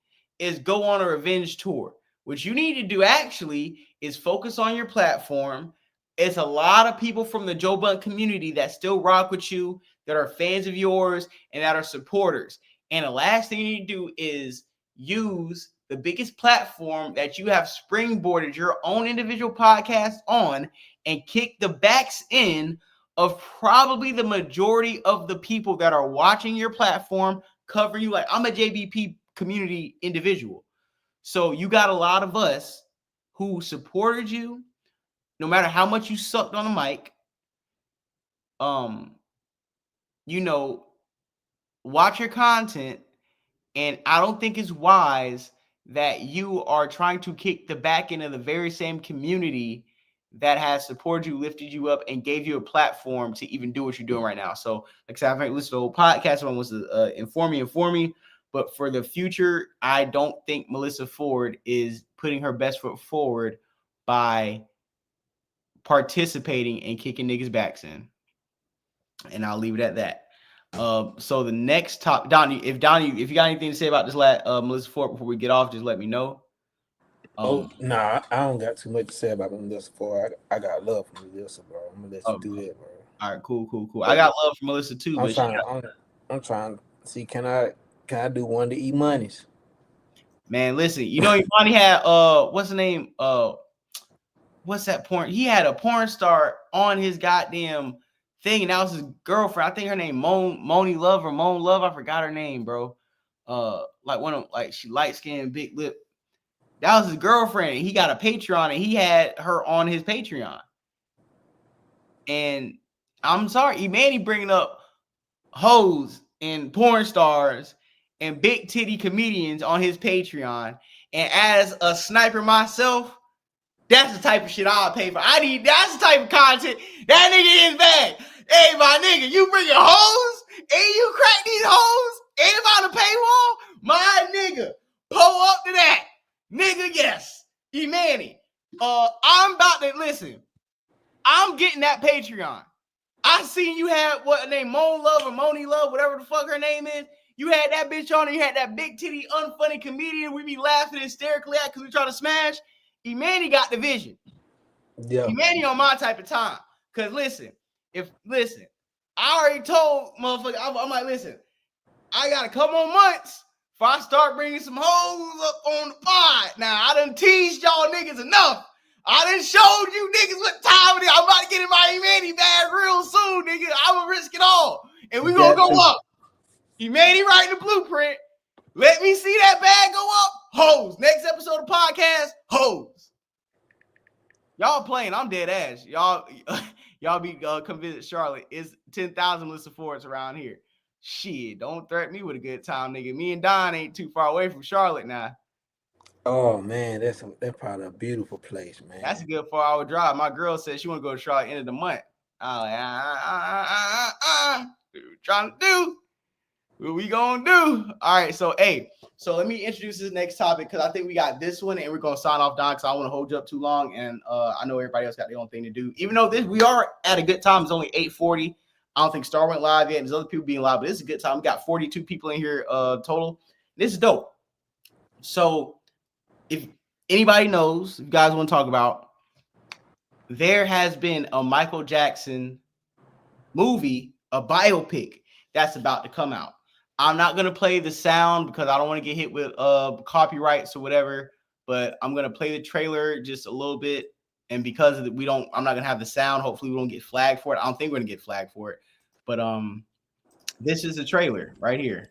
[SPEAKER 6] is go on a revenge tour. What you need to do actually is focus on your platform. It's a lot of people from the Joe Budden community that still rock with you, that are fans of yours, and that are supporters. And the last thing you need to do is use the biggest platform that you have springboarded your own individual podcast on and kick the backs in of probably the majority of the people that are watching your platform, covering you. Like, I'm a JBP community individual. So you got a lot of us who supported you, no matter how much you sucked on the mic. Watch your content, and I don't think it's wise that you are trying to kick the back end of the very same community that has supported you, lifted you up, and gave you a platform to even do what you're doing right now. So, like I said, I haven't listened to the whole podcast. Someone wants to inform me. But for the future, I don't think Melissa Ford is putting her best foot forward by participating in kicking niggas' backs in. And I'll leave it at that. So the next topic, Donnie, if you got anything to say about this Melissa Ford before we get off, just let me know.
[SPEAKER 7] Nah, I don't got too much to say about Melissa Ford. I got love for Melissa, bro. I'm gonna let you do that, bro.
[SPEAKER 6] All right, cool. I got love for Melissa too.
[SPEAKER 7] I'm trying to see, can I do one to eat monies?
[SPEAKER 6] Man, listen, you know, Imani had what's the name? What's that porn? He had a porn star on his goddamn thing, and that was his girlfriend. I think her name Moan Love. I forgot her name, bro. She light skinned, big lip. That was his girlfriend. He got a Patreon, and he had her on his Patreon. And I'm sorry, Imani bringing up hoes and porn stars and big titty comedians on his Patreon. And as a sniper myself, that's the type of shit I'll pay for. That's the type of content that nigga is bad. Hey, my nigga, you bringing hoes and you crack these hoes and about a paywall? My nigga, pull up to that. Nigga, yes. Imani. I'm about to listen. I'm getting that Patreon. I seen you had what her name, Moan Love or Moni Love, whatever the fuck her name is. You had that bitch on and you had that big titty, unfunny comedian we be laughing hysterically at because we try to smash. Imani got the vision. Yeah. Imani on my type of time. Cause listen, I already told motherfucker, I'm like, listen, I got a couple more months before I start bringing some hoes up on the pod. Now I done teased y'all niggas enough. I done showed you niggas what time it is. I'm about to get in my Imani bag real soon, nigga. I'm gonna risk it all. And we gonna go up. Imani writing the blueprint. Let me see that bag go up. Hoes. Next episode of podcast, hoes. Y'all playing. I'm dead ass. Y'all be come visit Charlotte. It's 10,000 Melissa Fords around here. Shit, don't threaten me with a good time, nigga. Me and Don ain't too far away from Charlotte now.
[SPEAKER 7] Oh man, that's probably a beautiful place, man.
[SPEAKER 6] That's a good 4-hour drive. My girl said she want to go to Charlotte end of the month. I'm like, what we trying to do? What we gonna do? All right, so let me introduce this next topic because I think we got this one and we're gonna sign off, Don, because I don't want to hold you up too long, and I know everybody else got their own thing to do. Even though we are at a good time, it's only 8:40. I don't think Star went live yet, and there's other people being live, but this is a good time. We got 42 people in here total. This is dope. So if anybody knows, if you guys want to talk about, there has been a Michael Jackson movie, a biopic that's about to come out. I'm not going to play the sound because I don't want to get hit with copyrights or whatever, but I'm going to play the trailer just a little bit. And because of I'm not going to have the sound. Hopefully we don't get flagged for it. I don't think we're going to get flagged for it, but this is the trailer right here.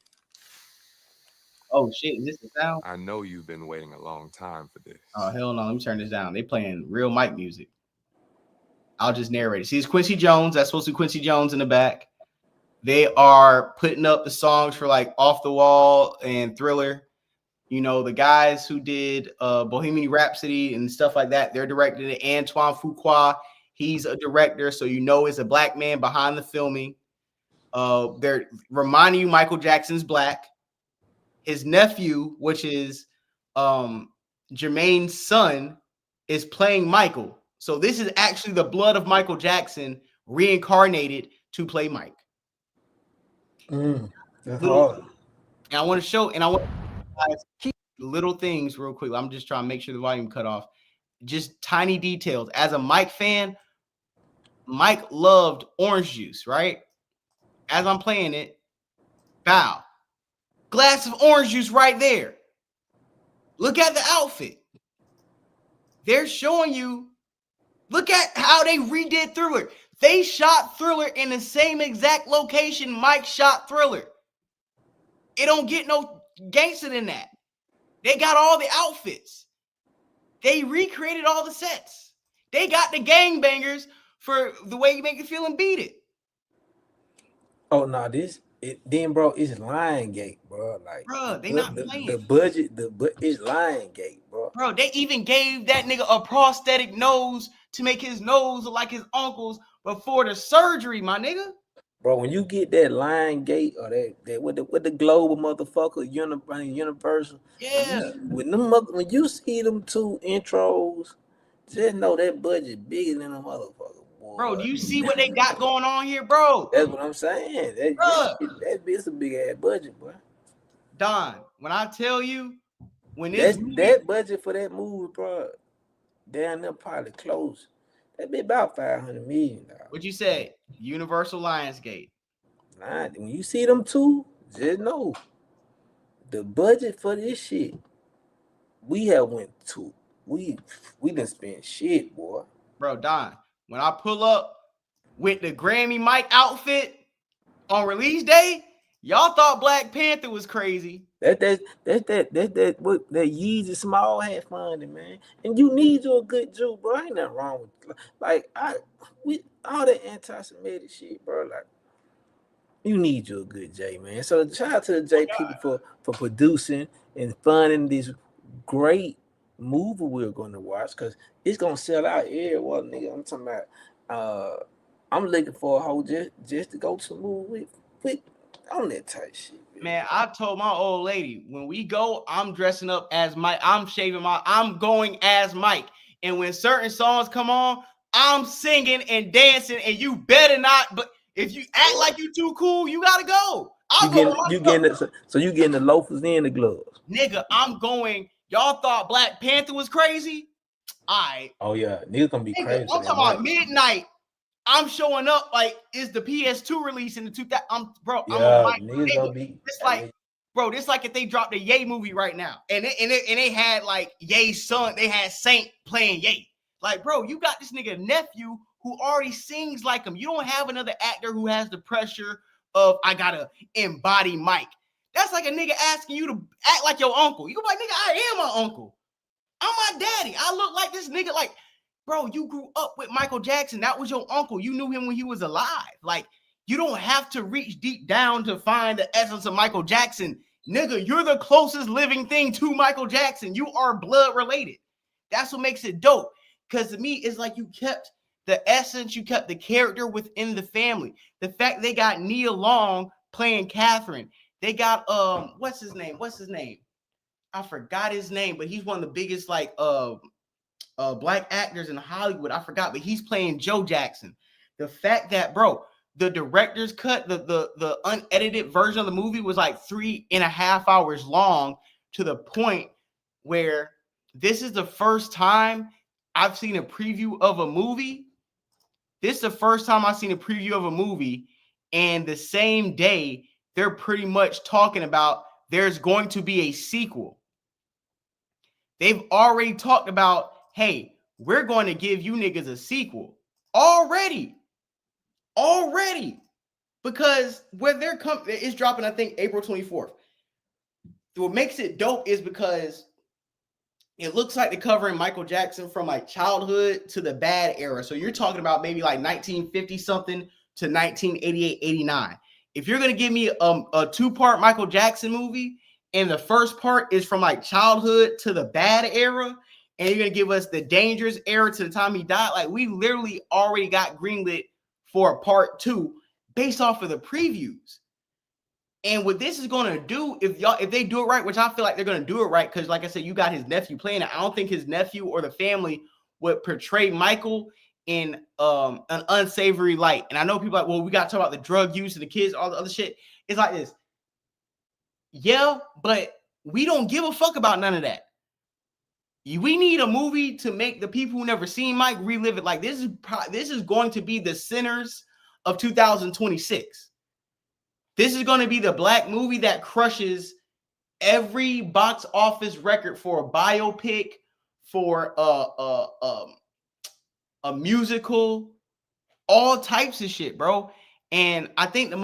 [SPEAKER 6] Oh shit, is this the sound?
[SPEAKER 11] I know you've been waiting a long time for this.
[SPEAKER 6] Oh hell no, let me turn this down. They playing real mic music. I'll just narrate it. See, it's Quincy Jones. That's supposed to be Quincy Jones in the back. They are putting up the songs for like Off the Wall and Thriller. You know, the guys who did Bohemian Rhapsody and stuff like that, they're directing it. Antoine Fuqua, he's a director, so you know it's a black man behind the filming. They're reminding you Michael Jackson's black. His nephew, which is Jermaine's son, is playing Michael. So this is actually the blood of Michael Jackson reincarnated to play Mike.
[SPEAKER 7] That's hard.
[SPEAKER 6] And I want to show, and I want to keep little things real quick. I'm just trying to make sure the volume cut off. Just tiny details. As a Mike fan, Mike loved orange juice, right? As I'm playing it, bow. Glass of orange juice right there. Look at the outfit. They're showing you, look at how they redid Thriller. They shot Thriller in the same exact location Mike shot Thriller. It don't get no gangster than that. They got all the outfits. They recreated all the sets. They got the gangbangers for The Way You Make It Feel and Beat It.
[SPEAKER 7] Oh no, bro, it's Lionsgate, bro. Like,
[SPEAKER 6] bro, they not playing.
[SPEAKER 7] The budget, it's Lionsgate, bro.
[SPEAKER 6] Bro, they even gave that nigga a prosthetic nose to make his nose look like his uncle's before the surgery, my nigga.
[SPEAKER 7] Bro, when you get that Lionsgate or that with the global motherfucker, Universal,
[SPEAKER 6] yeah.
[SPEAKER 7] When you see them two intros Just know that budget bigger than a motherfucker, boy.
[SPEAKER 6] Bro, do you see what they got going on here, bro?
[SPEAKER 7] That's what I'm saying. That's a big ass budget, boy.
[SPEAKER 6] Don, when I tell you, when this
[SPEAKER 7] that budget for that movie, bro, damn near probably close. That be about $500 million.
[SPEAKER 6] What you said? Universal Lionsgate.
[SPEAKER 7] Nah, when you see them two, just know the budget for this shit. We have went to. We done spent shit, boy.
[SPEAKER 6] Bro, Don, when I pull up with the Grammy Mike outfit on release day, y'all thought Black Panther was crazy.
[SPEAKER 7] What that Yeezy Small had funding, man. And you need you a good Jew, bro. Ain't nothing wrong with all that anti-Semitic shit, bro. Like, you need you a good J, man. So shout out to the J people for producing and funding this great movie we're going to watch, because it's gonna sell out everywhere, nigga. I'm talking about. I'm looking for a hoe just to go to the movie with on that type shit.
[SPEAKER 6] Man, I told my old lady, when we go, I'm dressing up as Mike. I'm going as Mike. And when certain songs come on, I'm singing and dancing, and you better not. But if you act like you too cool, you gotta go. You getting
[SPEAKER 7] the loafers and the gloves.
[SPEAKER 6] Nigga, I'm going. Y'all thought Black Panther was crazy? All right.
[SPEAKER 7] Oh yeah, niggas gonna be crazy.
[SPEAKER 6] I'm talking about midnight. I'm showing up like it's the PS2 release in the 2000. Niggas gonna be. It's like, bro, this like if they dropped a Ye movie right now, and they had like Ye's son, they had Saint playing Ye. Like, bro, you got this nigga nephew who already sings like him. You don't have another actor who has the pressure of I gotta embody Mike. That's like a nigga asking you to act like your uncle. You be like, nigga, I am my uncle. I'm my daddy. I look like this nigga. Like, bro, you grew up with Michael Jackson. That was your uncle. You knew him when he was alive. Like, you don't have to reach deep down to find the essence of Michael Jackson. Nigga, you're the closest living thing to Michael Jackson. You are blood related. That's what makes it dope. Because to me, it's like you kept the essence, you kept the character within the family. The fact they got Nia Long playing Catherine. They got what's his name? I forgot his name, but he's one of the biggest like black actors in Hollywood. I forgot, but he's playing Joe Jackson. The fact that, bro, the director's cut, the unedited version of the movie was like 3.5 hours long, to the point where this is the first time I've seen a preview of a movie. This is the first time I've seen a preview of a movie, and the same day they're pretty much talking about there's going to be a sequel. They've already talked about, hey, we're going to give you niggas a sequel already. Because where they're coming, it's dropping, I think, April 24th. What makes it dope is because it looks like they're covering Michael Jackson from like childhood to the bad era. So you're talking about maybe like 1950 something to 1988, 89. If you're going to give me a two-part Michael Jackson movie, and the first part is from like childhood to the bad era, and you're going to give us the dangerous era to the time he died, like we literally already got greenlit for a part 2 based off of the previews. And what this is going to do, if they do it right, which I feel like they're going to do it right, because like I said, you got his nephew playing it. I don't think his nephew or the family would portray Michael in an unsavory light. And I know people are like, well, we got to talk about the drug use and the kids, all the other shit. It's like this. Yeah, but we don't give a fuck about none of that. We need a movie to make the people who never seen Mike relive it. Like this is going to be the sinners of 2026. This is going to be the black movie that crushes every box office record for a biopic, for a musical, all types of shit, bro. And I think the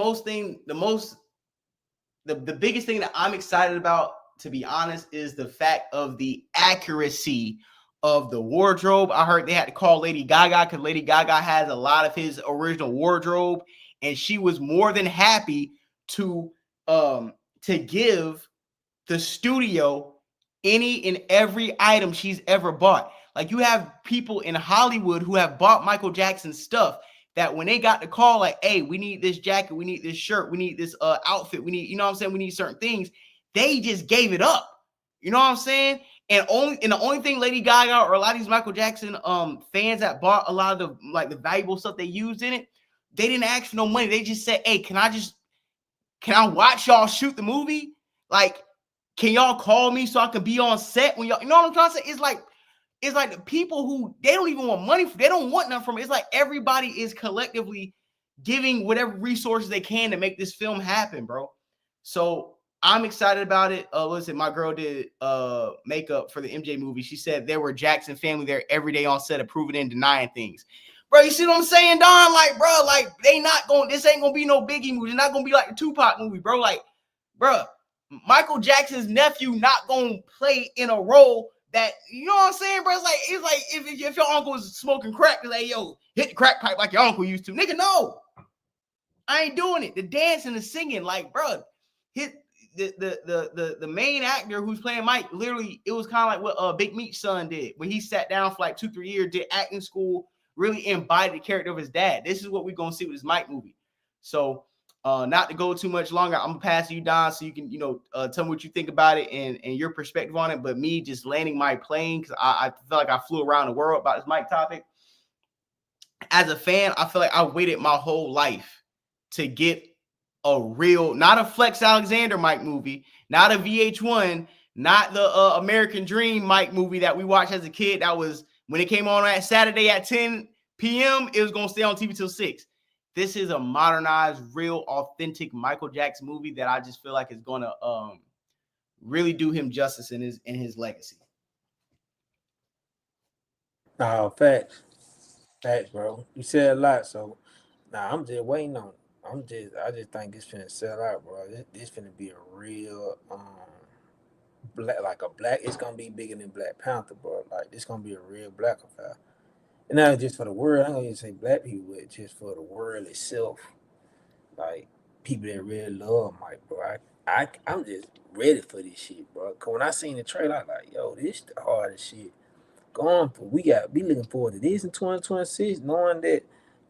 [SPEAKER 6] biggest thing that I'm excited about, to be honest, is the fact of the accuracy of the wardrobe. I heard they had to call Lady Gaga because Lady Gaga has a lot of his original wardrobe, and she was more than happy to give the studio any and every item she's ever bought. Like, you have people in Hollywood who have bought Michael Jackson stuff that when they got the call, like, hey, we need this jacket, we need this shirt, we need this outfit, we need, you know what I'm saying, we need certain things, they just gave it up. You know what I'm saying? And the only thing Lady Gaga or a lot of these Michael Jackson fans that bought a lot of the valuable stuff they used in it, they didn't ask for no money. They just said, hey, can I watch y'all shoot the movie? Like, can y'all call me so I can be on set when y'all, you know what I'm trying to say? It's like the people who they don't even want money for, they don't want nothing from it. It's like everybody is collectively giving whatever resources they can to make this film happen, bro. So I'm excited about it. Listen, my girl did makeup for the MJ movie. She said there were Jackson family there every day on set, approving and denying things. Bro, you see what I'm saying, Don? Like, bro, like this ain't gonna be no Biggie movie. It's not gonna be like the Tupac movie, bro. Like, bro, Michael Jackson's nephew not gonna play in a role that, you know what I'm saying, bro? It's like if your uncle was smoking crack, it's like, yo, hit the crack pipe like your uncle used to. Nigga, no. I ain't doing it. The dancing, the singing, like, bro, the main actor who's playing Mike, literally, it was kind of like what Big Meech's son did when he sat down for like 2-3 years, did acting school, really embodied the character of his dad. This is what we're gonna see with this Mike movie. So not to go too much longer, I'm gonna pass to you, Don, so you can tell me what you think about it and your perspective on it. But me just landing my plane, because I feel like I flew around the world about this Mike topic. As a fan, I feel like I waited my whole life to get a real, not a Flex Alexander Mike movie, not a VH1, not the American Dream Mike movie that we watched as a kid. That was when it came on at Saturday at 10 p.m. It was gonna stay on TV till 6. This is a modernized, real, authentic Michael Jackson movie that I just feel like is gonna really do him justice in his legacy.
[SPEAKER 7] No, facts, bro. You said a lot, so I'm just waiting on it. I just think it's finna sell out, bro. This finna be a real black. It's gonna be bigger than Black Panther, bro. Like, this gonna be a real black affair. And not just for the world. I'm gonna even say black people, but just for the world itself. Like, people that really love Mike, bro. I'm just ready for this shit, bro. Cause when I seen the trailer, I was like, yo, this the hardest shit going for. We looking forward to this in 2026, knowing that,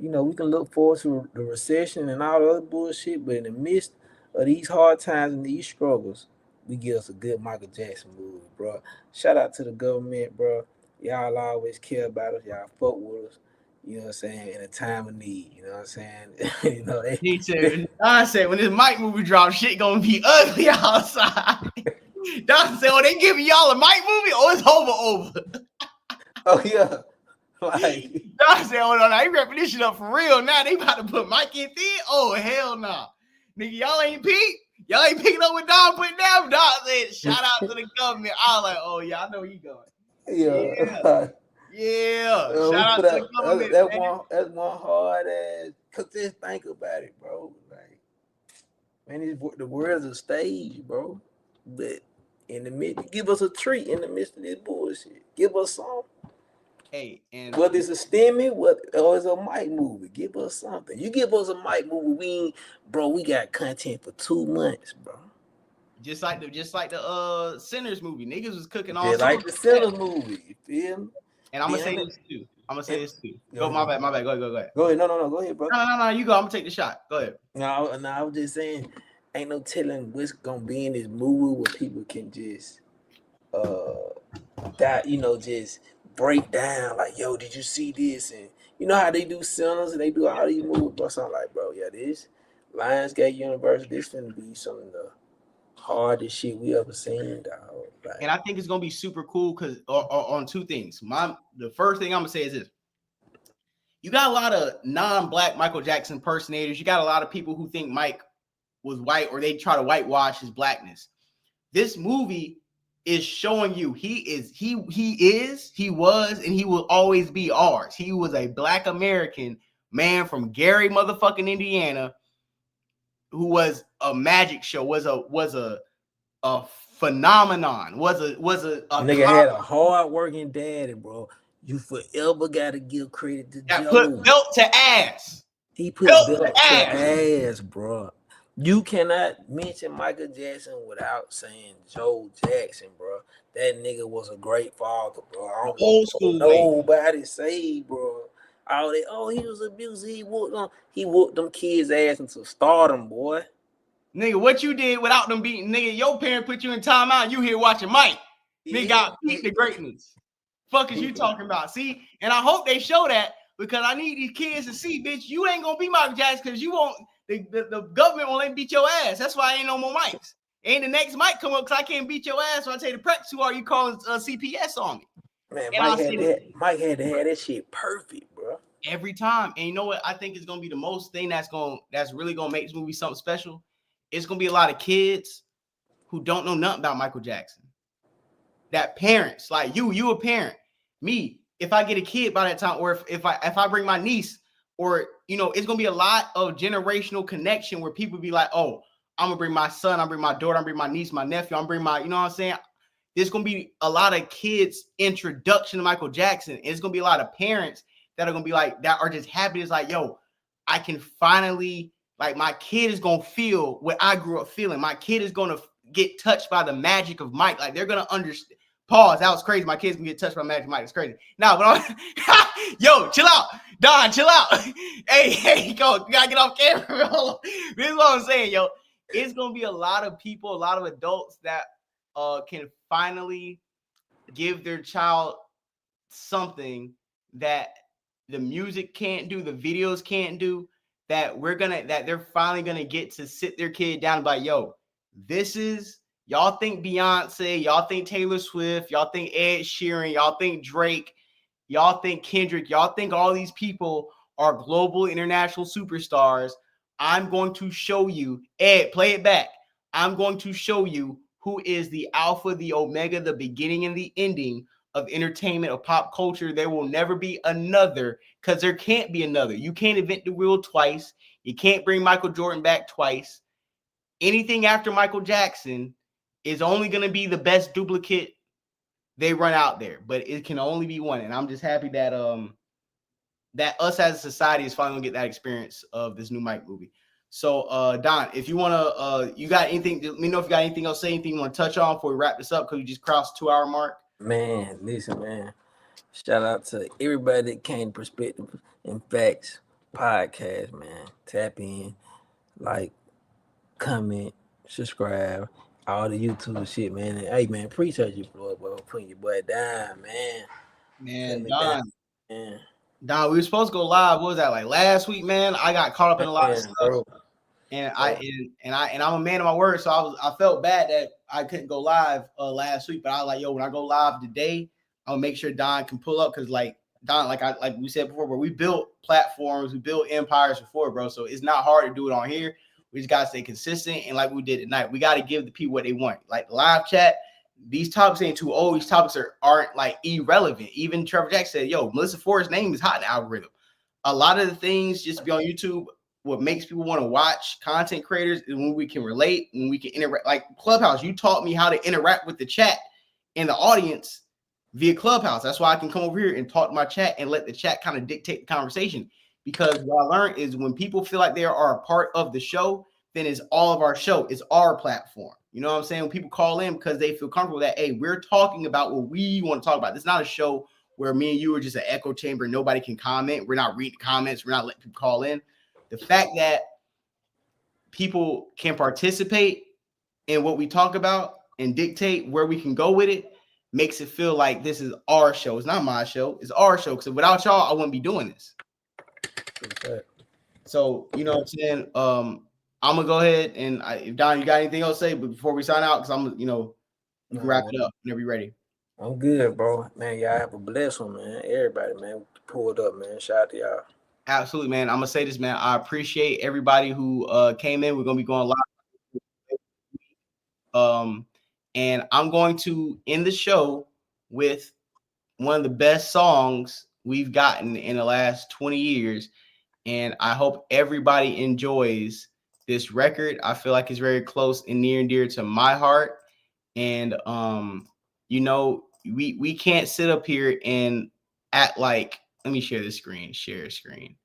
[SPEAKER 7] we can look forward to the recession and all the other bullshit, but in the midst of these hard times and these struggles, we get us a good Michael Jackson movie, bro. Shout out to the government, bro. Y'all always care about us. Y'all fuck with us. You know what I'm saying? In a time of need. You know what I'm saying?
[SPEAKER 6] He said, Don said, when this Mike movie drops, shit gonna be ugly outside. Don said, they giving y'all a Mike movie? Oh, it's over.
[SPEAKER 7] Oh, yeah. Like,
[SPEAKER 6] Don said, oh, no, they wrapping this shit up for real now. They about to put Mike in there? Oh, hell no. Nah. Nigga, y'all ain't picking up what Don put down. Don said, shout out to the government. I was like, oh, yeah, I know you going. Yeah. Shout out to the government.
[SPEAKER 7] That's one hard ass. Cause just think about it, bro. Like, man, the world's a stage, bro. But in the midst, give us a treat in the midst of this bullshit. Give us something.
[SPEAKER 6] Hey, and
[SPEAKER 7] whether it's a STEMI, or it's a Mike movie, give us something. You give us a Mike movie, we got content for 2 months, bro.
[SPEAKER 6] Just like the Sinners movie, niggas was cooking all.
[SPEAKER 7] Yeah, like the Sinners movie, you feel me?
[SPEAKER 6] And I'm gonna say this too. Go, my bad. Go ahead.
[SPEAKER 7] Go ahead. No, go ahead, bro.
[SPEAKER 6] No, you go. I'm gonna take the shot. Go ahead.
[SPEAKER 7] No, I was just saying, ain't no telling what's gonna be in this movie where people can just just break down, like, yo, did you see this? And you know how they do Sinners and they do all these movies, bro. So I'm like, bro, yeah, this Lionsgate Universe, this finna be some of the hardest shit we ever seen, dog. Like,
[SPEAKER 6] and I think it's gonna be super cool because on two things. The first thing I'm gonna say is this: you got a lot of non-black Michael Jackson impersonators. You got a lot of people who think Mike was white or they try to whitewash his blackness. This movie is showing you he was, and he will always be ours. He was a Black American man from Gary motherfucking Indiana who was a magic show, was a phenomenon, was a
[SPEAKER 7] nigga had a hard working daddy, bro. You forever gotta give credit to Joe.
[SPEAKER 6] Put belt to ass.
[SPEAKER 7] He put belt to ass, bro. You cannot mention Michael Jackson without saying Joe Jackson, bro. That nigga was a great father, bro. I don't
[SPEAKER 6] old school
[SPEAKER 7] nobody say, bro. He was abusive. He whooped them kids' ass into stardom, boy.
[SPEAKER 6] Nigga, what you did without them beating, nigga, your parent put you in timeout. You here watching Mike. They got peak the greatness. Fuck is you talking about? See, and I hope they show that because I need these kids to see, bitch, you ain't gonna be Michael Jackson because you won't. The government won't let me beat your ass. That's why I ain't no more mics. Ain't the next mic come up because I can't beat your ass. So I tell you the practice, who are you calling CPS on me?
[SPEAKER 7] Man, Mike had to have that shit perfect, bro.
[SPEAKER 6] Every time. And you know what? I think it's gonna be the most thing that's really gonna make this movie something special. It's gonna be a lot of kids who don't know nothing about Michael Jackson. That parents, like you a parent, me, if I get a kid by that time, or if I bring my niece, or it's gonna be a lot of generational connection where people be like, oh, I'm gonna bring my son, I'm bring my daughter, I'm bring my niece, my nephew, I'm bring my, you know what I'm saying? There's gonna be a lot of kids' introduction to Michael Jackson. And it's gonna be a lot of parents that are gonna be like, that are just happy. It's like, yo, I can finally, like, my kid is gonna feel what I grew up feeling. My kid is gonna get touched by the magic of Mike. Like, they're gonna understand. Pause. That was crazy. My kids can get touched by magic Mike. It's crazy. Now, but yo, chill out. Don, chill out. hey, go. You gotta get off camera. This is what I'm saying, yo. It's gonna be a lot of people, a lot of adults that can finally give their child something that the music can't do, the videos can't do, that they're finally gonna get to sit their kid down and be like, yo, this is. Y'all think Beyonce, y'all think Taylor Swift, y'all think Ed Sheeran, y'all think Drake, y'all think Kendrick, y'all think all these people are global international superstars. I'm going to show you, Ed, play it back. I'm going to show you who is the alpha, the omega, the beginning and the ending of entertainment, of pop culture. There will never be another, because there can't be another. You can't invent the wheel twice. You can't bring Michael Jordan back twice. Anything after Michael Jackson is only going to be the best duplicate they run out there, but it can only be one. And I'm just happy that that us as a society is finally going to get that experience of this new Mike movie. So Don, if you want to, you got anything, let me know if you got anything else, say anything you want to touch on before we wrap this up, because we just crossed the 2-hour mark.
[SPEAKER 7] Man, listen, man. Shout out to everybody that came to Perspective and Facts podcast, man. Tap in, like, comment, subscribe. All the YouTube shit, man. And, hey, man, appreciate you, bro, putting your boy down, man.
[SPEAKER 6] Man, Don, we were supposed to go live. What was that, like last week, man? I got caught up in a lot of stuff, bro. And I'm a man of my word, so I felt bad that I couldn't go live last week. But I was like, yo, when I go live today, I'll make sure Don can pull up, because like Don, like we said before, bro, we built platforms, we built empires before, bro. So it's not hard to do it on here. We just gotta stay consistent, and like we did tonight, we gotta give the people what they want. Like live chat, these topics ain't too old. These topics aren't like irrelevant. Even Trevor Jackson said, "Yo, Melissa Ford's name is hot in the algorithm." A lot of the things just to be on YouTube, what makes people want to watch content creators is when we can relate, when we can interact. Like Clubhouse, you taught me how to interact with the chat and the audience via Clubhouse. That's why I can come over here and talk to my chat and let the chat kind of dictate the conversation. Because what I learned is when people feel like they are a part of the show, then it's all of our show. It's our platform. You know what I'm saying? When people call in because they feel comfortable that, hey, we're talking about what we want to talk about. It's not a show where me and you are just an echo chamber. Nobody can comment. We're not reading comments. We're not letting people call in. The fact that people can participate in what we talk about and dictate where we can go with it makes it feel like this is our show. It's not my show. It's our show. Because without y'all, I wouldn't be doing this. Okay. So, you know what I'm saying? I'm gonna go ahead and if Don, you got anything else to say before we sign out? Because you can wrap it up whenever you're ready.
[SPEAKER 7] I'm good, bro. Man, y'all have a blessed one, man. Everybody, man, pulled up, man. Shout out to y'all.
[SPEAKER 6] Absolutely, man. I'm gonna say this, man. I appreciate everybody who came in. We're gonna be going live. And I'm going to end the show with one of the best songs we've gotten in the last 20 years. And I hope everybody enjoys this record. I feel like it's very close and near and dear to my heart. And we can't sit up here and act like, let me share the screen, share screen,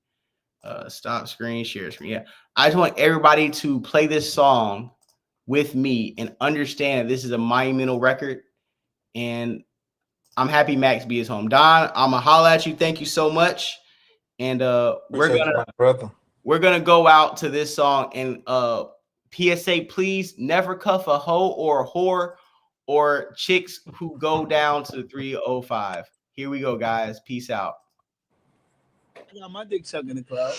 [SPEAKER 6] stop screen, share screen. Yeah. I just want everybody to play this song with me and understand that this is a monumental record. And I'm happy Max B is home. Don, I'm gonna holler at you. Thank you so much. And we're gonna go out to this song. And PSA, please never cuff a hoe or a whore or chicks who go down to 305. Here we go, guys. Peace out.
[SPEAKER 1] I got my dick sucked in the club.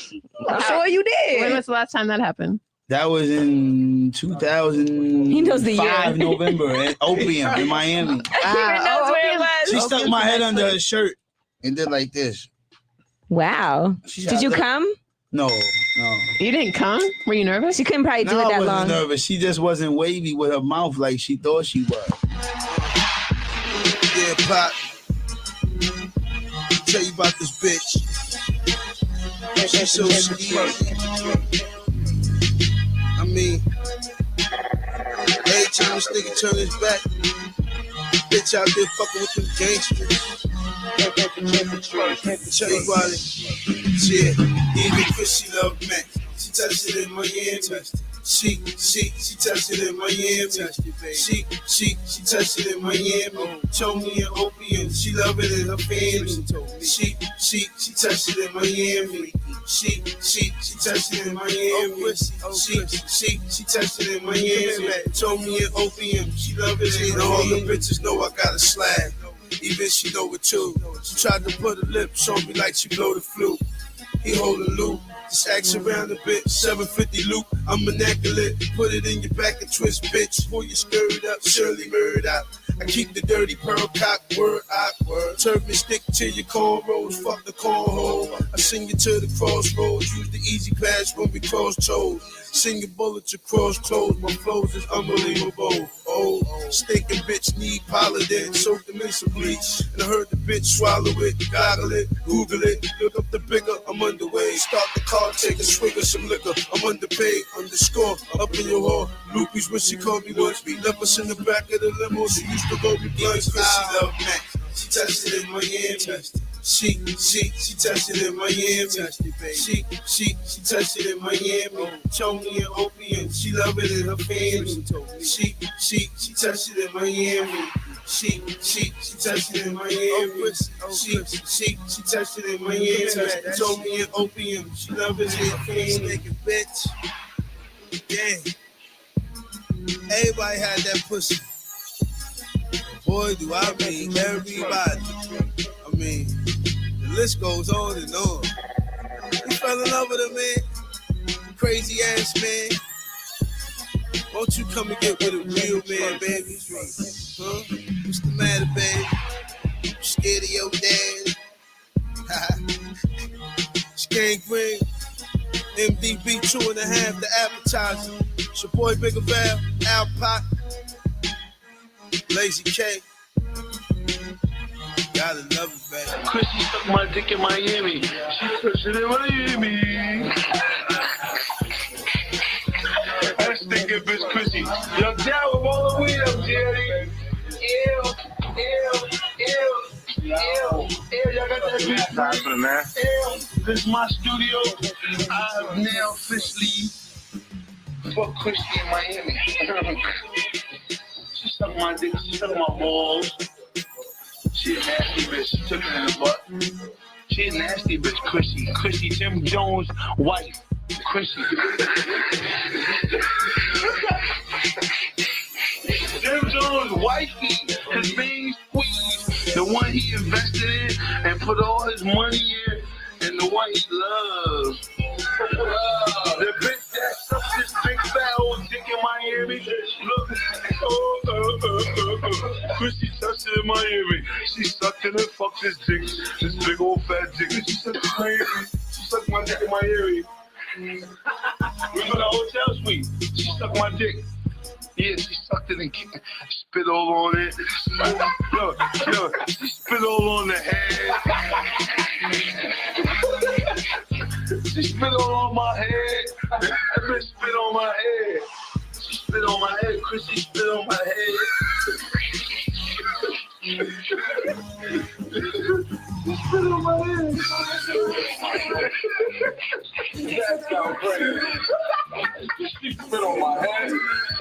[SPEAKER 2] I'm sure you did.
[SPEAKER 3] When was the last time that happened?
[SPEAKER 1] That was in 2005
[SPEAKER 2] He knows the year.
[SPEAKER 1] November at Opium in Miami.
[SPEAKER 2] He knows where it was.
[SPEAKER 1] She stuck my head under her shirt and did like this.
[SPEAKER 2] Wow. Did you come?
[SPEAKER 1] No.
[SPEAKER 3] You didn't come? Were you nervous?
[SPEAKER 2] You couldn't probably do it
[SPEAKER 1] I
[SPEAKER 2] that
[SPEAKER 1] wasn't
[SPEAKER 2] long.
[SPEAKER 1] nervous. She just wasn't wavy with her mouth like she thought she was.
[SPEAKER 4] Yeah, Pop. Tell you about this bitch. She's so skeezy. I mean, every time this nigga turn his back, bitch out there fucking with them gangsters. Tell you about it. Yeah, even Chrissy love Mac. She touched it in Miami. She touched it in Miami. She touched it in Miami. Told me in Opium, she love it in her family. She touched it in Miami. She touched it in Miami. She touched it in Miami. Told me in Opium, she love it in all the bitches know I got a slag. Even she know it too. She tried to put her lips on me like she blow the flute. He hold a loop, just act around a bit. 750 loop, I'm immaculate. Put it in your back and twist, bitch. Pull your skirt up, Shirley Bird out. I keep the dirty pearl cock, word, awkward. Turn me stick to your cornrows, fuck the cornhole. I sing you to the crossroads, use the easy pass when we cross toes. Sing your bullets across clothes, my flows is unbelievable. Oh, stinking bitch need Polydent, soak them in some bleach. And I heard the bitch swallow it, goggle it, Google it. Look up the bigger, I'm underway. Start the car, take a swig of some liquor. I'm underpaid, underscore, up in your hall. Loopies when she called me once, we left us in the back of the limo. She used to go be blind, she love Mac. She touched it in Miami. She touched it in Miami. She touched it in Miami. Told me in Opium, she love it in her family. She touched it in Miami. She touched it in Miami. She touched it in Miami. Told me in Opium, she love it in her family. Bitch. Yeah. Everybody had that pussy. Boy, do I mean everybody. I mean, the list goes on and on. You fell in love with a man, crazy ass man. Won't you come and get with a real man, baby? Huh? What's the matter, baby? You scared of your dad? She can't bring MDB 2.5, the appetizer. It's your boy Bigger Val, Al Pot, Lazy K. Gotta love it, baby.
[SPEAKER 5] Chrissy sucked my dick in Miami. She touched it in Miami. That stinking bitch Chrissy. Yo, down with all the weed up, Jerry. Ew. Y'all got that bitch, man. This is my studio. I have now officially fucked Chrissy in Miami. She sucked my dick. She sucked my balls. She a nasty bitch. She took it in the butt. She a nasty bitch, Chrissy, Jim Jones' wife. Chrissy. Jim Jones' wifey, his main squeeze, the one he invested in and put all his money in, and the one he loves. The bitch that sucked this big fat old dick in Miami. Look, Chrissy touched it in Miami. She sucked it and fucked this dick, this big old fat dick. She sucked it in Miami. She sucked my dick in Miami. We go to the hotel suite. She sucked my dick. Yeah, she sucked it and spit all on it. Yo, she spit all on the head. She spit all on my head. That bitch spit on my head. She spit on my head. Chrissy spit on my head. She spit on my head. That's how crazy. She spit on my head.